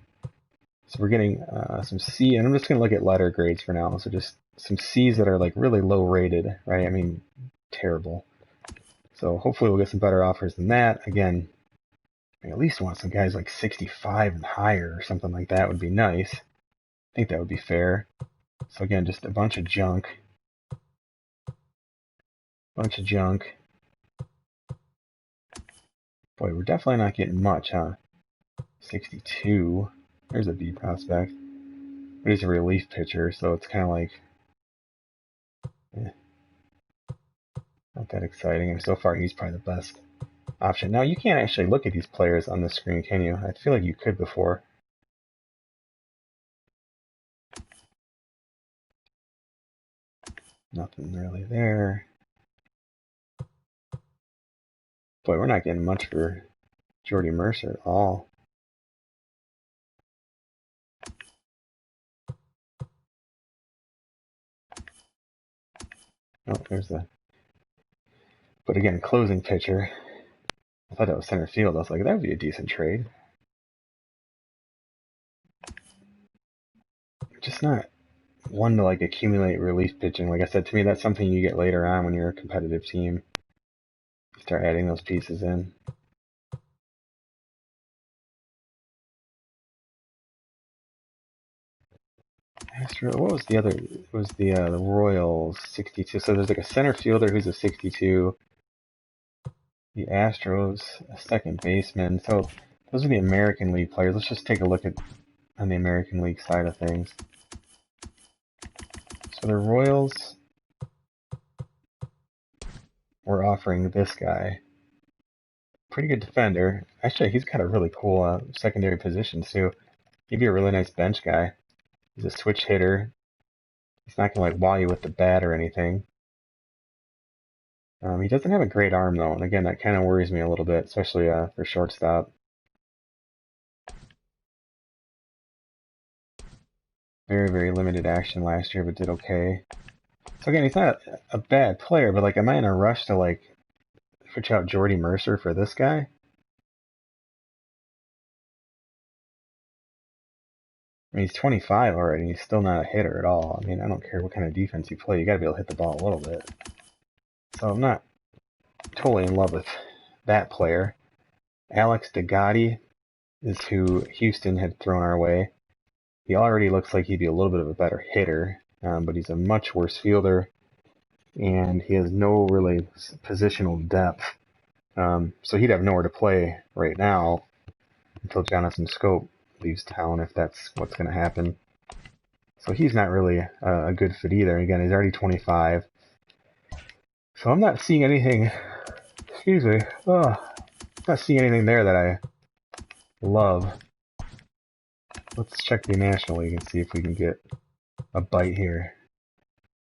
So we're getting some C, and I'm just going to look at letter grades for now. So just some C's that are like really low rated, right? I mean, terrible. So hopefully we'll get some better offers than that. Again, I at least want some guys like 65 and higher or something like that would be nice. I think that would be fair. So again, just a bunch of junk. Boy, we're definitely not getting much, huh? 62. There's a B prospect. But he's a relief pitcher, so it's kind of like, not that exciting. And so far, he's probably the best option. Now, you can't actually look at these players on the screen, can you? I feel like you could before. Nothing really there. Boy, we're not getting much for Jordy Mercer at all. Oh, there's the... But again, closing pitcher. I thought that was center field. I was like, that would be a decent trade. Just not one to like accumulate relief pitching. Like I said, to me, that's something you get later on when you're a competitive team. You start adding those pieces in. What was the other? It was the Royals 62. So there's like a center fielder who's a 62. the Astros, a second baseman. So those are the American League players. Let's just take a look at on the American League side of things. So the Royals were offering this guy. Pretty good defender. Actually, he's got a really cool secondary position too. He'd be a really nice bench guy. He's a switch hitter. He's not gonna like wall you with the bat or anything. He doesn't have a great arm though, and again, that kind of worries me a little bit, especially for shortstop. Very, very limited action last year, but did okay. So again, he's not a bad player, but like, am I in a rush to like switch out Jordy Mercer for this guy? I mean, he's 25 already, and he's still not a hitter at all. I mean, I don't care what kind of defense you play, you gotta be able to hit the ball a little bit. So I'm not totally in love with that player. Alex DeGotti is who Houston had thrown our way. He already looks like he'd be a little bit of a better hitter, but he's a much worse fielder, and he has no really positional depth. So he'd have nowhere to play right now until Jonathan Scope leaves town, if that's what's going to happen. So he's not really a good fit either. Again, he's already 25. So I'm not seeing anything, excuse me, not seeing anything there that I love. Let's check the National League and see if we can get a bite here.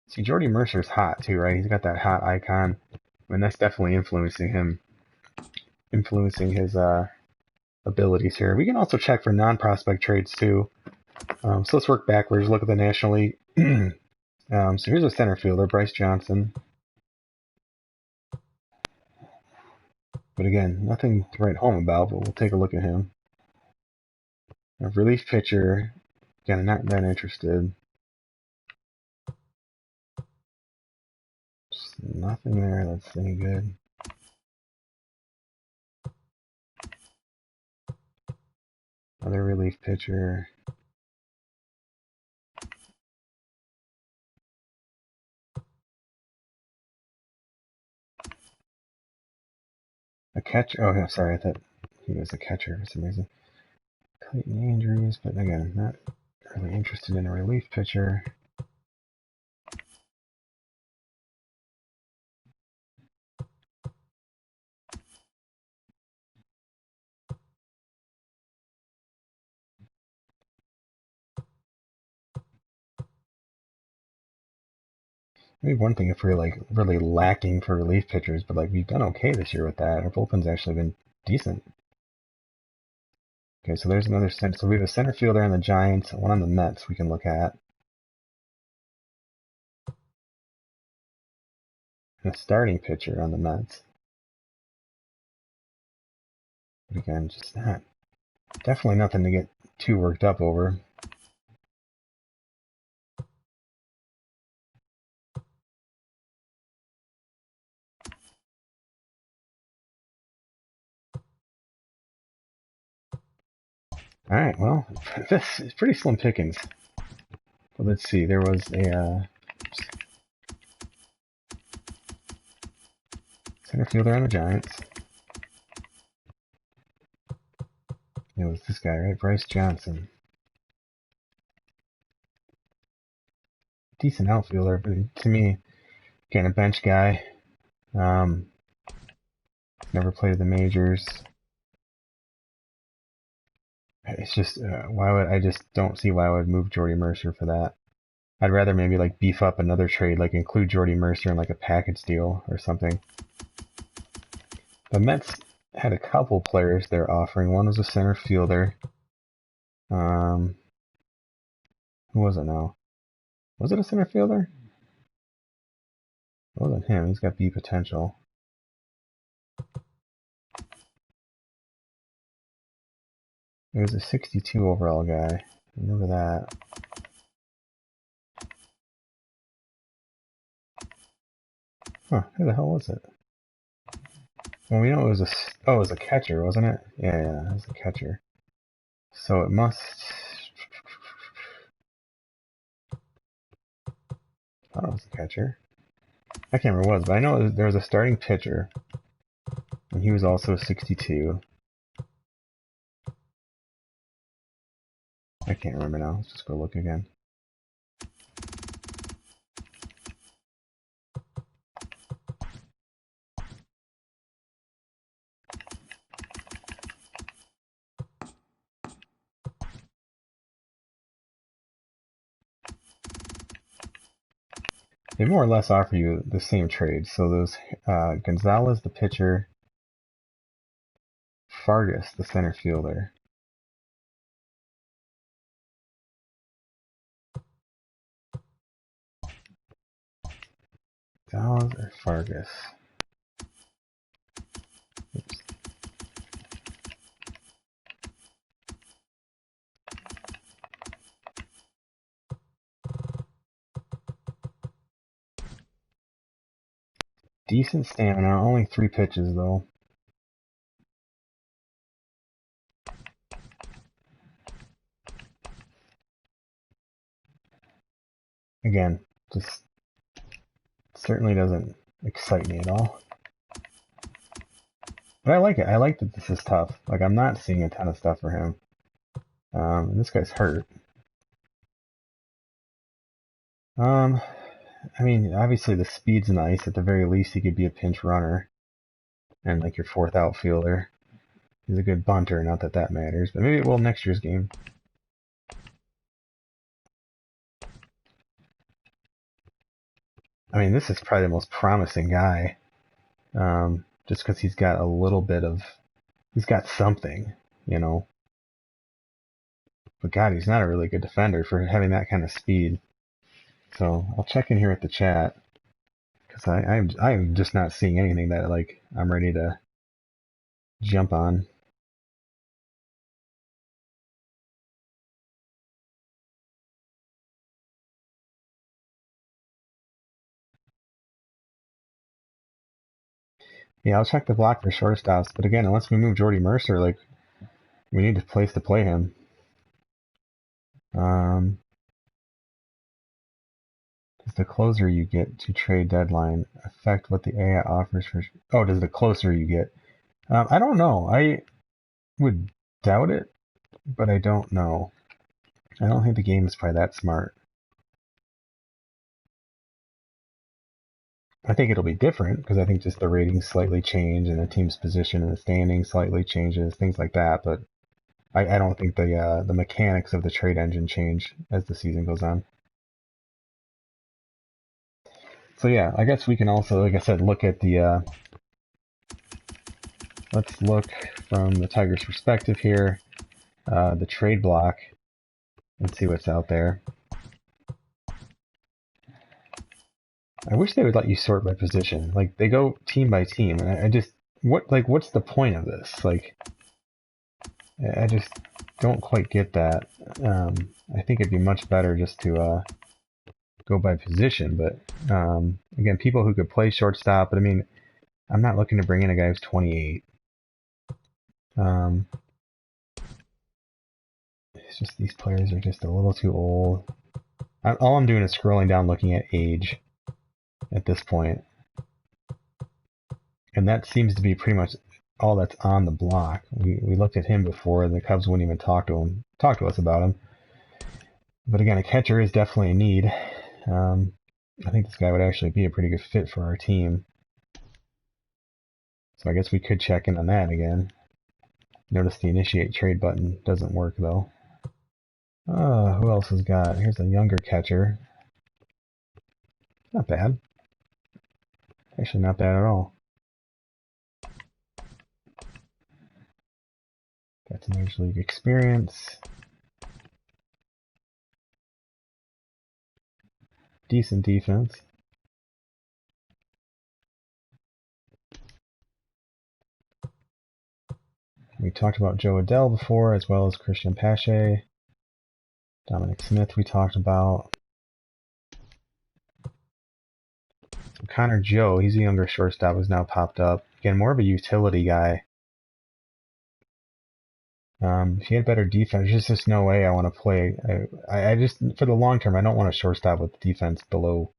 See, Jordy Mercer's hot too, right? He's got that hot icon. I mean, that's definitely influencing him, influencing his abilities here. We can also check for non-prospect trades too. So let's work backwards, look at the National League. So here's a center fielder, Brice Johnson. But again, nothing to write home about, but we'll take a look at him. A relief pitcher, again, not that interested. Just nothing there that's any good. Another relief pitcher. A catcher. Oh, yeah, sorry, I thought he was a catcher for some reason. Clayton Andrews, but again, not really interested in a relief pitcher. Maybe one thing if we're like really lacking for relief pitchers, but like we've done okay this year with that. Our bullpen's actually been decent. Okay, so there's another center. So we have a center fielder on the Giants, one on the Mets we can look at. And a starting pitcher on the Mets. But again, just not, definitely nothing to get too worked up over. Alright, well, this is pretty slim pickings. But let's see, there was a center fielder on the Giants. It was this guy, right? Brice Johnson. Decent outfielder, but to me, again, a bench guy. Never played the majors. It's just, I just don't see why I would move Jordy Mercer for that. I'd rather maybe like beef up another trade, like include Jordy Mercer in like a package deal or something. The Mets had a couple players they're offering. One was a center fielder. Who was it now? Was it a center fielder? It wasn't him. He's got B potential. It was a 62 overall guy. Remember that. Huh, who the hell was it? Well, we know it was it was a catcher, wasn't it? Yeah, it was a catcher. So it must... I thought it was a catcher. I can't remember what it was, but I know there was a starting pitcher. and he was also 62. I can't remember now. Let's just go look again. They more or less offer you the same trades. So those Gonzalez, the pitcher, Fargas, the center fielder. Gonzalez or Fargas? Oops. Decent stamina, only 3 pitches though. Again, just certainly doesn't excite me at all. But I like it. I like that this is tough. Like, I'm not seeing a ton of stuff for him. And this guy's hurt. I mean, obviously the speed's nice. At the very least, he could be a pinch runner. And like your 4th outfielder. He's a good bunter, not that that matters. But maybe it will next year's game. I mean, this is probably the most promising guy. Just because he's got a little bit of... He's got something, you know. But God, he's not a really good defender for having that kind of speed. So I'll check in here at the chat. Because I'm just not seeing anything that, like, I'm ready to jump on. Yeah, I'll check the block for shortstops, but again, unless we move Jordy Mercer, like, we need a place to play him. Does the closer you get to trade deadline affect what the AI offers for... Oh, does the closer you get? I don't know. I would doubt it, but I don't know. I don't think the game is probably that smart. I think it'll be different, because I think just the ratings slightly change, and the team's position in the standings slightly changes, things like that, but I don't think the mechanics of the trade engine change as the season goes on. So yeah, I guess we can also, like I said, look at the... let's look from the Tigers' perspective here, the trade block, and see what's out there. I wish they would let you sort by position. Like, they go team by team, and I just... what's the point of this? Like, I just don't quite get that. I think it'd be much better just to go by position, but again, people who could play shortstop, but I mean, I'm not looking to bring in a guy who's 28. It's just these players are just a little too old. All I'm doing is scrolling down looking at age at this point. And that seems to be pretty much all that's on the block. We looked at him before, and the Cubs wouldn't even talk to us about him. But again, a catcher is definitely a need. I think this guy would actually be a pretty good fit for our team. So I guess we could check in on that again. Notice the initiate trade button doesn't work though. Who else has got? Here's a younger catcher. Not bad. Actually not bad at all. Got some Major League experience. Decent defense. We talked about Joe Adell before, as well as Christian Pache. Dominic Smith we talked about. So Connor Joe, he's a younger shortstop who's now popped up. Again, more of a utility guy. If he had better defense, there's just no way I want to play. I just, for the long term, I don't want a shortstop with defense below,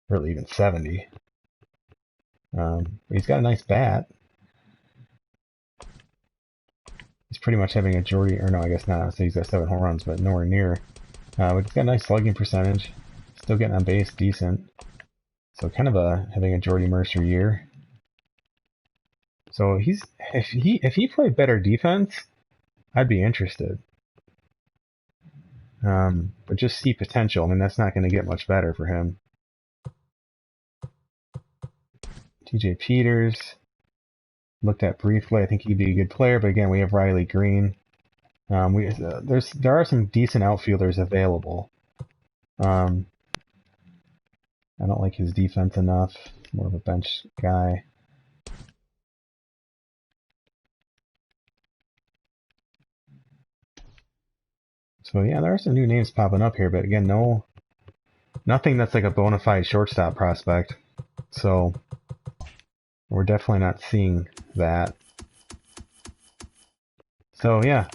really even 70. But he's got a nice bat. pretty much having a Jordy, or no, I guess not. So he's got 7 home runs, but nowhere near. But he's got a nice slugging percentage. Still getting on base decent. So kind of having a Jordy Mercer year. So if he played better defense, I'd be interested. But just see potential. I mean, that's not going to get much better for him. TJ Peters, looked at briefly. I think he'd be a good player, but again, we have Riley Green. There are some decent outfielders available. I don't like his defense enough. More of a bench guy. So yeah, there are some new names popping up here, but again, nothing that's like a bona fide shortstop prospect. So we're definitely not seeing that. So yeah,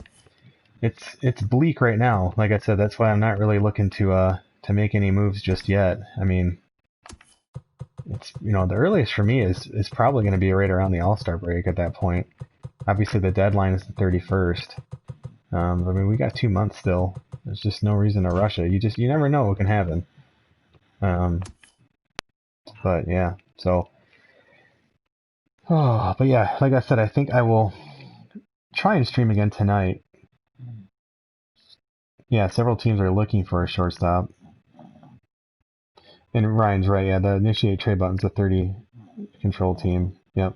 it's bleak right now. Like I said, that's why I'm not really looking to make any moves just yet. I mean, it's the earliest for me is probably going to be right around the All-Star break at that point. Obviously, the deadline is the 31st. I mean, we got 2 months still. There's just no reason to rush it. You never know what can happen. But yeah, so. Oh, but yeah, like I said, I think I will try and stream again tonight. Yeah, several teams are looking for a shortstop. And Ryan's right, yeah, the initiate trade button's a 30 control team. Yep.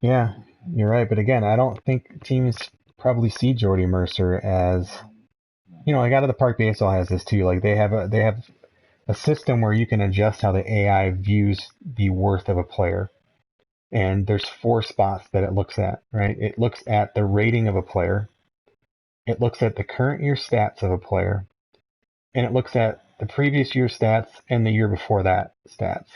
Yeah, you're right. But again, I don't think teams probably see Jordy Mercer as, like out of the park baseball has this too. Like they have a system where you can adjust how the AI views the worth of a player. And there's 4 spots that it looks at, right? It looks at the rating of a player. It looks at the current year stats of a player. And it looks at the previous year stats and the year before that stats.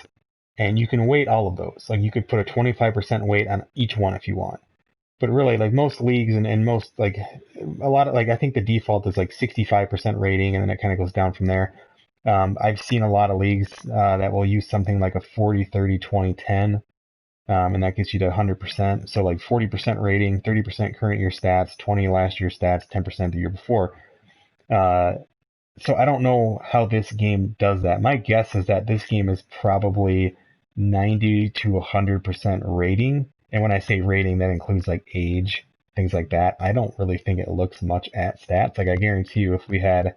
And you can weight all of those. Like you could put a 25% weight on each one if you want. But really, like most leagues and most, like a lot of, like I think the default is like 65% rating and then it kind of goes down from there. I've seen a lot of leagues that will use something like a 40, 30, 20, 10. And that gets you to 100%. So like 40% rating, 30% current year stats, 20 last year stats, 10% the year before. So I don't know how this game does that. My guess is that this game is probably 90 to 100% rating. And when I say rating, that includes like age, things like that. I don't really think it looks much at stats. Like I guarantee you, if we had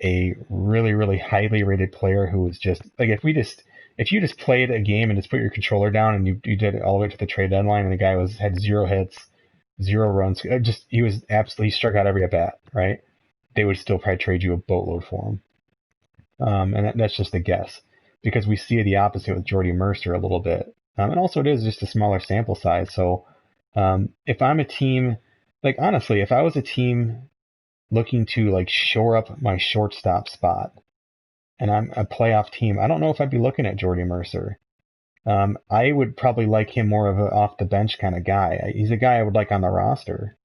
a really, really highly rated player who was just like, if you just played a game and just put your controller down and you did it all the way to the trade deadline and the guy had 0 hits, 0 runs, he struck out every at bat, right? They would still probably trade you a boatload for him. And that's just a guess because we see the opposite with Jordy Mercer a little bit. And also it is just a smaller sample size. So if I'm a team, like honestly, if I was a team looking to like shore up my shortstop spot and I'm a playoff team, I don't know if I'd be looking at Jordy Mercer. I would probably like him more of an off the bench kind of guy. He's a guy I would like on the roster.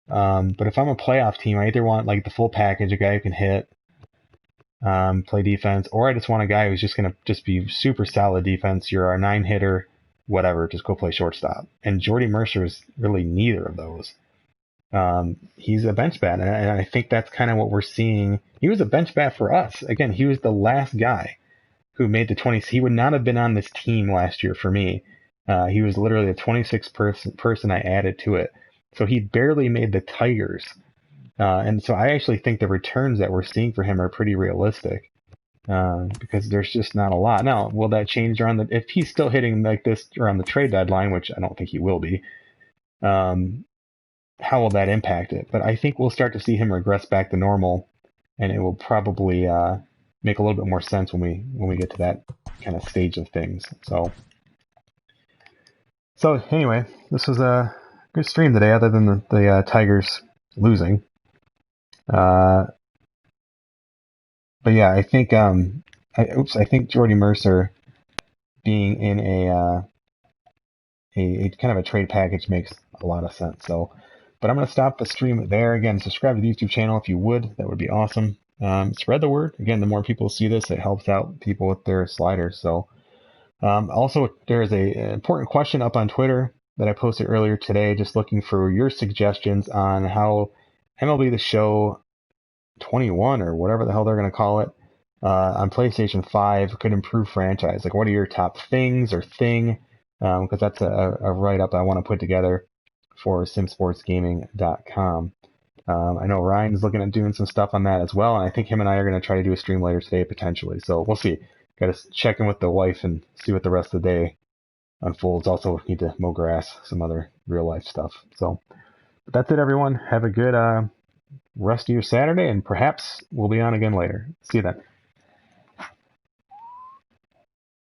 But if I'm a playoff team, I either want like the full package, a guy who can hit, play defense, or I just want a guy who's just going to just be super solid defense. You're our 9 hitter, whatever, just go play shortstop. And Jordy Mercer is really neither of those. He's a bench bat, and I think that's kind of what we're seeing. He was a bench bat for us. Again, he was the last guy who made the 20s. He would not have been on this team last year for me. He was literally the 26th person I added to it. So he barely made the Tigers. And so I actually think the returns that we're seeing for him are pretty realistic because there's just not a lot. Now, will that change if he's still hitting like this around the trade deadline, which I don't think he will be, how will that impact it? But I think we'll start to see him regress back to normal, and it will probably make a little bit more sense when we get to that kind of stage of things. So anyway, this was a good stream today, other than the Tigers losing. But yeah, I think I think Jordy Mercer being in a kind of a trade package makes a lot of sense. So But I'm going to stop the stream there. Again, subscribe to the YouTube channel if you would. That would be awesome. Spread the word. Again, the more people see this, it helps out people with their sliders. So also, there is an important question up on Twitter that I posted earlier today, just looking for your suggestions on how MLB The Show 21 or whatever the hell they're going to call it on PlayStation 5 could improve franchise. Like, what are your top things or thing? Because that's a write-up I want to put together for simsportsgaming.com. I know Ryan's looking at doing some stuff on that as well, and I think him and I are going to try to do a stream later today potentially. So we'll see. Got to check in with the wife and see what the rest of the day unfolds. Also need to mow grass, some other real life stuff. So that's it, everyone. Have a good rest of your Saturday, and perhaps we'll be on again later. See you then.